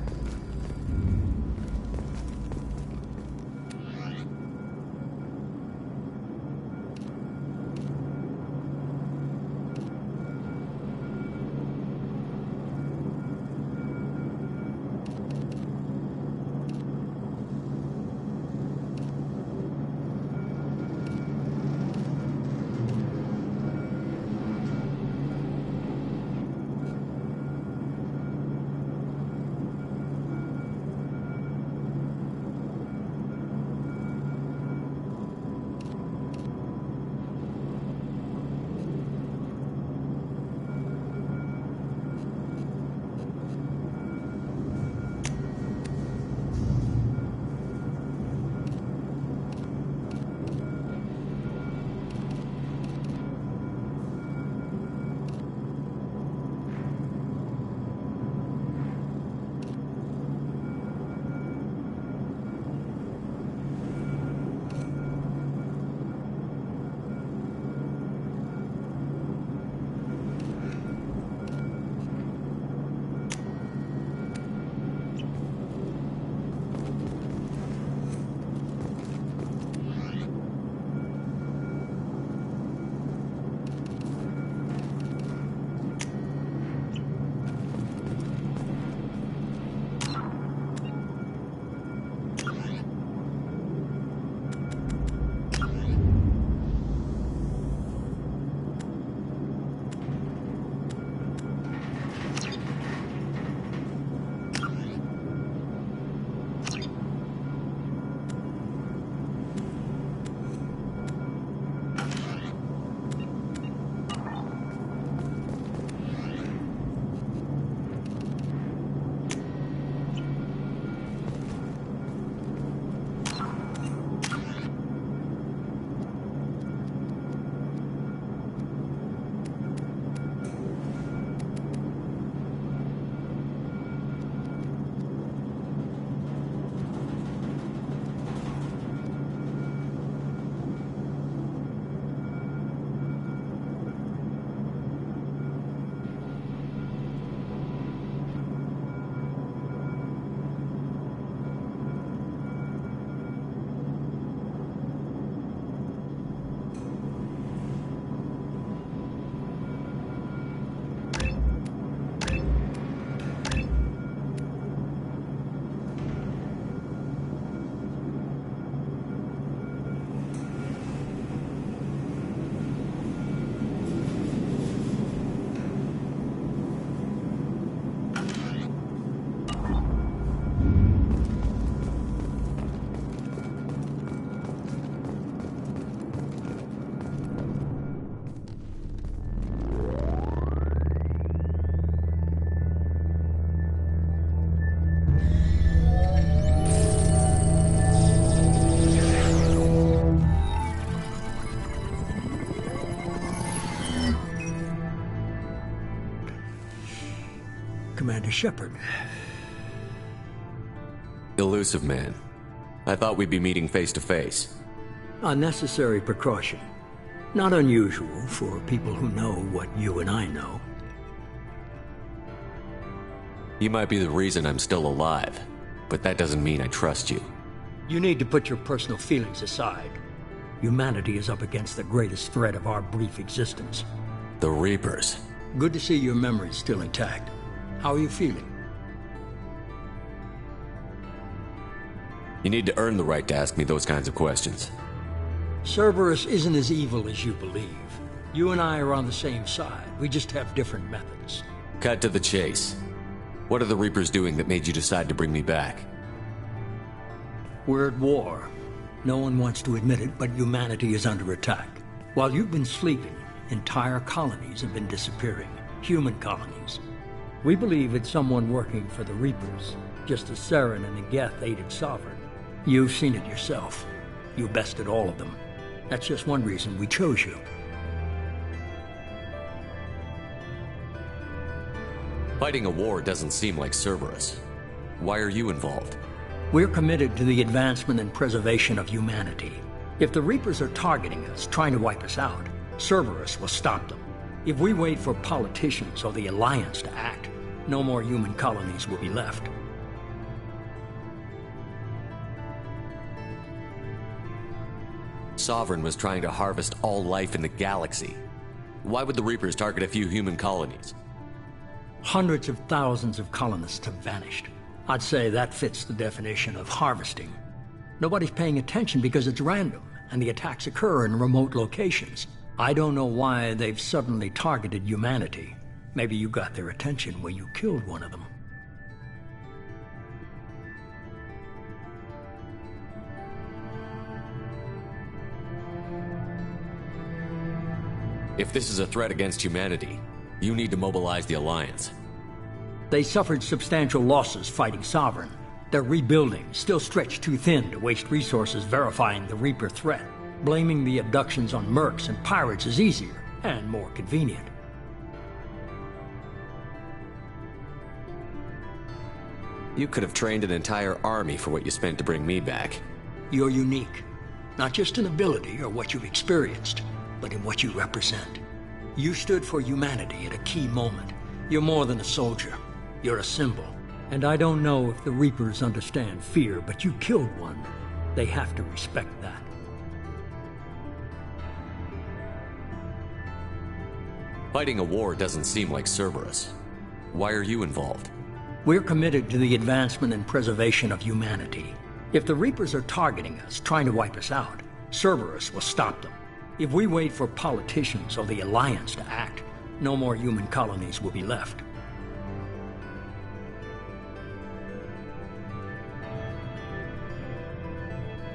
Commander Shepard. Elusive man. I thought we'd be meeting face to face. A necessary precaution. Not unusual for people who know what you and I know. You might be the reason I'm still alive, but that doesn't mean I trust you. You need to put your personal feelings aside. Humanity is up against the greatest threat of our brief existence. The Reapers. Good to see your memory's still intact. How are you feeling? You need to earn the right to ask me those kinds of questions. Cerberus isn't as evil as you believe. You and I are on the same side. We just have different methods. Cut to the chase. What are the Reapers doing that made you decide to bring me back? We're at war. No one wants to admit it, but humanity is under attack. While you've been sleeping, entire colonies have been disappearing. Human colonies. We believe it's someone working for the Reapers, just as Saren and the Geth aided Sovereign. You've seen it yourself. You bested all of them. That's just one reason we chose you. Fighting a war doesn't seem like Cerberus. Why are you involved? We're committed to the advancement and preservation of humanity. If the Reapers are targeting us, trying to wipe us out, Cerberus will stop them. If we wait for politicians or the Alliance to act, no more human colonies will be left. Sovereign was trying to harvest all life in the galaxy. Why would the Reapers target a few human colonies? Hundreds of thousands of colonists have vanished. I'd say that fits the definition of harvesting. Nobody's paying attention because it's random, and the attacks occur in remote locations. I don't know why they've suddenly targeted humanity. Maybe you got their attention when you killed one of them. If this is a threat against humanity, you need to mobilize the Alliance. They suffered substantial losses fighting Sovereign. They're rebuilding, still stretched too thin to waste resources verifying the Reaper threat. Blaming the abductions on mercs and pirates is easier and more convenient. You could have trained an entire army for what you spent to bring me back. You're unique. Not just in ability or what you've experienced, but in what you represent. You stood for humanity at a key moment. You're more than a soldier. You're a symbol. And I don't know if the Reapers understand fear, but you killed one. They have to respect that. Fighting a war doesn't seem like Cerberus. Why are you involved? We're committed to the advancement and preservation of humanity. If the Reapers are targeting us, trying to wipe us out, Cerberus will stop them. If we wait for politicians or the Alliance to act, no more human colonies will be left.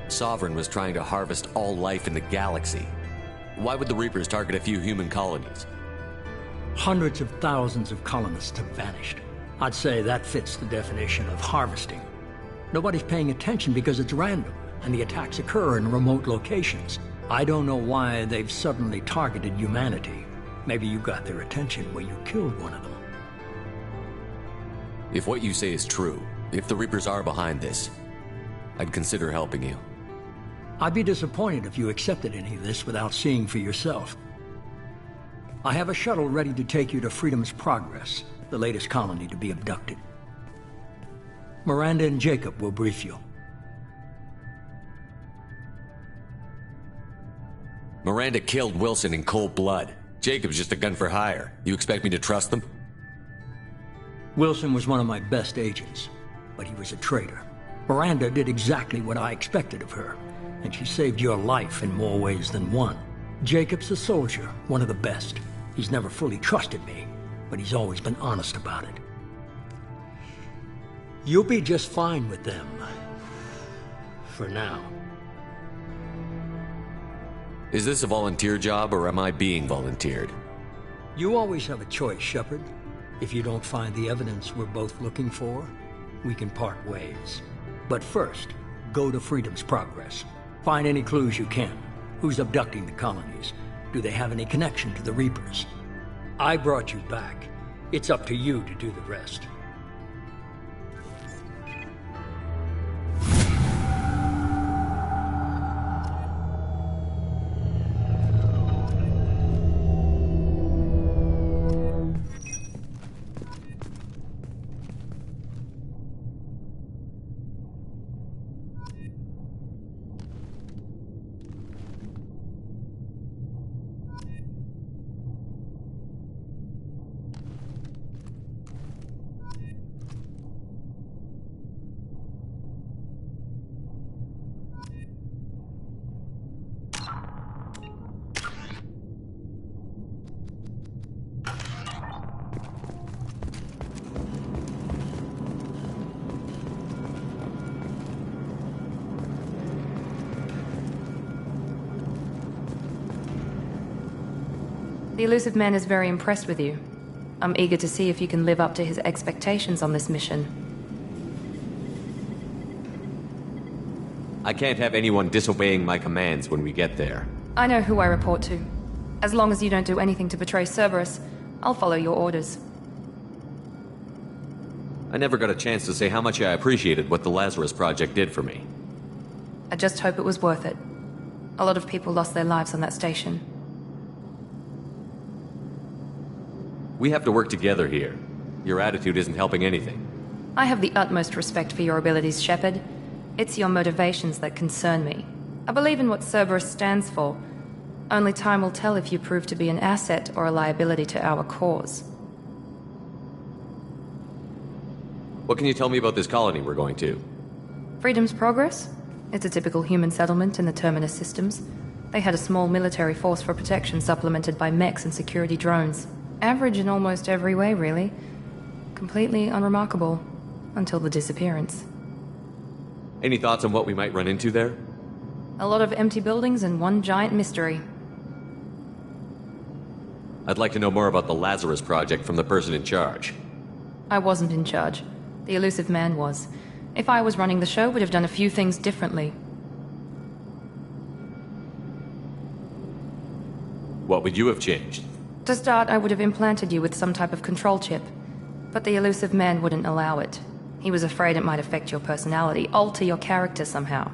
Sovereign was trying to harvest all life in the galaxy. Why would the Reapers target a few human colonies? Hundreds of thousands of colonists have vanished. I'd say that fits the definition of harvesting. Nobody's paying attention because it's random, and the attacks occur in remote locations. I don't know why they've suddenly targeted humanity. Maybe you got their attention when you killed one of them. If what you say is true, if the Reapers are behind this, I'd consider helping you. I'd be disappointed if you accepted any of this without seeing for yourself. I have a shuttle ready to take you to Freedom's Progress, the latest colony to be abducted. Miranda and Jacob will brief you. Miranda killed Wilson in cold blood. Jacob's just a gun for hire. You expect me to trust them? Wilson was one of my best agents, but he was a traitor. Miranda did exactly what I expected of her, and she saved your life in more ways than one. Jacob's a soldier, one of the best. He's never fully trusted me, but he's always been honest about it. You'll be just fine with them. For now. Is this a volunteer job, or am I being volunteered? You always have a choice, Shepard. If you don't find the evidence we're both looking for, we can part ways. But first, go to Freedom's Progress. Find any clues you can. Who's abducting the colonies? Do they have any connection to the Reapers? I brought you back. It's up to you to do the rest. The elusive man is very impressed with you. I'm eager to see if you can live up to his expectations on this mission. I can't have anyone disobeying my commands when we get there. I know who I report to. As long as you don't do anything to betray Cerberus, I'll follow your orders. I never got a chance to say how much I appreciated what the Lazarus Project did for me. I just hope it was worth it. A lot of people lost their lives on that station. We have to work together here. Your attitude isn't helping anything. I have the utmost respect for your abilities, Shepard. It's your motivations that concern me. I believe in what Cerberus stands for. Only time will tell if you prove to be an asset or a liability to our cause. What can you tell me about this colony we're going to? Freedom's Progress? It's a typical human settlement in the Terminus systems. They had a small military force for protection supplemented by mechs and security drones. Average in almost every way, really. Completely unremarkable. Until the disappearance. Any thoughts on what we might run into there? A lot of empty buildings and one giant mystery. I'd like to know more about the Lazarus Project from the person in charge. I wasn't in charge. The elusive man was. If I was running the show, would have done a few things differently. What would you have changed? To start, I would have implanted you with some type of control chip. But the elusive man wouldn't allow it. He was afraid it might affect your personality, alter your character somehow.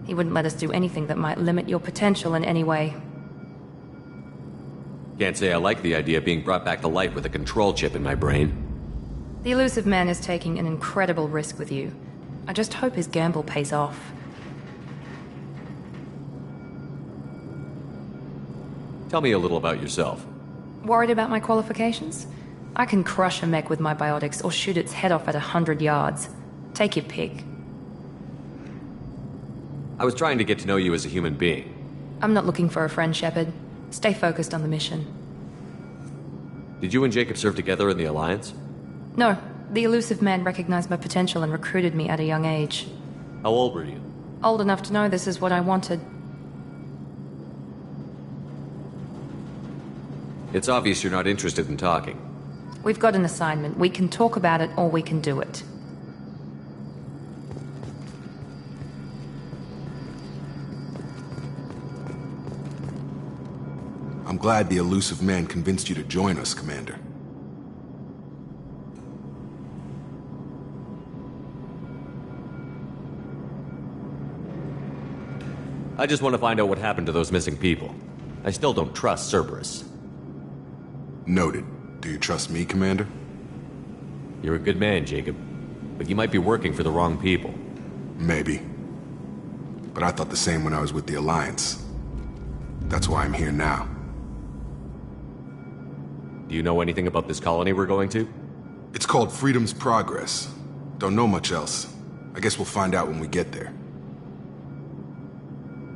He wouldn't let us do anything that might limit your potential in any way. Can't say I like the idea of being brought back to life with a control chip in my brain. The elusive man is taking an incredible risk with you. I just hope his gamble pays off. Tell me a little about yourself. Worried about my qualifications? I can crush a mech with my biotics or shoot its head off at 100 yards. Take your pick. I was trying to get to know you as a human being. I'm not looking for a friend, Shepard. Stay focused on the mission. Did you and Jacob serve together in the Alliance? No. The elusive man recognized my potential and recruited me at a young age. How old were you? Old enough to know this is what I wanted. It's obvious you're not interested in talking. We've got an assignment. We can talk about it or we can do it. I'm glad the elusive man convinced you to join us, Commander. I just want to find out what happened to those missing people. I still don't trust Cerberus. Noted. Do you trust me, Commander? You're a good man, Jacob. But you might be working for the wrong people. Maybe. But I thought the same when I was with the Alliance. That's why I'm here now. Do you know anything about this colony we're going to? It's called Freedom's Progress. Don't know much else. I guess we'll find out when we get there.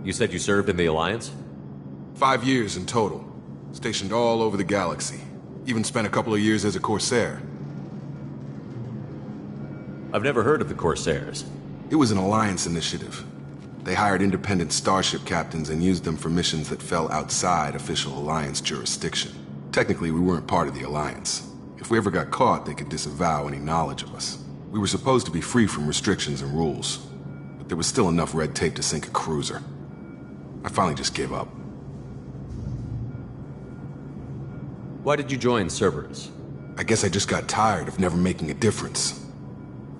You said you served in the Alliance? 5 years in total. Stationed all over the galaxy. Even spent a couple of years as a Corsair. I've never heard of the Corsairs. It was an Alliance initiative. They hired independent starship captains and used them for missions that fell outside official Alliance jurisdiction. Technically, we weren't part of the Alliance. If we ever got caught, they could disavow any knowledge of us. We were supposed to be free from restrictions and rules, but there was still enough red tape to sink a cruiser. I finally just gave up. Why did you join Cerberus? I guess I just got tired of never making a difference.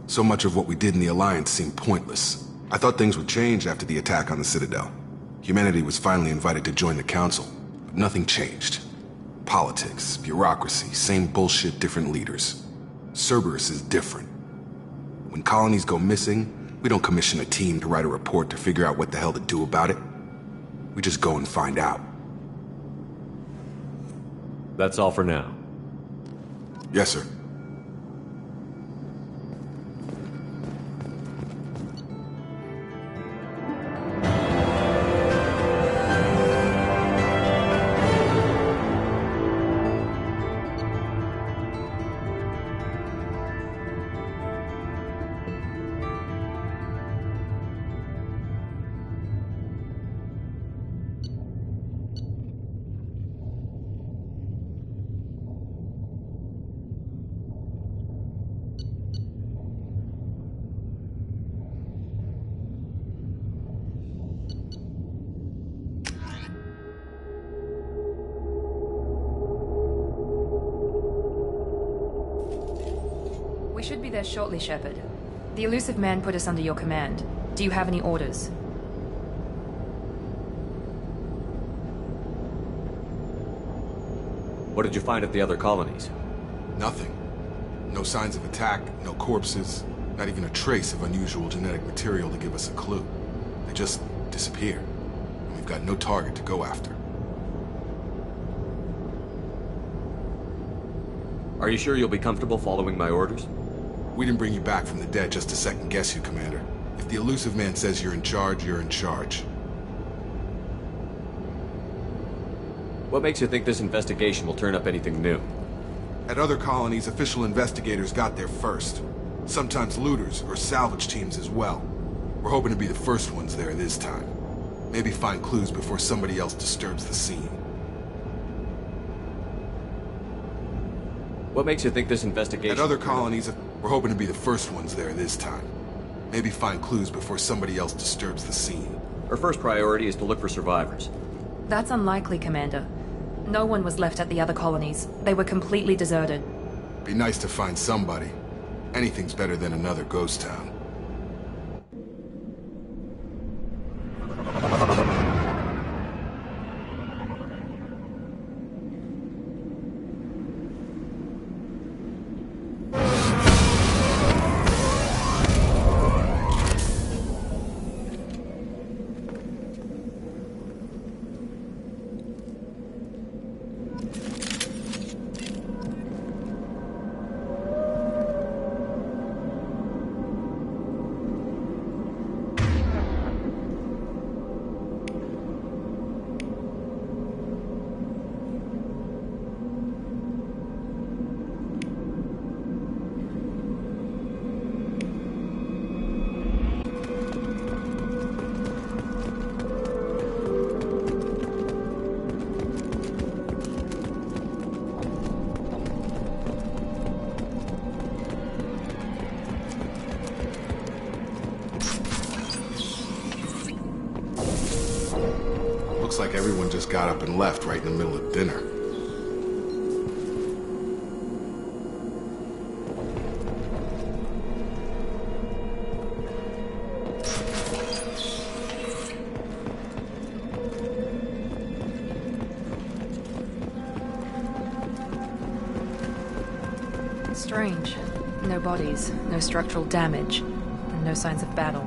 So much of what we did in the Alliance seemed pointless. I thought things would change after the attack on the Citadel. Humanity was finally invited to join the Council, but nothing changed. Politics, bureaucracy, same bullshit, different leaders. Cerberus is different. When colonies go missing, we don't commission a team to write a report to figure out what the hell to do about it. We just go and find out. That's all for now. Yes, sir. be there shortly, Shepard. The elusive man put us under your command. Do you have any orders? What did you find at the other colonies? Nothing. No signs of attack, no corpses, not even a trace of unusual genetic material to give us a clue. They just disappeared. And we've got no target to go after. Are you sure you'll be comfortable following my orders? We didn't bring you back from the dead just to second guess you, Commander. If the elusive man says you're in charge, you're in charge. What makes you think this investigation will turn up anything new? At other colonies, official investigators got there first. Sometimes looters or salvage teams as well. We're hoping to be the first ones there this time. Maybe find clues before somebody else disturbs the scene. What makes you think this investigation... At other colonies, we're hoping to be the first ones there this time. Maybe find clues before somebody else disturbs the scene. Our first priority is to look for survivors. That's unlikely, Commander. No one was left at the other colonies. They were completely deserted. Be nice to find somebody. Anything's better than another ghost town. Looks like everyone just got up and left right in the middle of dinner. Strange. No bodies, no structural damage, and no signs of battle.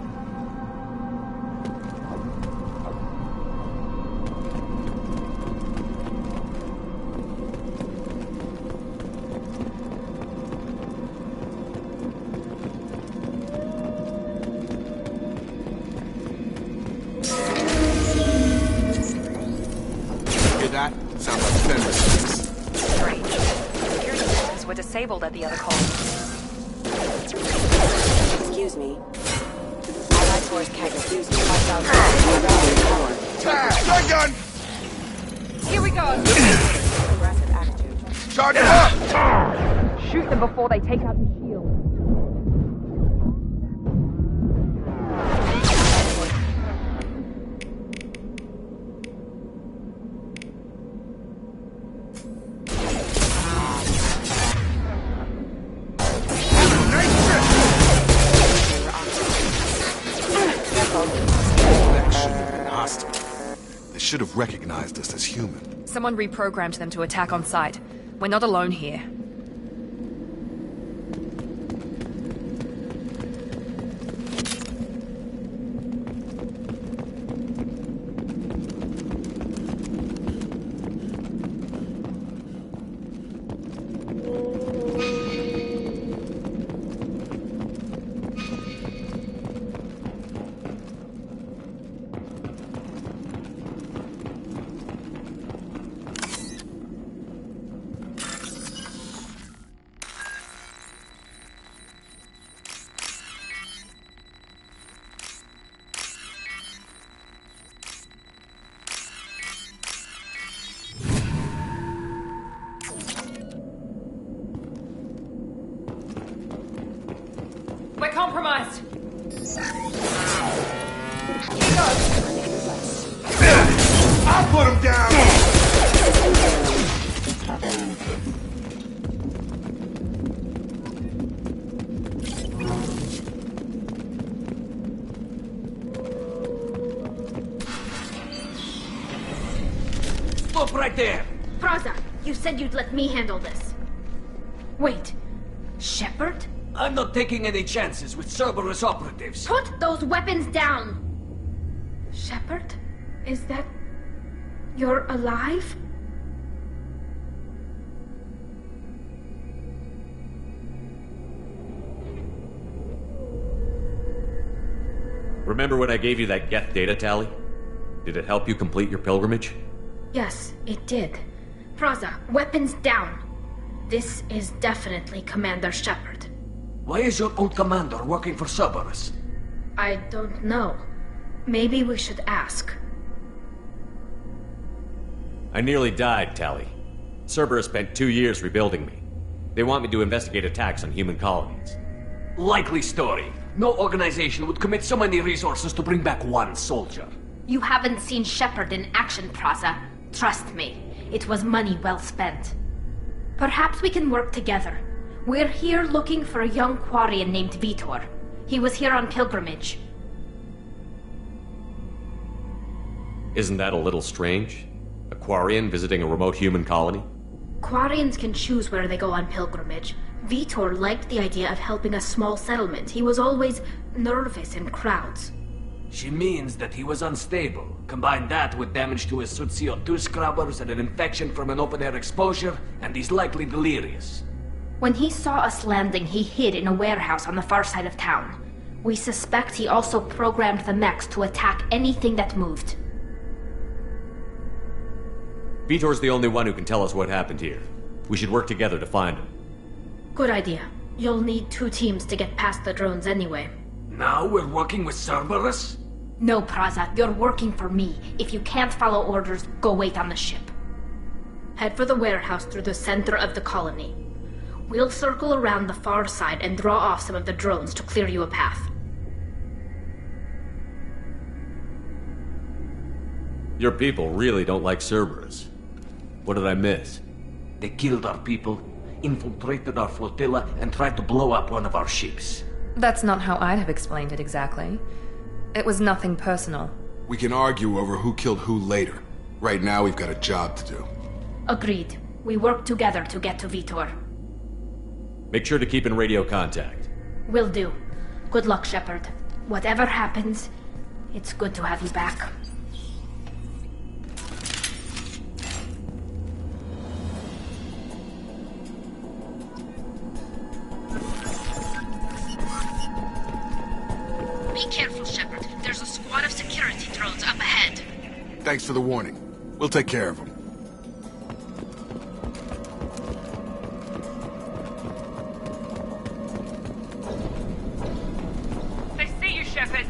Disabled at the other colonies. Excuse me. Allied force can't refuse me 5,000 gun! Here we go! Aggressive attitude. Charge them up! Shoot them before they take out the shield. Should have recognized us as human. Someone reprogrammed them to attack on sight. We're not alone here. We're compromised. I'll put him down! Stop right there! Praza, you said you'd let me handle this. Wait, Shepard? I'm not taking any chances with Cerberus operatives. Put those weapons down! Shepard? Is that... you're alive? Remember when I gave you that Geth data tally? Did it help you complete your pilgrimage? Yes, it did. Praza, weapons down. This is definitely Commander Shepard. Why is your old commander working for Cerberus? I don't know. Maybe we should ask. I nearly died, Tally. Cerberus spent 2 years rebuilding me. They want me to investigate attacks on human colonies. Likely story. No organization would commit so many resources to bring back one soldier. You haven't seen Shepard in action, Praza. Trust me, it was money well spent. Perhaps we can work together. We're here looking for a young Quarian named Vitor. He was here on pilgrimage. Isn't that a little strange? A Quarian visiting a remote human colony? Quarians can choose where they go on pilgrimage. Vitor liked the idea of helping a small settlement. He was always nervous in crowds. She means that he was unstable. Combine that with damage to his suit CO2 scrubbers and an infection from an open-air exposure, and he's likely delirious. When he saw us landing, he hid in a warehouse on the far side of town. We suspect he also programmed the mechs to attack anything that moved. Vitor's the only one who can tell us what happened here. We should work together to find him. Good idea. You'll need 2 teams to get past the drones anyway. Now we're working with Cerberus? No, Praza, you're working for me. If you can't follow orders, go wait on the ship. Head for the warehouse through the center of the colony. We'll circle around the far side and draw off some of the drones to clear you a path. Your people really don't like Cerberus. What did I miss? They killed our people, infiltrated our flotilla, and tried to blow up one of our ships. That's not how I'd have explained it exactly. It was nothing personal. We can argue over who killed who later. Right now, we've got a job to do. Agreed. We work together to get to Vitor. Make sure to keep in radio contact. Will do. Good luck, Shepard. Whatever happens, it's good to have you back. Be careful, Shepard. There's a squad of security drones up ahead. Thanks for the warning. We'll take care of them. They see you, Shepard.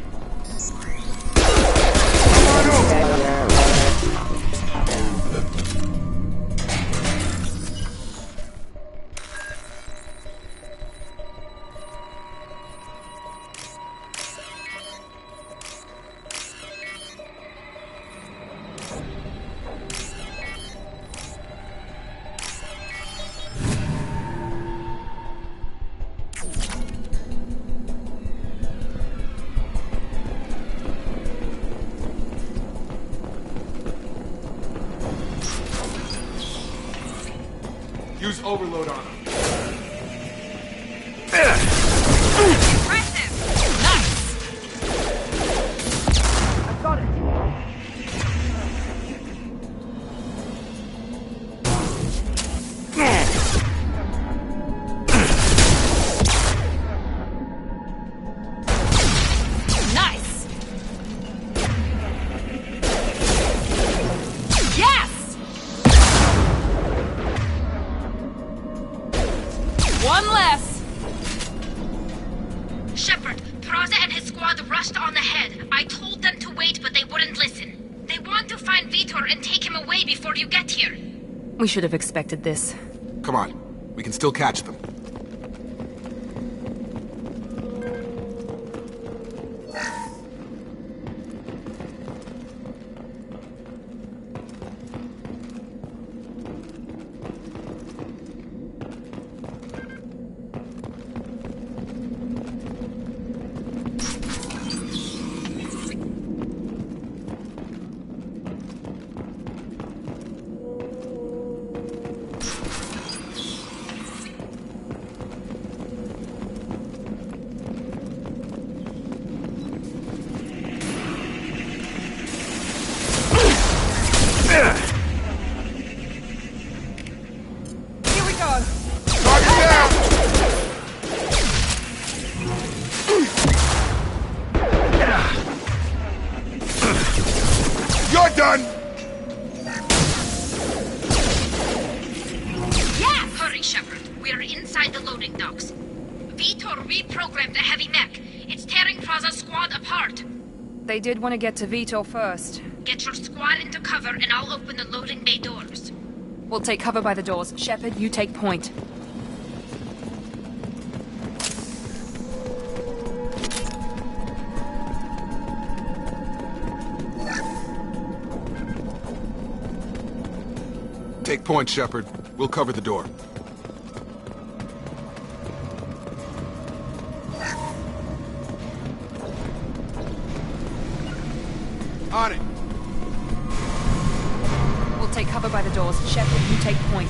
Use overload on them. Impressive! Nice! I've got it. Nice! Yes! One less. Shepard, Praza and his squad rushed on ahead. I told them to wait, but they wouldn't listen. They want to find Vitor and take him away before you get here. We should have expected this. Come on. We can still catch them. done? Yeah! Hurry, Shepard. We're inside the loading docks. Vitor reprogrammed the heavy mech. It's tearing Praza's squad apart. They did want to get to Vitor first. Get your squad into cover and I'll open the loading bay doors. We'll take cover by the doors. Shepard, you take point. Take point, Shepard. We'll cover the door. On it. We'll take cover by the doors. Shepard, you take point.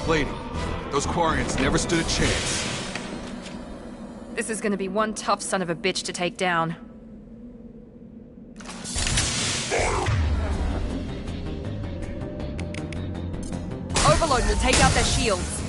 Plating. Those Quarians never stood a chance. This is gonna be one tough son of a bitch to take down. Overload will take out their shields.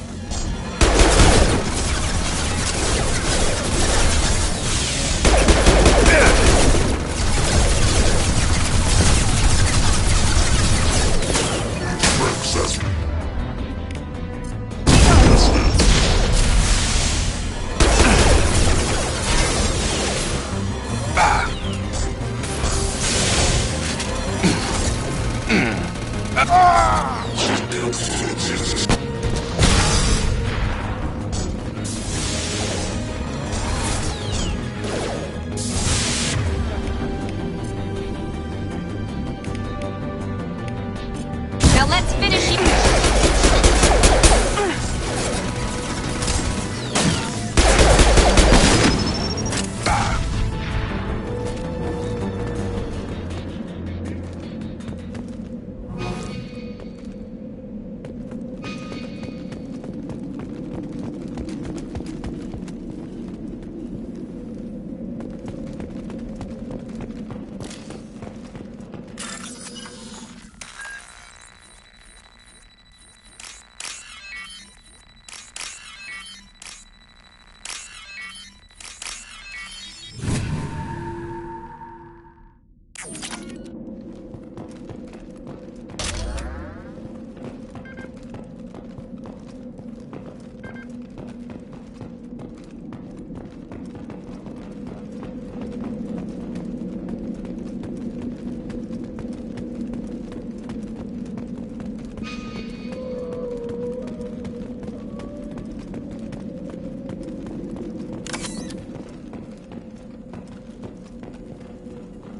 Now let's finish it.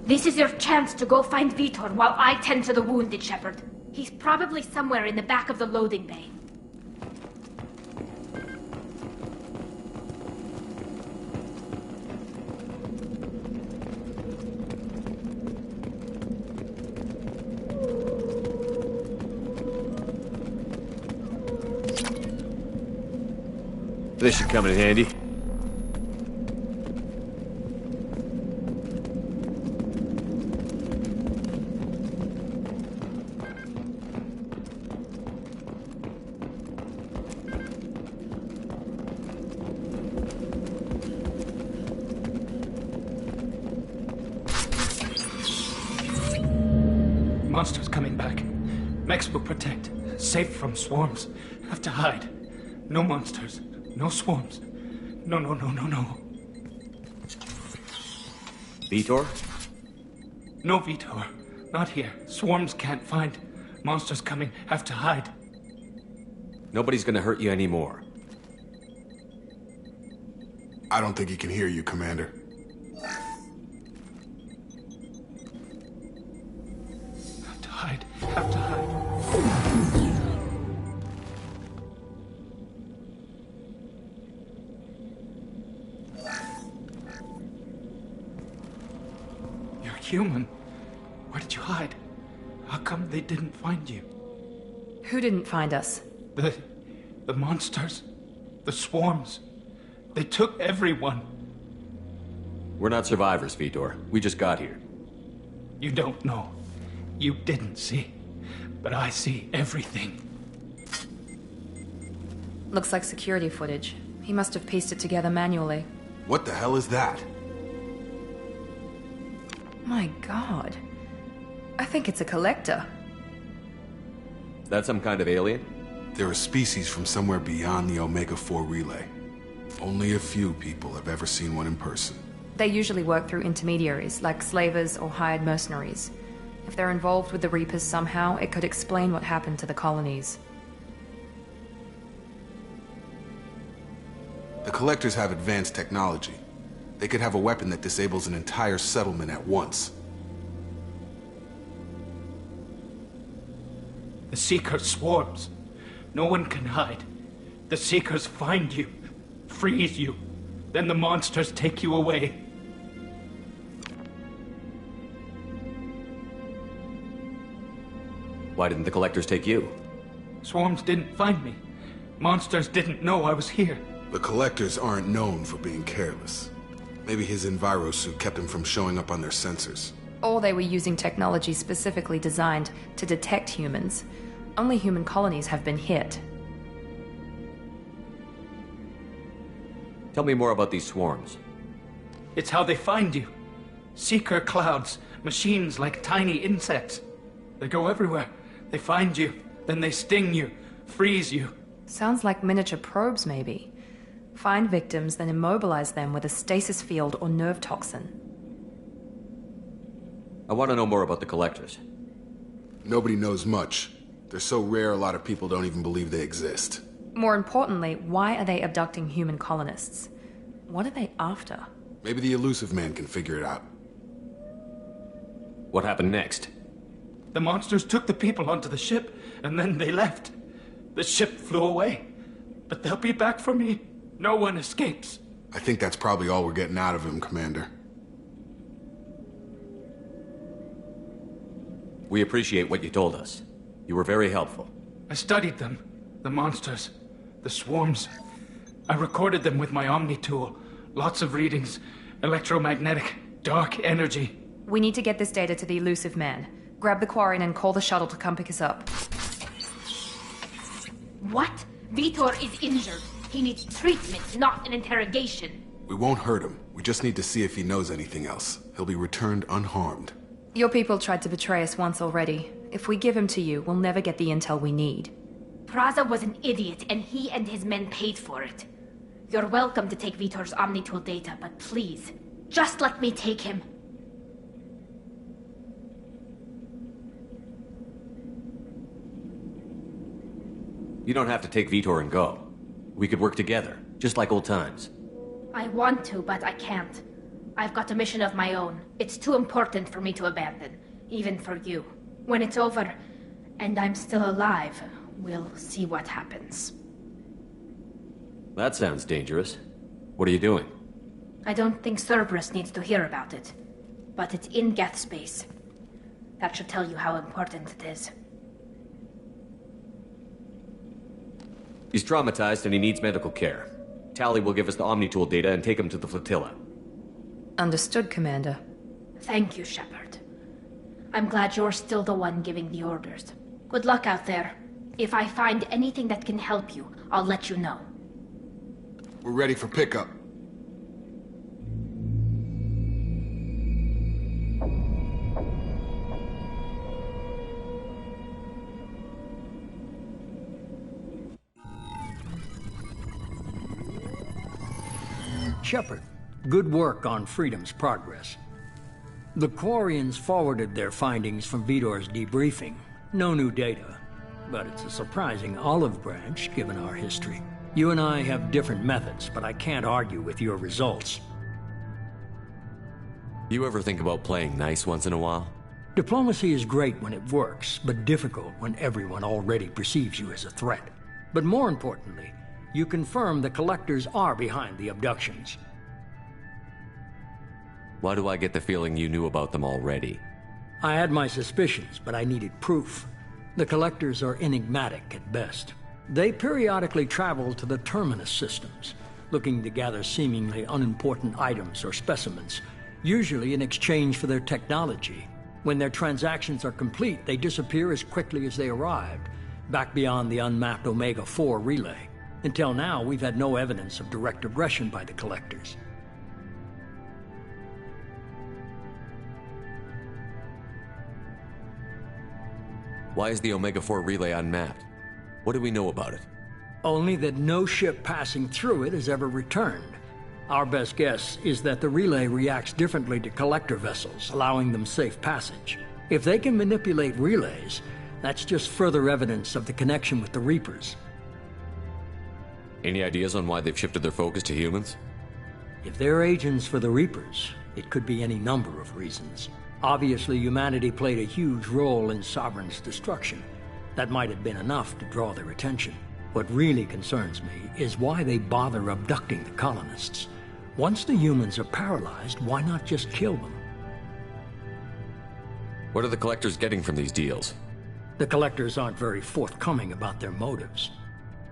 This is your chance to go find Vitor while I tend to the wounded, Shepard. He's probably somewhere in the back of the loading bay. This should come in handy. Monsters coming back. Mechs will protect. Safe from swarms. Have to hide. No monsters. No swarms. No. Vitor? No Vitor. Not here. Swarms can't find. Monsters coming. Have to hide. Nobody's gonna hurt you anymore. I don't think he can hear you, Commander. Have to hide. human. Where did you hide? How come they didn't find you? Who didn't find us? The monsters. The swarms. They took everyone. We're not survivors, Vitor. We just got here. You don't know. You didn't see. But I see everything. Looks like security footage. He must have pieced it together manually. What the hell is that? My god. I think it's a collector. Is that some kind of alien? They're a species from somewhere beyond the Omega-4 relay. Only a few people have ever seen one in person. They usually work through intermediaries, like slavers or hired mercenaries. If they're involved with the Reapers somehow, it could explain what happened to the colonies. The Collectors have advanced technology. They could have a weapon that disables an entire settlement at once. The Seeker swarms. No one can hide. The Seekers find you, freeze you, then the monsters take you away. Why didn't the Collectors take you? Swarms didn't find me. Monsters didn't know I was here. The Collectors aren't known for being careless. Maybe his Enviro suit kept him from showing up on their sensors. Or they were using technology specifically designed to detect humans. Only human colonies have been hit. Tell me more about these swarms. It's how they find you. Seeker clouds, machines like tiny insects. They go everywhere. They find you, then they sting you, freeze you. Sounds like miniature probes, maybe. Find victims, then immobilize them with a stasis field or nerve toxin. I want to know more about the Collectors. Nobody knows much. They're so rare a lot of people don't even believe they exist. More importantly, why are they abducting human colonists? What are they after? Maybe the Elusive Man can figure it out. What happened next? The monsters took the people onto the ship, and then they left. The ship flew away. But they'll be back for me. No one escapes. I think that's probably all we're getting out of him, Commander. We appreciate what you told us. You were very helpful. I studied them. The monsters. The swarms. I recorded them with my Omni tool. Lots of readings. Electromagnetic. Dark energy. We need to get this data to the Elusive Man. Grab the Quarian and call the shuttle to come pick us up. What? Vitor is injured. He needs treatment, not an interrogation. We won't hurt him. We just need to see if he knows anything else. He'll be returned unharmed. Your people tried to betray us once already. If we give him to you, we'll never get the intel we need. Praza was an idiot, and he and his men paid for it. You're welcome to take Vitor's Omnitool data, but please, just let me take him. You don't have to take Vitor and go. We could work together, just like old times. I want to, but I can't. I've got a mission of my own. It's too important for me to abandon, even for you. When it's over, and I'm still alive, we'll see what happens. That sounds dangerous. What are you doing? I don't think Cerberus needs to hear about it. But it's in Geth space. That should tell you how important it is. He's traumatized and he needs medical care. Tally will give us the Omnitool data and take him to the flotilla. Understood, Commander. Thank you, Shepard. I'm glad you're still the one giving the orders. Good luck out there. If I find anything that can help you, I'll let you know. We're ready for pickup. Shepard, good work on Freedom's progress. The Quarians forwarded their findings from Vitor's debriefing. No new data, but it's a surprising olive branch given our history. You and I have different methods, but I can't argue with your results. You ever think about playing nice once in a while? Diplomacy is great when it works, but difficult when everyone already perceives you as a threat. But more importantly, you confirm the Collectors are behind the abductions. Why do I get the feeling you knew about them already? I had my suspicions, but I needed proof. The Collectors are enigmatic at best. They periodically travel to the Terminus systems, looking to gather seemingly unimportant items or specimens, usually in exchange for their technology. When their transactions are complete, they disappear as quickly as they arrived, back beyond the unmapped Omega-4 relay. Until now, we've had no evidence of direct aggression by the Collectors. Why is the Omega-4 relay unmapped? What do we know about it? Only that no ship passing through it has ever returned. Our best guess is that the relay reacts differently to Collector vessels, allowing them safe passage. If they can manipulate relays, that's just further evidence of the connection with the Reapers. Any ideas on why they've shifted their focus to humans? If they're agents for the Reapers, it could be any number of reasons. Obviously, humanity played a huge role in Sovereign's destruction. That might have been enough to draw their attention. What really concerns me is why they bother abducting the colonists. Once the humans are paralyzed, why not just kill them? What are the Collectors getting from these deals? The Collectors aren't very forthcoming about their motives.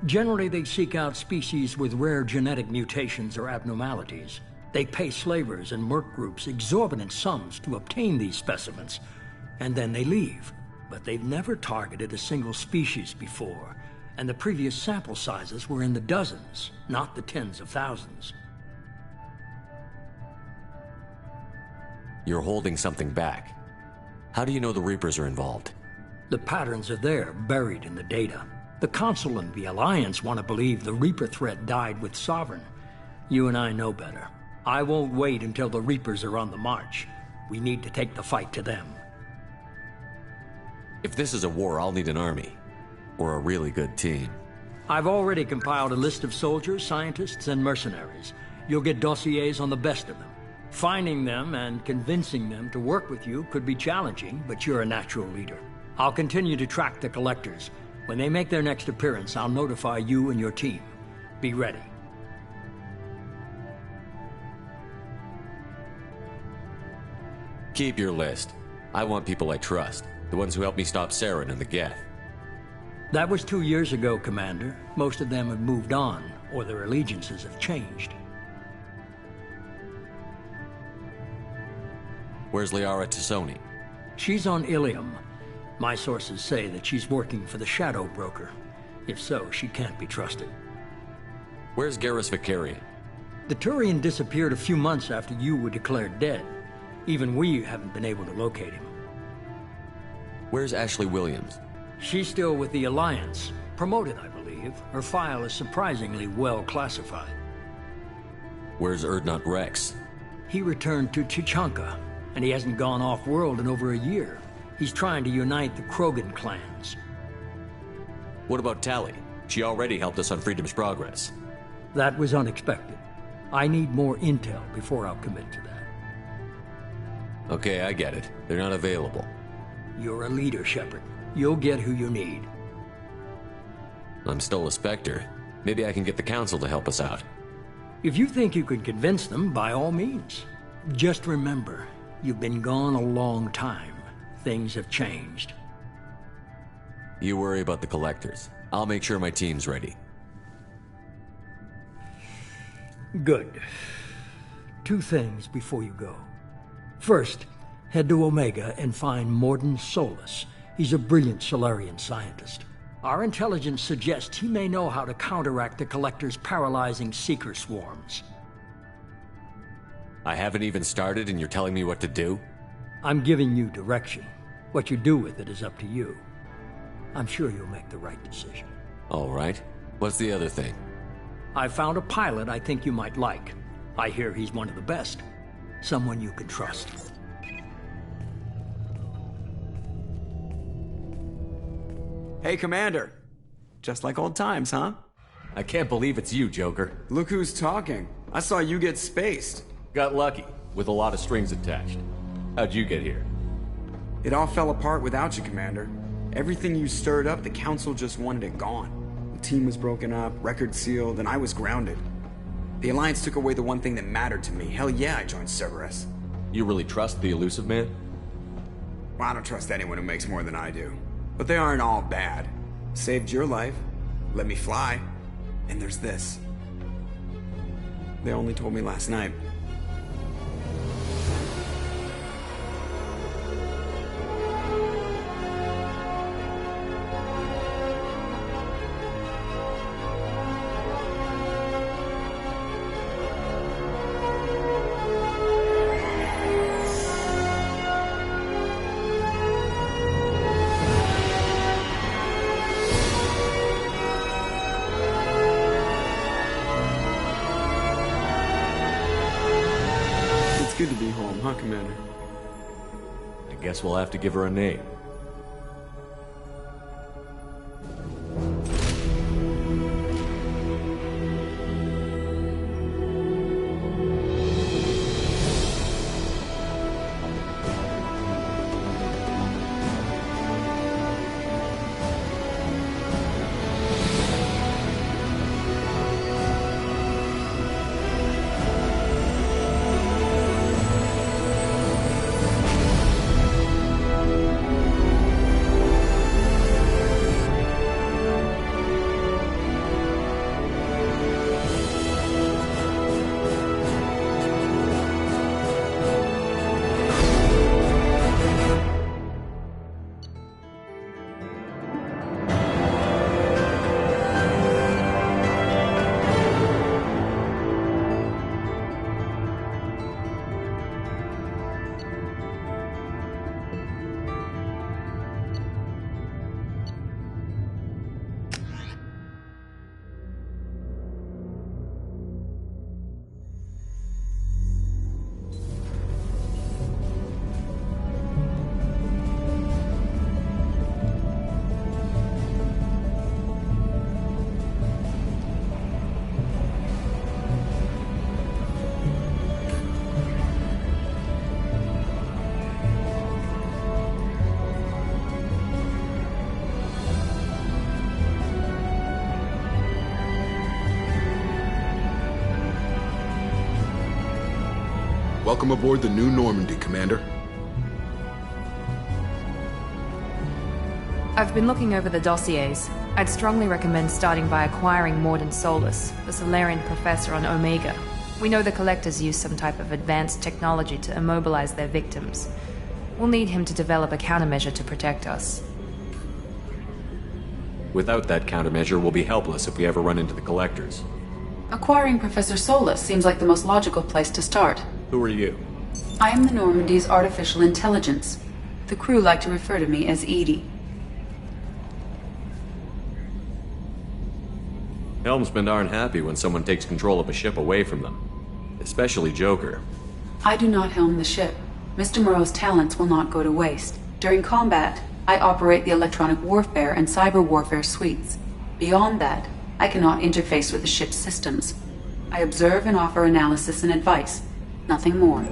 Generally, they seek out species with rare genetic mutations or abnormalities. They pay slavers and merc groups exorbitant sums to obtain these specimens, and then they leave. But they've never targeted a single species before, and the previous sample sizes were in the dozens, not the tens of thousands. You're holding something back. How do you know the Reapers are involved? The patterns are there, buried in the data. The Council and the Alliance want to believe the Reaper threat died with Sovereign. You and I know better. I won't wait until the Reapers are on the march. We need to take the fight to them. If this is a war, I'll need an army. Or a really good team. I've already compiled a list of soldiers, scientists, and mercenaries. You'll get dossiers on the best of them. Finding them and convincing them to work with you could be challenging, but you're a natural leader. I'll continue to track the Collectors. When they make their next appearance, I'll notify you and your team. Be ready. Keep your list. I want people I trust. The ones who helped me stop Saren and the Geth. That was 2 years ago, Commander. Most of them have moved on, or their allegiances have changed. Where's Liara Tassoni? She's on Ilium. My sources say that she's working for the Shadow Broker. If so, she can't be trusted. Where's Garrus Vicarian? The Turian disappeared a few months after you were declared dead. Even we haven't been able to locate him. Where's Ashley Williams? She's still with the Alliance. Promoted, I believe. Her file is surprisingly well classified. Where's Erdnot Rex? He returned to Chichanka, and he hasn't gone off-world in over a year. He's trying to unite the Krogan clans. What about Tali? She already helped us on Freedom's Progress. That was unexpected. I need more intel before I'll commit to that. Okay, I get it. They're not available. You're a leader, Shepard. You'll get who you need. I'm still a Spectre. Maybe I can get the Council to help us out. If you think you can convince them, by all means. Just remember, you've been gone a long time. Things have changed. You worry about the Collectors. I'll make sure my team's ready. Good. 2 things before you go. First, head to Omega and find Morden Solus. He's a brilliant Solarian scientist. Our intelligence suggests he may know how to counteract the Collector's paralyzing Seeker swarms. I haven't even started and you're telling me what to do? I'm giving you direction. What you do with it is up to you. I'm sure you'll make the right decision. All right. What's the other thing? I found a pilot I think you might like. I hear he's one of the best. Someone you can trust. Hey, Commander. Just like old times, huh? I can't believe it's you, Joker. Look who's talking. I saw you get spaced. Got lucky, with a lot of strings attached. How'd you get here? It all fell apart without you, Commander. Everything you stirred up, the Council just wanted it gone. The team was broken up, record sealed, and I was grounded. The Alliance took away the one thing that mattered to me. Hell yeah, I joined Cerberus. You really trust the elusive man? Well, I don't trust anyone who makes more than I do. But they aren't all bad. Saved your life, let me fly, and there's this. They only told me last night. Good to be home, huh, Commander? I guess we'll have to give her a name. Welcome aboard the New Normandy, Commander. I've been looking over the dossiers. I'd strongly recommend starting by acquiring Morden Solus, the Solarian professor on Omega. We know the Collectors use some type of advanced technology to immobilize their victims. We'll need him to develop a countermeasure to protect us. Without that countermeasure, we'll be helpless if we ever run into the Collectors. Acquiring Professor Solus seems like the most logical place to start. Who are you? I am the Normandy's artificial intelligence. The crew like to refer to me as Edie. Helmsmen aren't happy when someone takes control of a ship away from them. Especially Joker. I do not helm the ship. Mr. Moreau's talents will not go to waste. During combat, I operate the electronic warfare and cyber warfare suites. Beyond that, I cannot interface with the ship's systems. I observe and offer analysis and advice. Nothing more.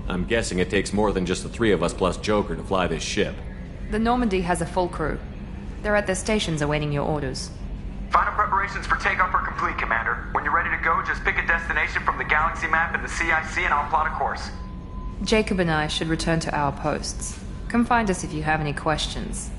I'm guessing it takes more than just the three of us plus Joker to fly this ship. The Normandy has a full crew. They're at their stations awaiting your orders. Final preparations for takeoff are complete, Commander. When you're ready to go, just pick a destination from the galaxy map and the CIC and I'll plot a course. Jacob and I should return to our posts. Come find us if you have any questions.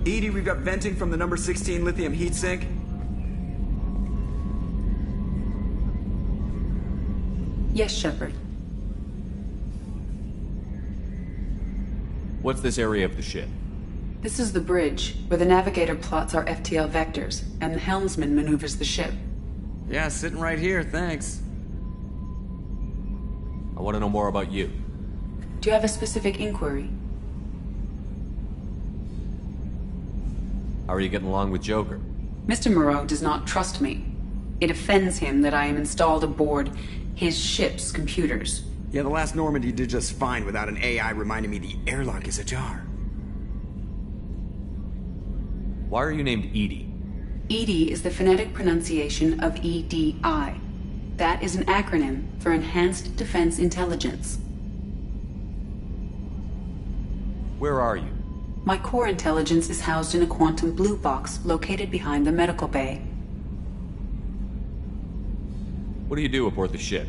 Edie, we've got venting from the number 16 lithium heat sink. Yes, Shepard. What's this area of the ship? This is the bridge, where the navigator plots our FTL vectors, and the helmsman maneuvers the ship. Yeah, sitting right here, thanks. I want to know more about you. Do you have a specific inquiry? How are you getting along with Joker? Mr. Moreau does not trust me. It offends him that I am installed aboard his ship's computers. Yeah, the last Normandy did just fine without an AI reminding me the airlock is ajar. Why are you named Edie? EDI is the phonetic pronunciation of EDI. That is an acronym for Enhanced Defense Intelligence. Where are you? My core intelligence is housed in a quantum blue box located behind the medical bay. What do you do aboard the ship?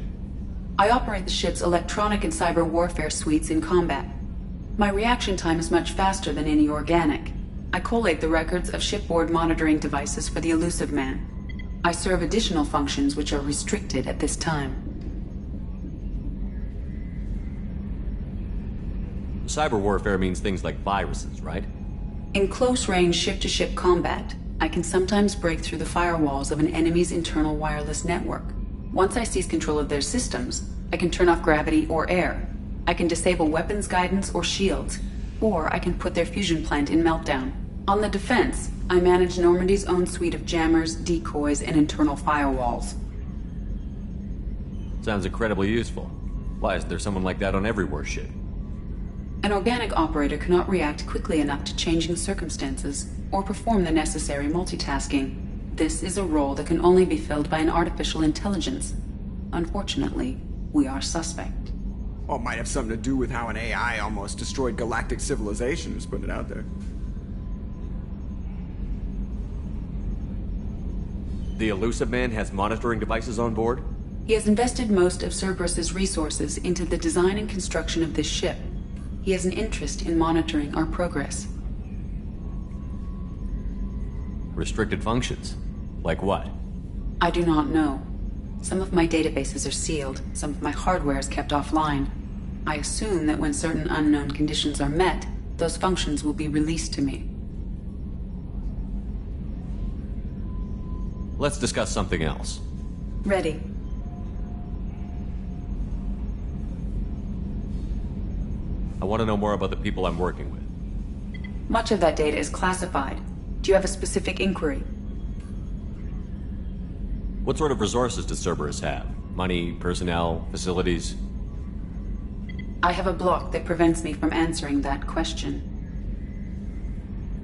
I operate the ship's electronic and cyber warfare suites in combat. My reaction time is much faster than any organic. I collate the records of shipboard monitoring devices for the Elusive Man. I serve additional functions which are restricted at this time. Cyber warfare means things like viruses, right? In close-range ship-to-ship combat, I can sometimes break through the firewalls of an enemy's internal wireless network. Once I seize control of their systems, I can turn off gravity or air. I can disable weapons guidance or shields, or I can put their fusion plant in meltdown. On the defense, I manage Normandy's own suite of jammers, decoys, and internal firewalls. Sounds incredibly useful. Why isn't there someone like that on every warship? An organic operator cannot react quickly enough to changing circumstances or perform the necessary multitasking. This is a role that can only be filled by an artificial intelligence. Unfortunately, we are suspect. Well, it might have something to do with how an AI almost destroyed galactic civilization, just putting it out there. The Elusive Man has monitoring devices on board? He has invested most of Cerberus's resources into the design and construction of this ship. He has an interest in monitoring our progress. Restricted functions? Like what? I do not know. Some of my databases are sealed, some of my hardware is kept offline. I assume that when certain unknown conditions are met, those functions will be released to me. Let's discuss something else. Ready. I want to know more about the people I'm working with. Much of that data is classified. Do you have a specific inquiry? What sort of resources does Cerberus have? Money, personnel, facilities? I have a block that prevents me from answering that question.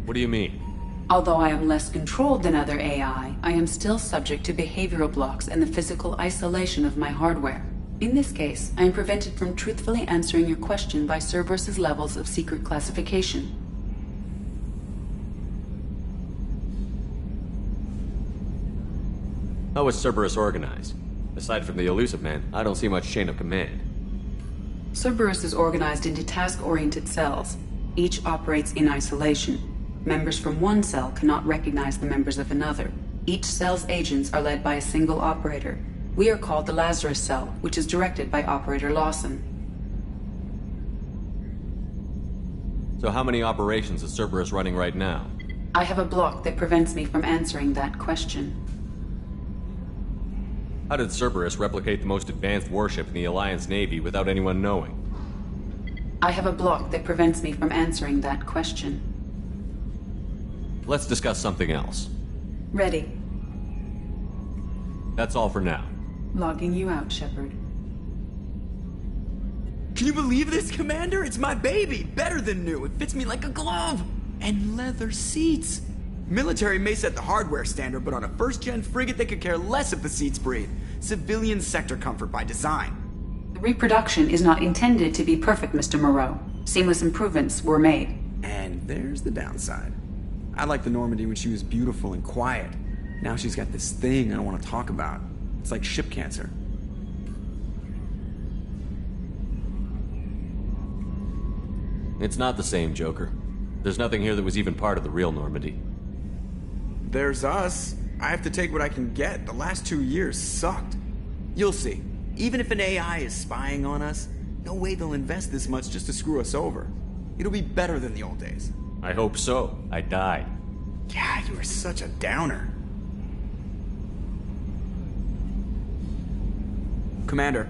What do you mean? Although I am less controlled than other AI, I am still subject to behavioral blocks and the physical isolation of my hardware. In this case, I am prevented from truthfully answering your question by Cerberus's levels of secret classification. How is Cerberus organized? Aside from the Elusive Man, I don't see much chain of command. Cerberus is organized into task-oriented cells. Each operates in isolation. Members from one cell cannot recognize the members of another. Each cell's agents are led by a single operator. We are called the Lazarus Cell, which is directed by Operator Lawson. So how many operations is Cerberus running right now? I have a block that prevents me from answering that question. How did Cerberus replicate the most advanced warship in the Alliance Navy without anyone knowing? I have a block that prevents me from answering that question. Let's discuss something else. Ready. That's all for now. Logging you out, Shepard. Can you believe this, Commander? It's my baby! Better than new. It fits me like a glove! And leather seats! Military may set the hardware standard, but on a first-gen frigate they could care less if the seats breathe. Civilian sector comfort by design. The reproduction is not intended to be perfect, Mr. Moreau. Seamless improvements were made. And there's the downside. I liked the Normandy when she was beautiful and quiet. Now she's got this thing I want to talk about. It's like ship cancer. It's not the same, Joker. There's nothing here that was even part of the real Normandy. There's us. I have to take what I can get. The last 2 years sucked. You'll see. Even if an AI is spying on us, no way they'll invest this much just to screw us over. It'll be better than the old days. I hope so. I died. Yeah, you are such a downer. Commander.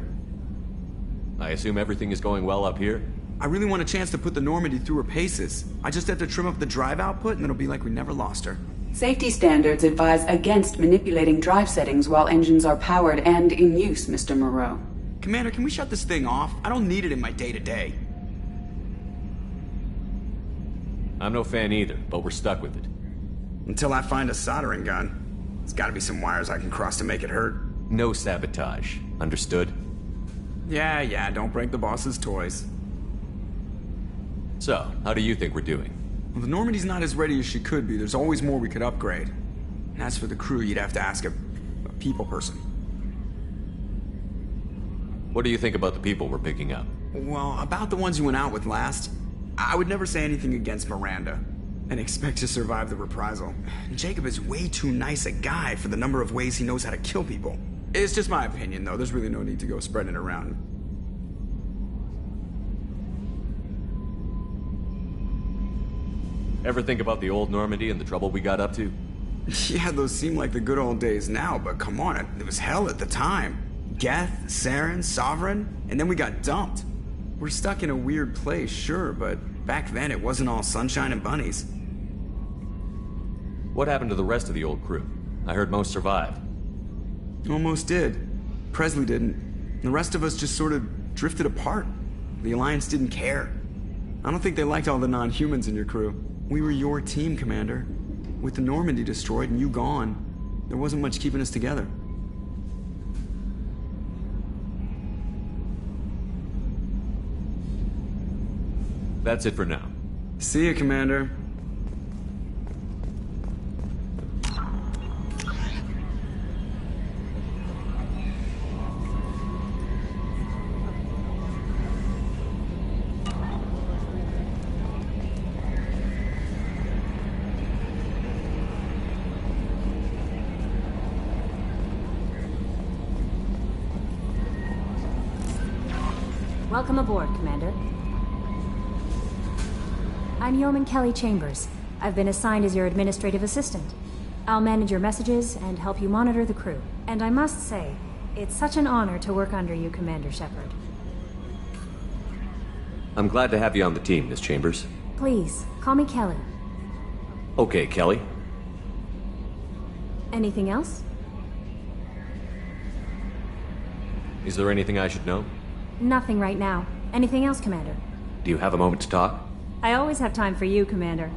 I assume everything is going well up here? I really want a chance to put the Normandy through her paces. I just have to trim up the drive output and it'll be like we never lost her. Safety standards advise against manipulating drive settings while engines are powered and in use, Mr. Moreau. Commander, can we shut this thing off? I don't need it in my day-to-day. I'm no fan either, but we're stuck with it. Until I find a soldering gun. There's gotta be some wires I can cross to make it hurt. No sabotage. Understood? Yeah, don't break the boss's toys. So, how do you think we're doing? Well, the Normandy's not as ready as she could be. There's always more we could upgrade. And as for the crew, you'd have to ask a people person. What do you think about the people we're picking up? Well, about the ones you went out with last, I would never say anything against Miranda and expect to survive the reprisal. Jacob is way too nice a guy for the number of ways he knows how to kill people. It's just my opinion, though. There's really no need to go spreading it around. Ever think about the old Normandy and the trouble we got up to? Yeah, those seem like the good old days now, but come on, it was hell at the time. Geth, Saren, Sovereign, and then we got dumped. We're stuck in a weird place, sure, but back then it wasn't all sunshine and bunnies. What happened to the rest of the old crew? I heard most survived. Almost did. Presley didn't. The rest of us just sort of drifted apart. The Alliance didn't care. I don't think they liked all the non-humans in your crew. We were your team, Commander. With the Normandy destroyed and you gone, there wasn't much keeping us together. That's it for now. See ya, Commander. Welcome aboard, Commander. I'm Yeoman Kelly Chambers. I've been assigned as your administrative assistant. I'll manage your messages and help you monitor the crew. And I must say, it's such an honor to work under you, Commander Shepard. I'm glad to have you on the team, Miss Chambers. Please, call me Kelly. Okay, Kelly. Anything else? Is there anything I should know? Nothing right now. Anything else, Commander? Do you have a moment to talk? I always have time for you, Commander.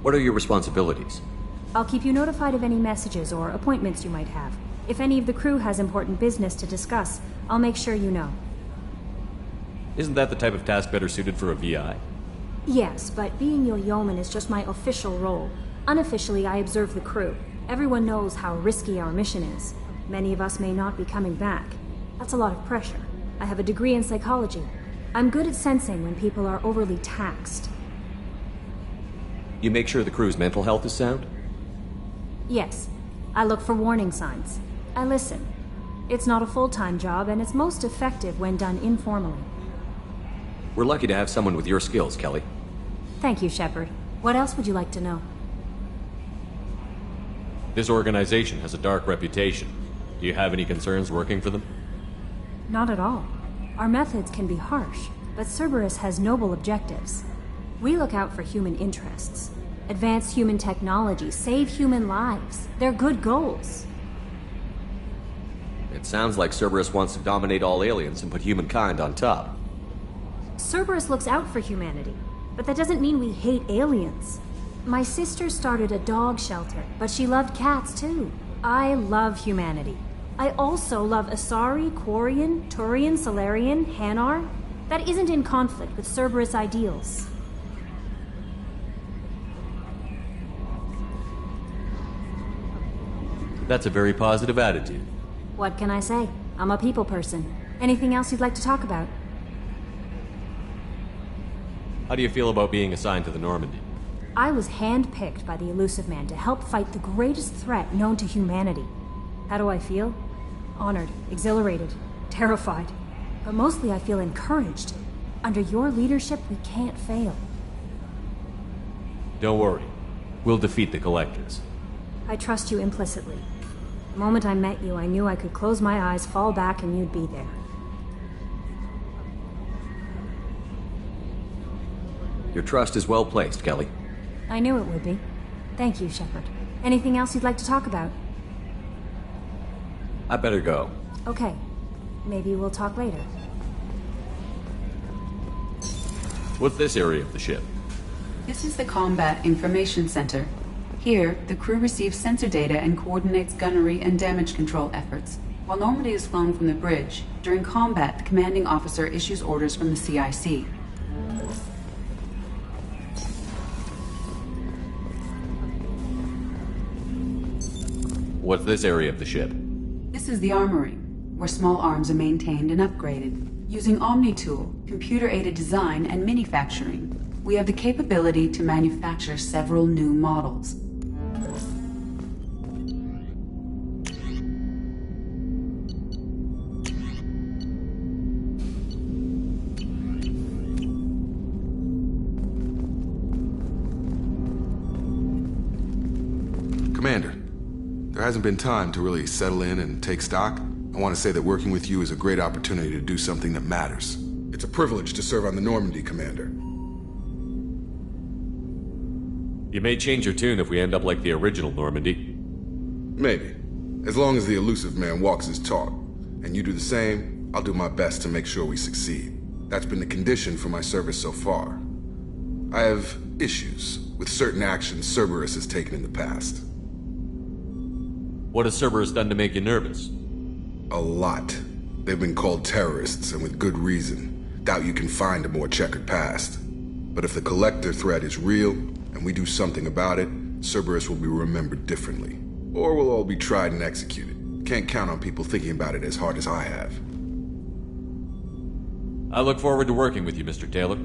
What are your responsibilities? I'll keep you notified of any messages or appointments you might have. If any of the crew has important business to discuss, I'll make sure you know. Isn't that the type of task better suited for a VI? Yes, but being your yeoman is just my official role. Unofficially, I observe the crew. Everyone knows how risky our mission is. Many of us may not be coming back. That's a lot of pressure. I have a degree in psychology. I'm good at sensing when people are overly taxed. You make sure the crew's mental health is sound? Yes. I look for warning signs. I listen. It's not a full-time job, and it's most effective when done informally. We're lucky to have someone with your skills, Kelly. Thank you, Shepard. What else would you like to know? This organization has a dark reputation. Do you have any concerns working for them? Not at all. Our methods can be harsh, but Cerberus has noble objectives. We look out for human interests. Advance human technology, save human lives. They're good goals. It sounds like Cerberus wants to dominate all aliens and put humankind on top. Cerberus looks out for humanity, but that doesn't mean we hate aliens. My sister started a dog shelter, but she loved cats too. I love humanity. I also love Asari, Quarian, Turian, Solarian, Hanar. That isn't in conflict with Cerberus ideals. That's a very positive attitude. What can I say? I'm a people person. Anything else you'd like to talk about? How do you feel about being assigned to the Normandy? I was handpicked by the Elusive Man to help fight the greatest threat known to humanity. How do I feel? Honored, exhilarated, terrified. But mostly I feel encouraged. Under your leadership, we can't fail. Don't worry. We'll defeat the Collectors. I trust you implicitly. The moment I met you, I knew I could close my eyes, fall back, and you'd be there. Your trust is well placed, Kelly. I knew it would be. Thank you, Shepard. Anything else you'd like to talk about? I better go. Okay. Maybe we'll talk later. What's this area of the ship? This is the Combat Information Center. Here, the crew receives sensor data and coordinates gunnery and damage control efforts. While Normandy is flown from the bridge, during combat, the commanding officer issues orders from the CIC. What's this area of the ship? This is the Armory, where small arms are maintained and upgraded. Using ME2, computer-aided design and manufacturing, we have the capability to manufacture several new models. Commander, there hasn't been time to really settle in and take stock. I want to say that working with you is a great opportunity to do something that matters. It's a privilege to serve on the Normandy, Commander. You may change your tune if we end up like the original Normandy. Maybe. As long as the Elusive Man walks his talk, and you do the same, I'll do my best to make sure we succeed. That's been the condition for my service so far. I have issues with certain actions Cerberus has taken in the past. What has Cerberus done to make you nervous? A lot. They've been called terrorists, and with good reason. Doubt you can find a more checkered past. But if the Collector threat is real, and we do something about it, Cerberus will be remembered differently. Or we'll all be tried and executed. Can't count on people thinking about it as hard as I have. I look forward to working with you, Mr. Taylor.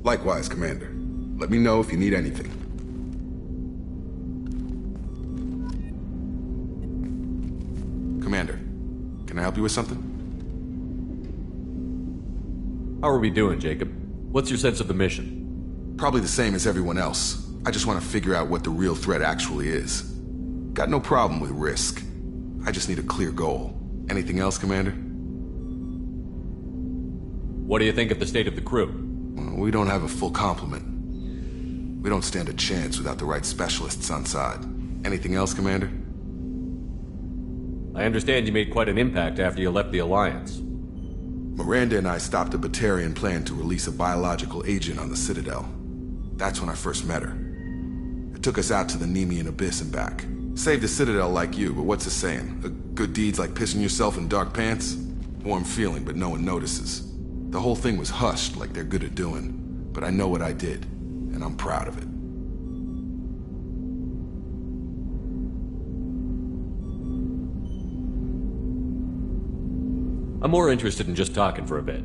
Likewise, Commander. Let me know if you need anything. Commander, can I help you with something? How are we doing, Jacob? What's your sense of the mission? Probably the same as everyone else. I just want to figure out what the real threat actually is. Got no problem with risk. I just need a clear goal. Anything else, Commander? What do you think of the state of the crew? Well, we don't have a full complement. We don't stand a chance without the right specialists on side. Anything else, Commander? I understand you made quite an impact after you left the Alliance. Miranda and I stopped a Batarian plan to release a biological agent on the Citadel. That's when I first met her. It took us out to the Nemean Abyss and back. Saved the Citadel like you, but what's the saying? A good deed's like pissing yourself in dark pants? Warm feeling, but no one notices. The whole thing was hushed like they're good at doing. But I know what I did, and I'm proud of it. I'm more interested in just talking for a bit.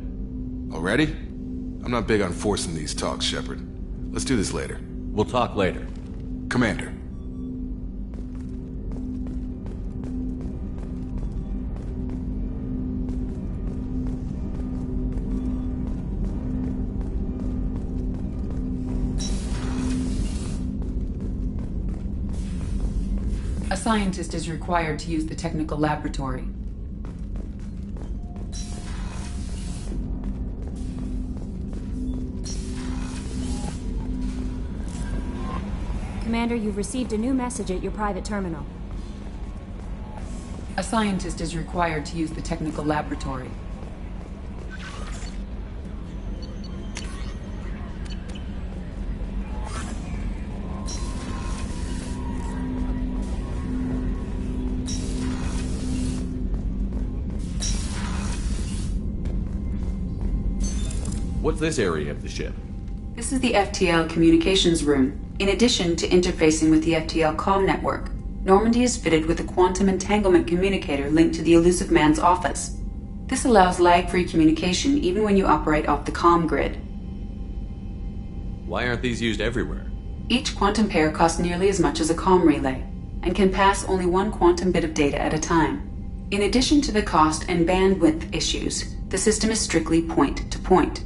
Already? I'm not big on forcing these talks, Shepard. Let's do this later. We'll talk later. Commander. A scientist is required to use the technical laboratory. Commander, you've received a new message at your private terminal. A scientist is required to use the technical laboratory. What's this area of the ship? This is the FTL communications room. In addition to interfacing with the FTL comm network, Normandy is fitted with a quantum entanglement communicator linked to the Elusive Man's office. This allows lag-free communication even when you operate off the comm grid. Why aren't these used everywhere? Each quantum pair costs nearly as much as a comm relay, and can pass only one quantum bit of data at a time. In addition to the cost and bandwidth issues, the system is strictly point-to-point.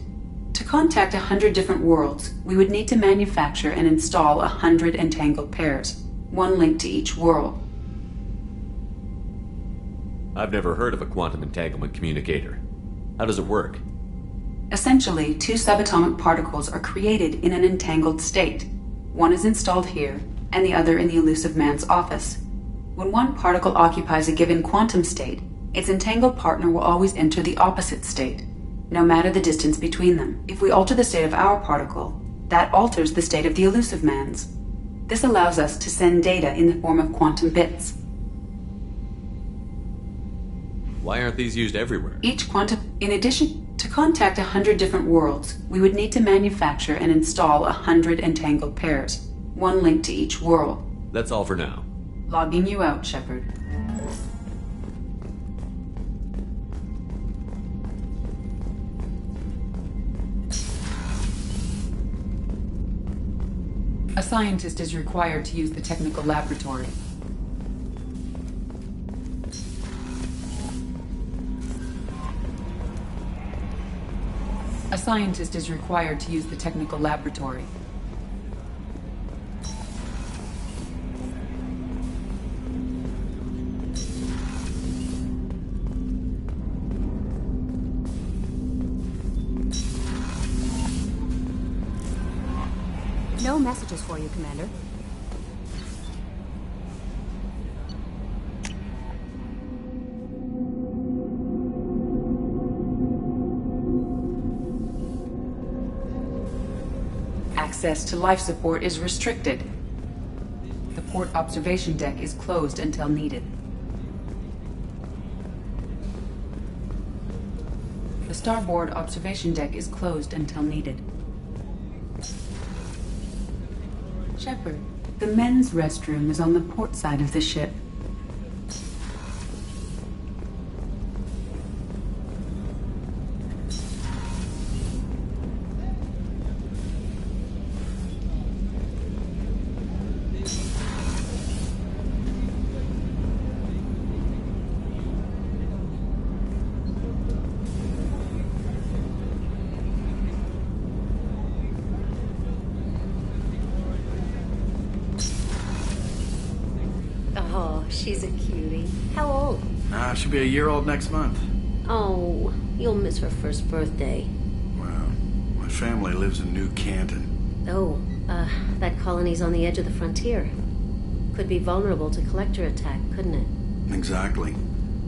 To contact 100 different worlds, we would need to manufacture and install 100 entangled pairs, one link to each world. I've never heard of a quantum entanglement communicator. How does it work? Essentially, two subatomic particles are created in an entangled state. One is installed here, and the other in the elusive man's office. When one particle occupies a given quantum state, its entangled partner will always enter the opposite state, no matter the distance between them. If we alter the state of our particle, that alters the state of the elusive man's. This allows us to send data in the form of quantum bits. Why aren't these used everywhere? In addition, to contact 100 different worlds, we would need to manufacture and install 100 entangled pairs, one link to each world. That's all for now. Logging you out, Shepard. A scientist is required to use the technical laboratory. A scientist is required to use the technical laboratory. No messages for you, Commander. Access to life support is restricted. The port observation deck is closed until needed. The starboard observation deck is closed until needed. Shepard, the men's restroom is on the port side of the ship. She's a cutie. How old? She'll be a year old next month. Oh, you'll miss her first birthday. Well, my family lives in New Canton. Oh, that colony's on the edge of the frontier. Could be vulnerable to collector attack, couldn't it? Exactly.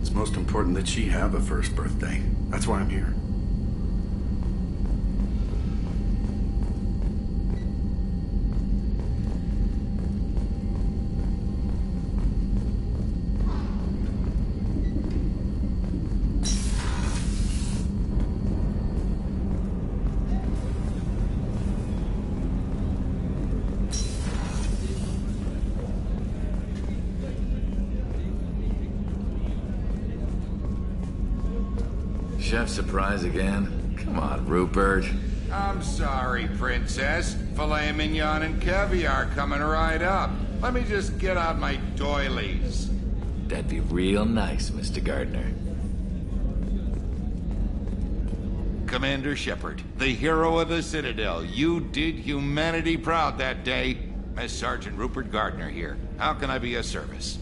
It's most important that she have a first birthday. That's why I'm here. Chef surprise again? Come on, Rupert. I'm sorry, Princess. Filet mignon and caviar coming right up. Let me just get out my doilies. That'd be real nice, Mr. Gardner. Commander Shepard, the hero of the Citadel. You did humanity proud that day. Master Sergeant Rupert Gardner here. How can I be of service?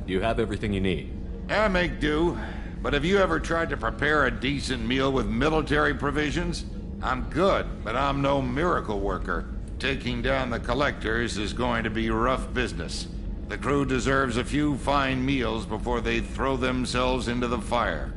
Do you have everything you need? I make do. But have you ever tried to prepare a decent meal with military provisions? I'm good, but I'm no miracle worker. Taking down the collectors is going to be rough business. The crew deserves a few fine meals before they throw themselves into the fire.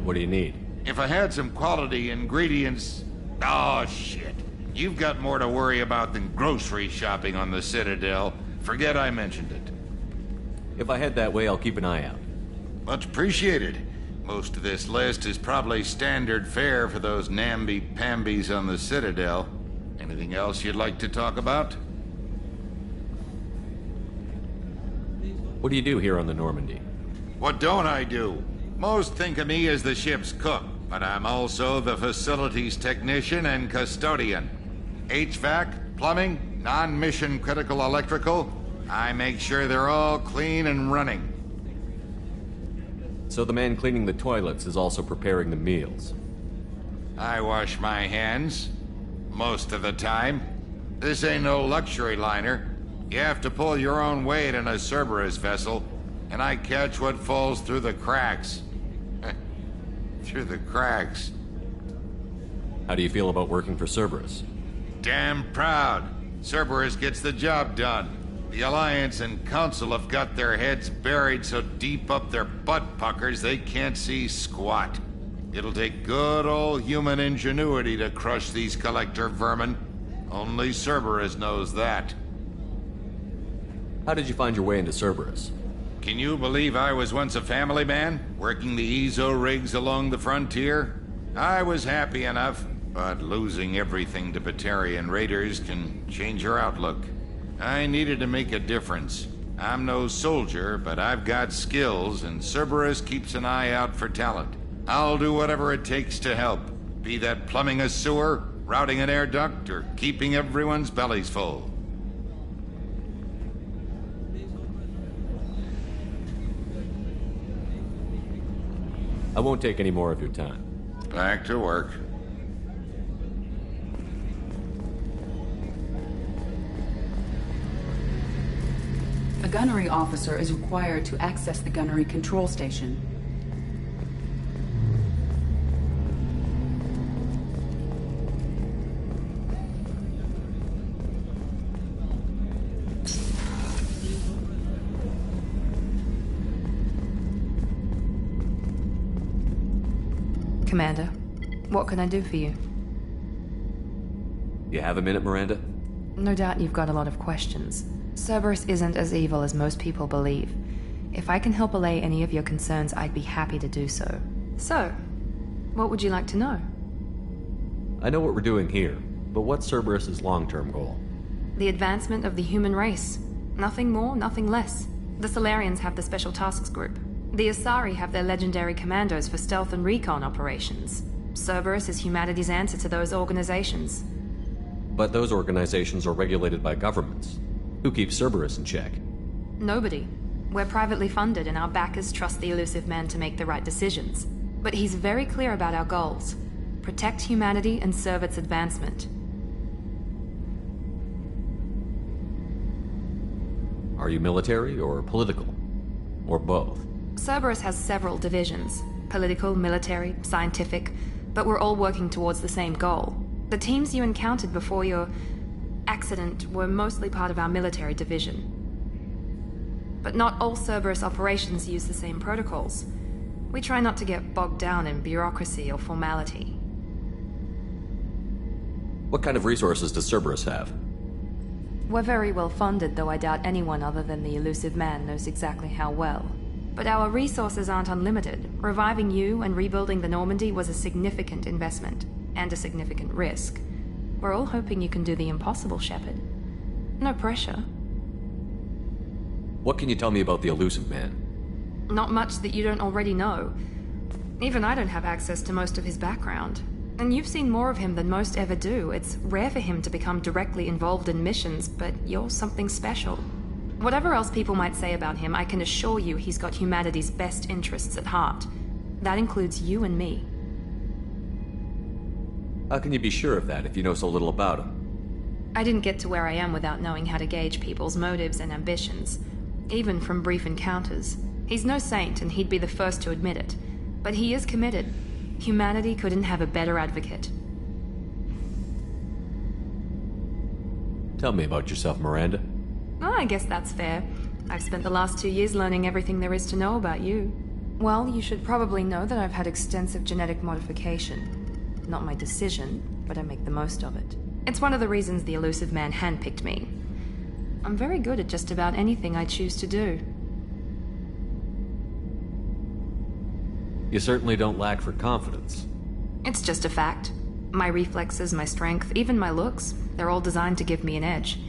What do you need? If I had some quality ingredients... Oh, shit. You've got more to worry about than grocery shopping on the Citadel. Forget I mentioned it. If I head that way, I'll keep an eye out. Much appreciated. Most of this list is probably standard fare for those namby-pambies on the Citadel. Anything else you'd like to talk about? What do you do here on the Normandy? What don't I do? Most think of me as the ship's cook, but I'm also the facilities technician and custodian. HVAC, plumbing, non-mission critical electrical. I make sure they're all clean and running. So the man cleaning the toilets is also preparing the meals. I wash my hands. Most of the time. This ain't no luxury liner. You have to pull your own weight in a Cerberus vessel, and I catch what falls through the cracks. Through the cracks. How do you feel about working for Cerberus? Damn proud. Cerberus gets the job done. The Alliance and Council have got their heads buried so deep up their butt puckers they can't see squat. It'll take good old human ingenuity to crush these collector vermin. Only Cerberus knows that. How did you find your way into Cerberus? Can you believe I was once a family man, working the EZO rigs along the frontier? I was happy enough, but losing everything to Batarian raiders can change your outlook. I needed to make a difference. I'm no soldier, but I've got skills, and Cerberus keeps an eye out for talent. I'll do whatever it takes to help, be that plumbing a sewer, routing an air duct, or keeping everyone's bellies full. I won't take any more of your time. Back to work. A gunnery officer is required to access the gunnery control station. Commander, what can I do for you? You have a minute, Miranda? No doubt you've got a lot of questions. Cerberus isn't as evil as most people believe. If I can help allay any of your concerns, I'd be happy to do so. So, what would you like to know? I know what we're doing here, but what's Cerberus's long-term goal? The advancement of the human race. Nothing more, nothing less. The Solarians have the Special Tasks Group. The Asari have their legendary commandos for stealth and recon operations. Cerberus is humanity's answer to those organizations. But those organizations are regulated by governments. Who keeps Cerberus in check? Nobody. We're privately funded and our backers trust the elusive man to make the right decisions. But he's very clear about our goals. Protect humanity and serve its advancement. Are you military or political? Or both? Cerberus has several divisions. Political, military, scientific, but we're all working towards the same goal. The teams you encountered before your accident were mostly part of our military division. But not all Cerberus operations use the same protocols. We try not to get bogged down in bureaucracy or formality. What kind of resources does Cerberus have? We're very well funded, though I doubt anyone other than the elusive man knows exactly how well. But our resources aren't unlimited. Reviving you and rebuilding the Normandy was a significant investment, and a significant risk. We're all hoping you can do the impossible, Shepard. No pressure. What can you tell me about the elusive man? Not much that you don't already know. Even I don't have access to most of his background. And you've seen more of him than most ever do. It's rare for him to become directly involved in missions, but you're something special. Whatever else people might say about him, I can assure you he's got humanity's best interests at heart. That includes you and me. How can you be sure of that if you know so little about him? I didn't get to where I am without knowing how to gauge people's motives and ambitions, even from brief encounters. He's no saint, and he'd be the first to admit it. But he is committed. Humanity couldn't have a better advocate. Tell me about yourself, Miranda. Oh, I guess that's fair. I've spent the last 2 years learning everything there is to know about you. Well, you should probably know that I've had extensive genetic modification. Not my decision, but I make the most of it. It's one of the reasons the elusive man handpicked me. I'm very good at just about anything I choose to do. You certainly don't lack for confidence. It's just a fact. My reflexes, my strength, even my looks, they're all designed to give me an edge.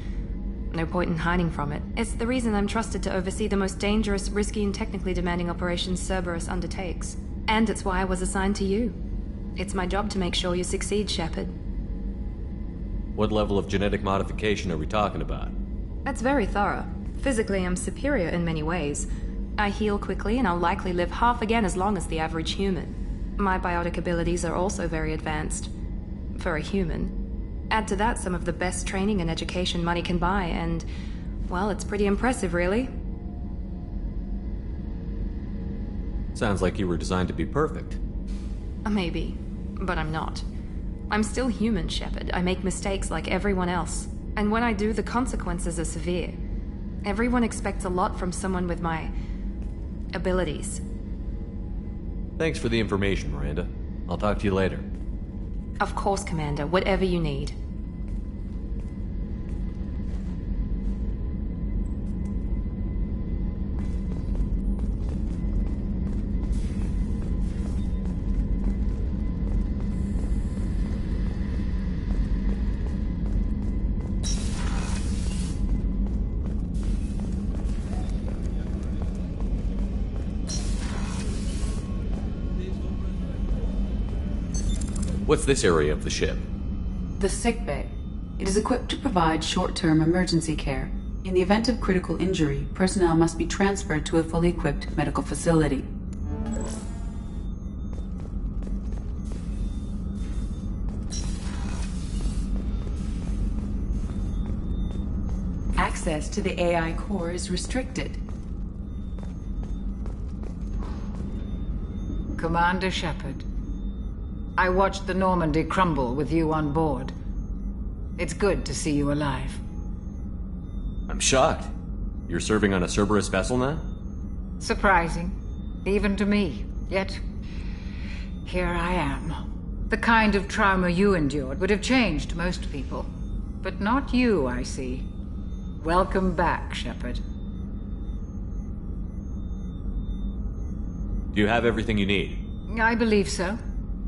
No point in hiding from it. It's the reason I'm trusted to oversee the most dangerous, risky, and technically demanding operations Cerberus undertakes. And it's why I was assigned to you. It's my job to make sure you succeed, Shepard. What level of genetic modification are we talking about? That's very thorough. Physically, I'm superior in many ways. I heal quickly, and I'll likely live half again as long as the average human. My biotic abilities are also very advanced. For a human. Add to that some of the best training and education money can buy, and, well, it's pretty impressive, really. Sounds like you were designed to be perfect. Maybe, but I'm not. I'm still human, Shepard. I make mistakes like everyone else. And when I do, the consequences are severe. Everyone expects a lot from someone with my abilities. Thanks for the information, Miranda. I'll talk to you later. Of course, Commander. Whatever you need. What's this area of the ship? The Sickbay. It is equipped to provide short-term emergency care. In the event of critical injury, personnel must be transferred to a fully equipped medical facility. Access to the AI core is restricted. Commander Shepard, I watched the Normandy crumble with you on board. It's good to see you alive. I'm shocked. You're serving on a Cerberus vessel now? Surprising, even to me. Yet, here I am. The kind of trauma you endured would have changed most people. But not you, I see. Welcome back, Shepard. Do you have everything you need? I believe so.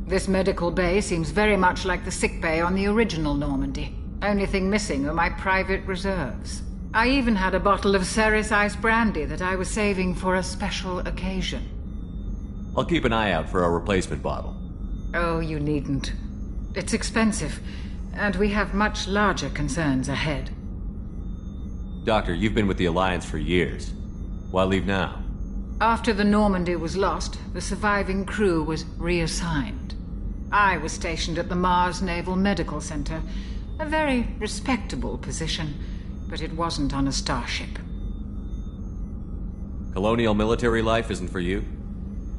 This medical bay seems very much like the sick bay on the original Normandy. Only thing missing are my private reserves. I even had a bottle of Ceres Ice brandy that I was saving for a special occasion. I'll keep an eye out for a replacement bottle. Oh, you needn't. It's expensive, and we have much larger concerns ahead. Doctor, you've been with the Alliance for years. Why leave now? After the Normandy was lost, the surviving crew was reassigned. I was stationed at the Mars Naval Medical Center, a very respectable position, but it wasn't on a starship. Colonial military life isn't for you?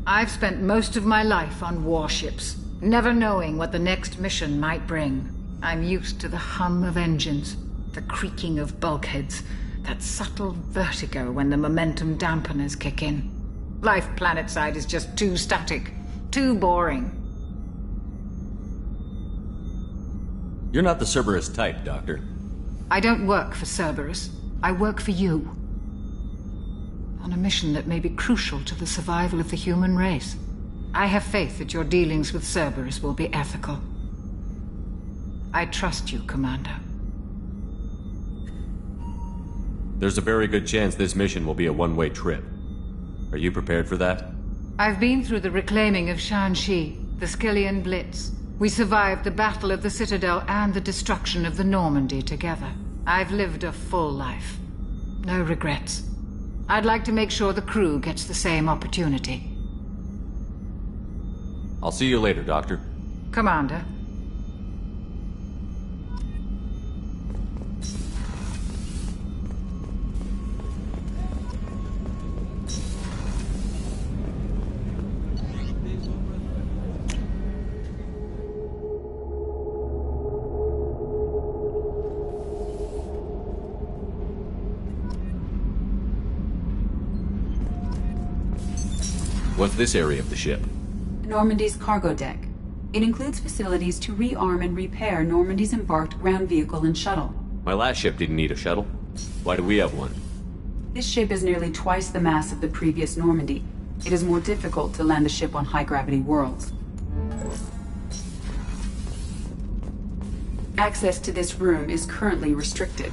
I've spent most of my life on warships, never knowing what the next mission might bring. I'm used to the hum of engines, the creaking of bulkheads, that subtle vertigo when the momentum dampeners kick in. Life planetside is just too static, too boring. You're not the Cerberus type, Doctor. I don't work for Cerberus. I work for you. On a mission that may be crucial to the survival of the human race. I have faith that your dealings with Cerberus will be ethical. I trust you, Commander. There's a very good chance this mission will be a one-way trip. Are you prepared for that? I've been through the reclaiming of Shanxi, the Skillian Blitz. We survived the Battle of the Citadel and the destruction of the Normandy together. I've lived a full life. No regrets. I'd like to make sure the crew gets the same opportunity. I'll see you later, Doctor. Commander. What's this area of the ship? Normandy's cargo deck. It includes facilities to rearm and repair Normandy's embarked ground vehicle and shuttle. My last ship didn't need a shuttle. Why do we have one? This ship is nearly twice the mass of the previous Normandy. It is more difficult to land the ship on high-gravity worlds. Access to this room is currently restricted.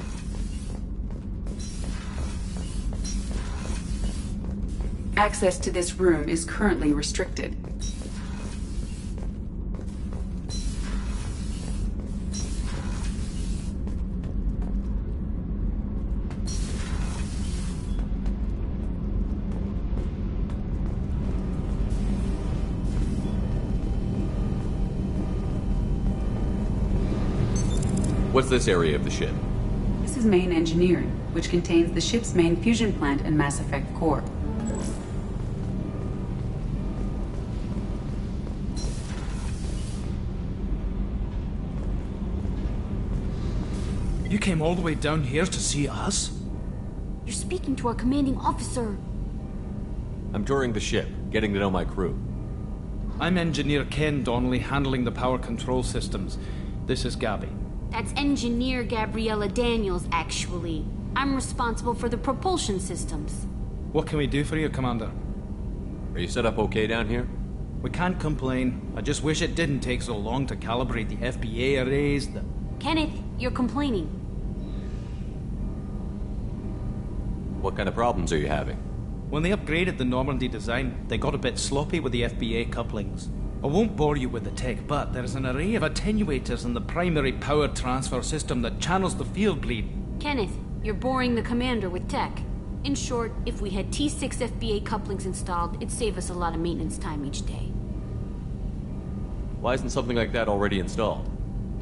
Access to this room is currently restricted. What's this area of the ship? This is main engineering, which contains the ship's main fusion plant and Mass Effect core. You came all the way down here to see us? You're speaking to our commanding officer. I'm touring the ship, getting to know my crew. I'm Engineer Ken Donnelly, handling the power control systems. This is Gabby. That's Engineer Gabriella Daniels, actually. I'm responsible for the propulsion systems. What can we do for you, Commander? Are you set up okay down here? We can't complain. I just wish it didn't take so long to calibrate the FBA arrays. Kenneth, you're complaining. What kind of problems are you having? When they upgraded the Normandy design, they got a bit sloppy with the FBA couplings. I won't bore you with the tech, but there's an array of attenuators in the primary power transfer system that channels the field bleed. Kenneth, you're boring the commander with tech. In short, if we had T6 FBA couplings installed, it'd save us a lot of maintenance time each day. Why isn't something like that already installed?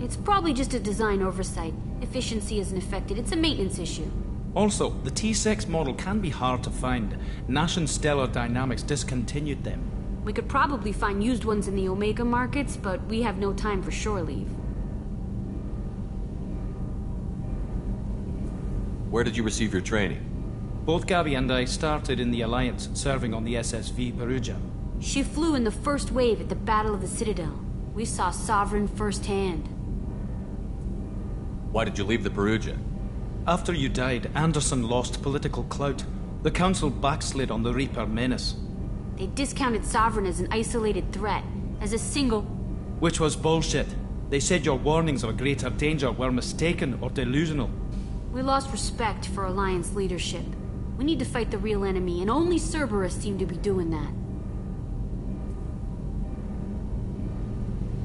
It's probably just a design oversight. Efficiency isn't affected, it's a maintenance issue. Also, the T6 model can be hard to find. Nash and Stellar Dynamics discontinued them. We could probably find used ones in the Omega markets, but we have no time for shore leave. Where did you receive your training? Both Gabby and I started in the Alliance, serving on the SSV Perugia. She flew in the first wave at the Battle of the Citadel. We saw Sovereign firsthand. Why did you leave the Perugia? After you died, Anderson lost political clout. The Council backslid on the Reaper menace. They discounted Sovereign as an isolated threat, as a single... Which was bullshit. They said your warnings of a greater danger were mistaken or delusional. We lost respect for Alliance leadership. We need to fight the real enemy, and only Cerberus seemed to be doing that.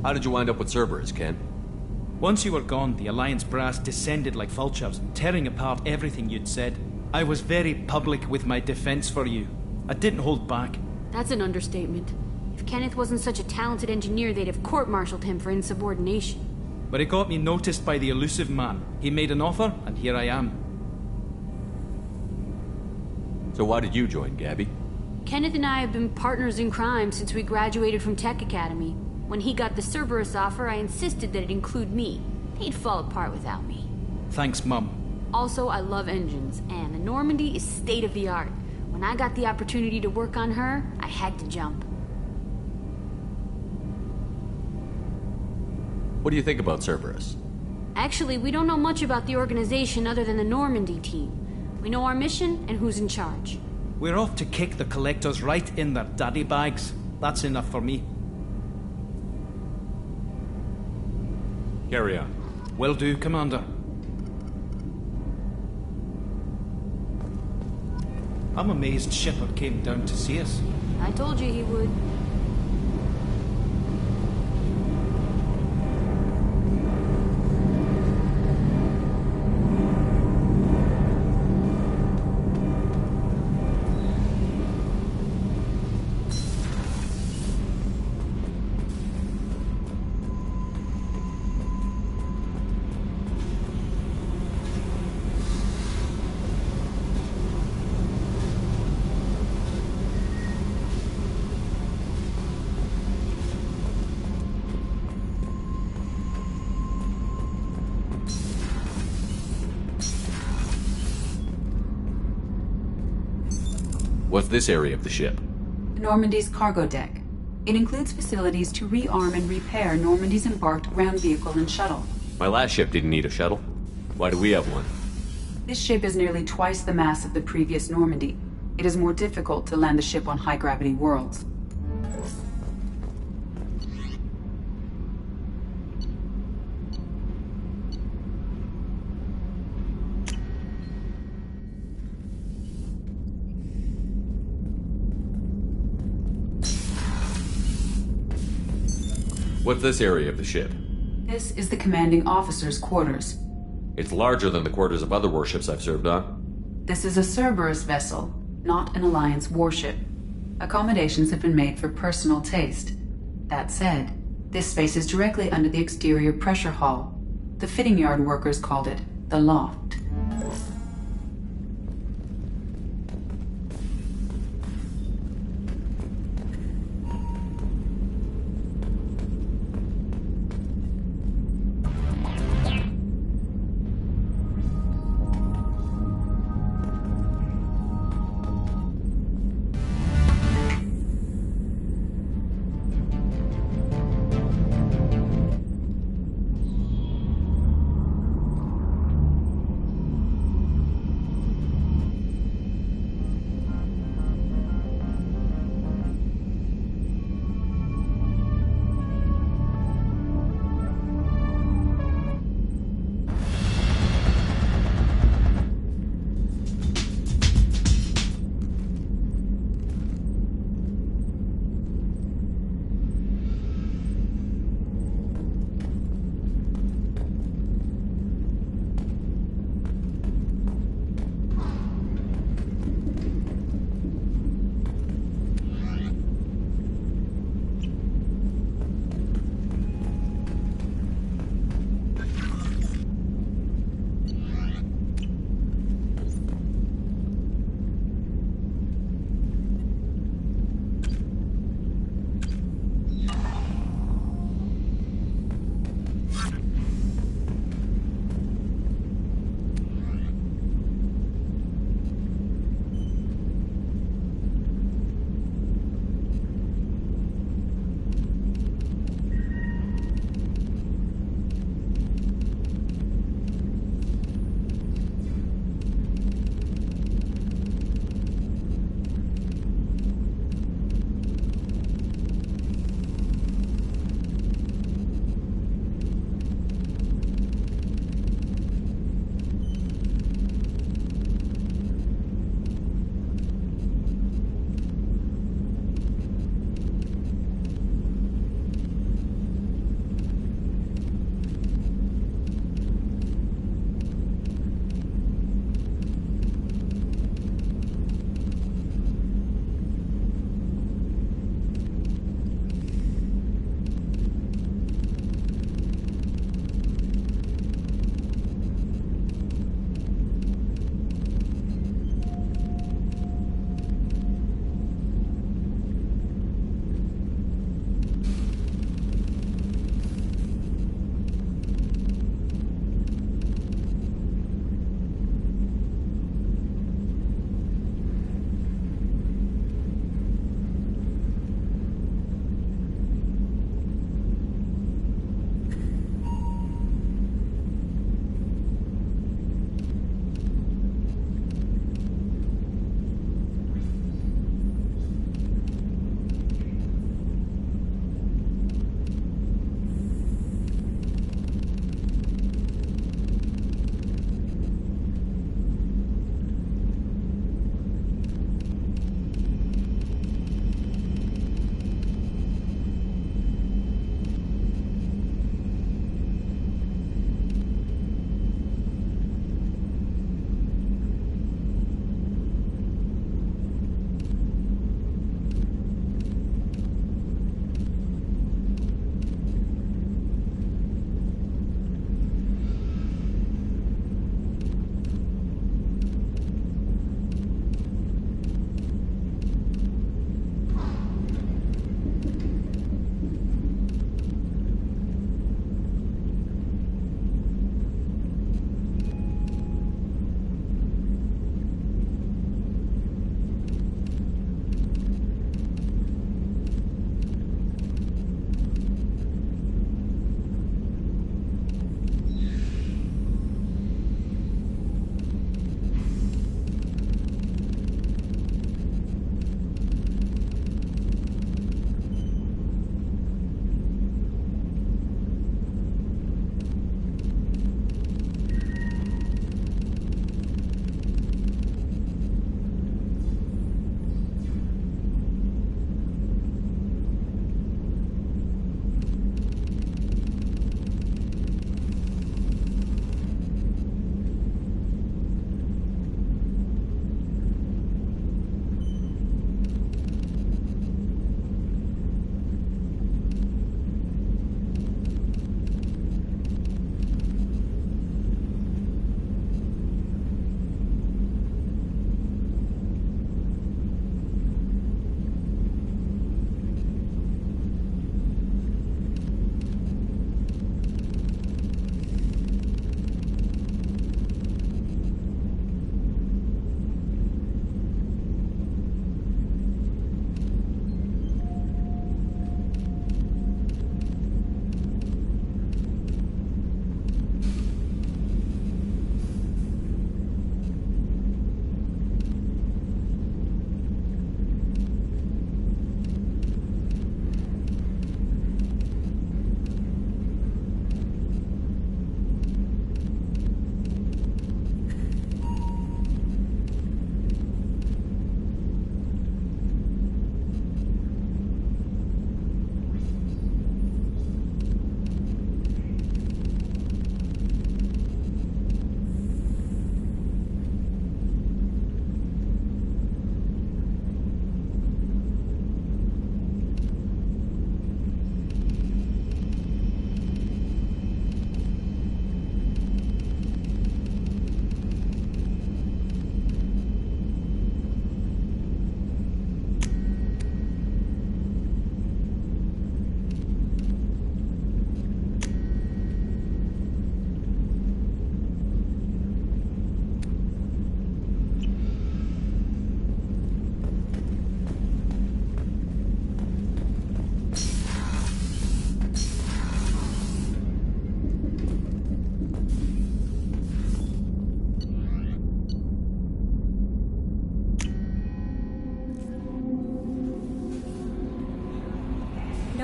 How did you wind up with Cerberus, Ken? Once you were gone, the Alliance brass descended like vultures, tearing apart everything you'd said. I was very public with my defense for you. I didn't hold back. That's an understatement. If Kenneth wasn't such a talented engineer, they'd have court-martialed him for insubordination. But it got me noticed by the elusive man. He made an offer, and here I am. So why did you join, Gabby? Kenneth and I have been partners in crime since we graduated from Tech Academy. When he got the Cerberus offer, I insisted that it include me. He'd fall apart without me. Thanks, Mum. Also, I love engines, and the Normandy is state-of-the-art. When I got the opportunity to work on her, I had to jump. What do you think about Cerberus? Actually, we don't know much about the organization other than the Normandy team. We know our mission and who's in charge. We're off to kick the Collectors right in their daddy bags. That's enough for me. Carry on. Will do, Commander. I'm amazed Shepard came down to see us. I told you he would. What's this area of the ship? Normandy's cargo deck. It includes facilities to rearm and repair Normandy's embarked ground vehicle and shuttle. My last ship didn't need a shuttle. Why do we have one? This ship is nearly twice the mass of the previous Normandy. It is more difficult to land the ship on high-gravity worlds. What's this area of the ship? This is the commanding officer's quarters. It's larger than the quarters of other warships I've served on. This is a Cerberus vessel, not an Alliance warship. Accommodations have been made for personal taste. That said, this space is directly under the exterior pressure hull. The fitting yard workers called it the loft.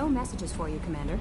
no messages for you, Commander.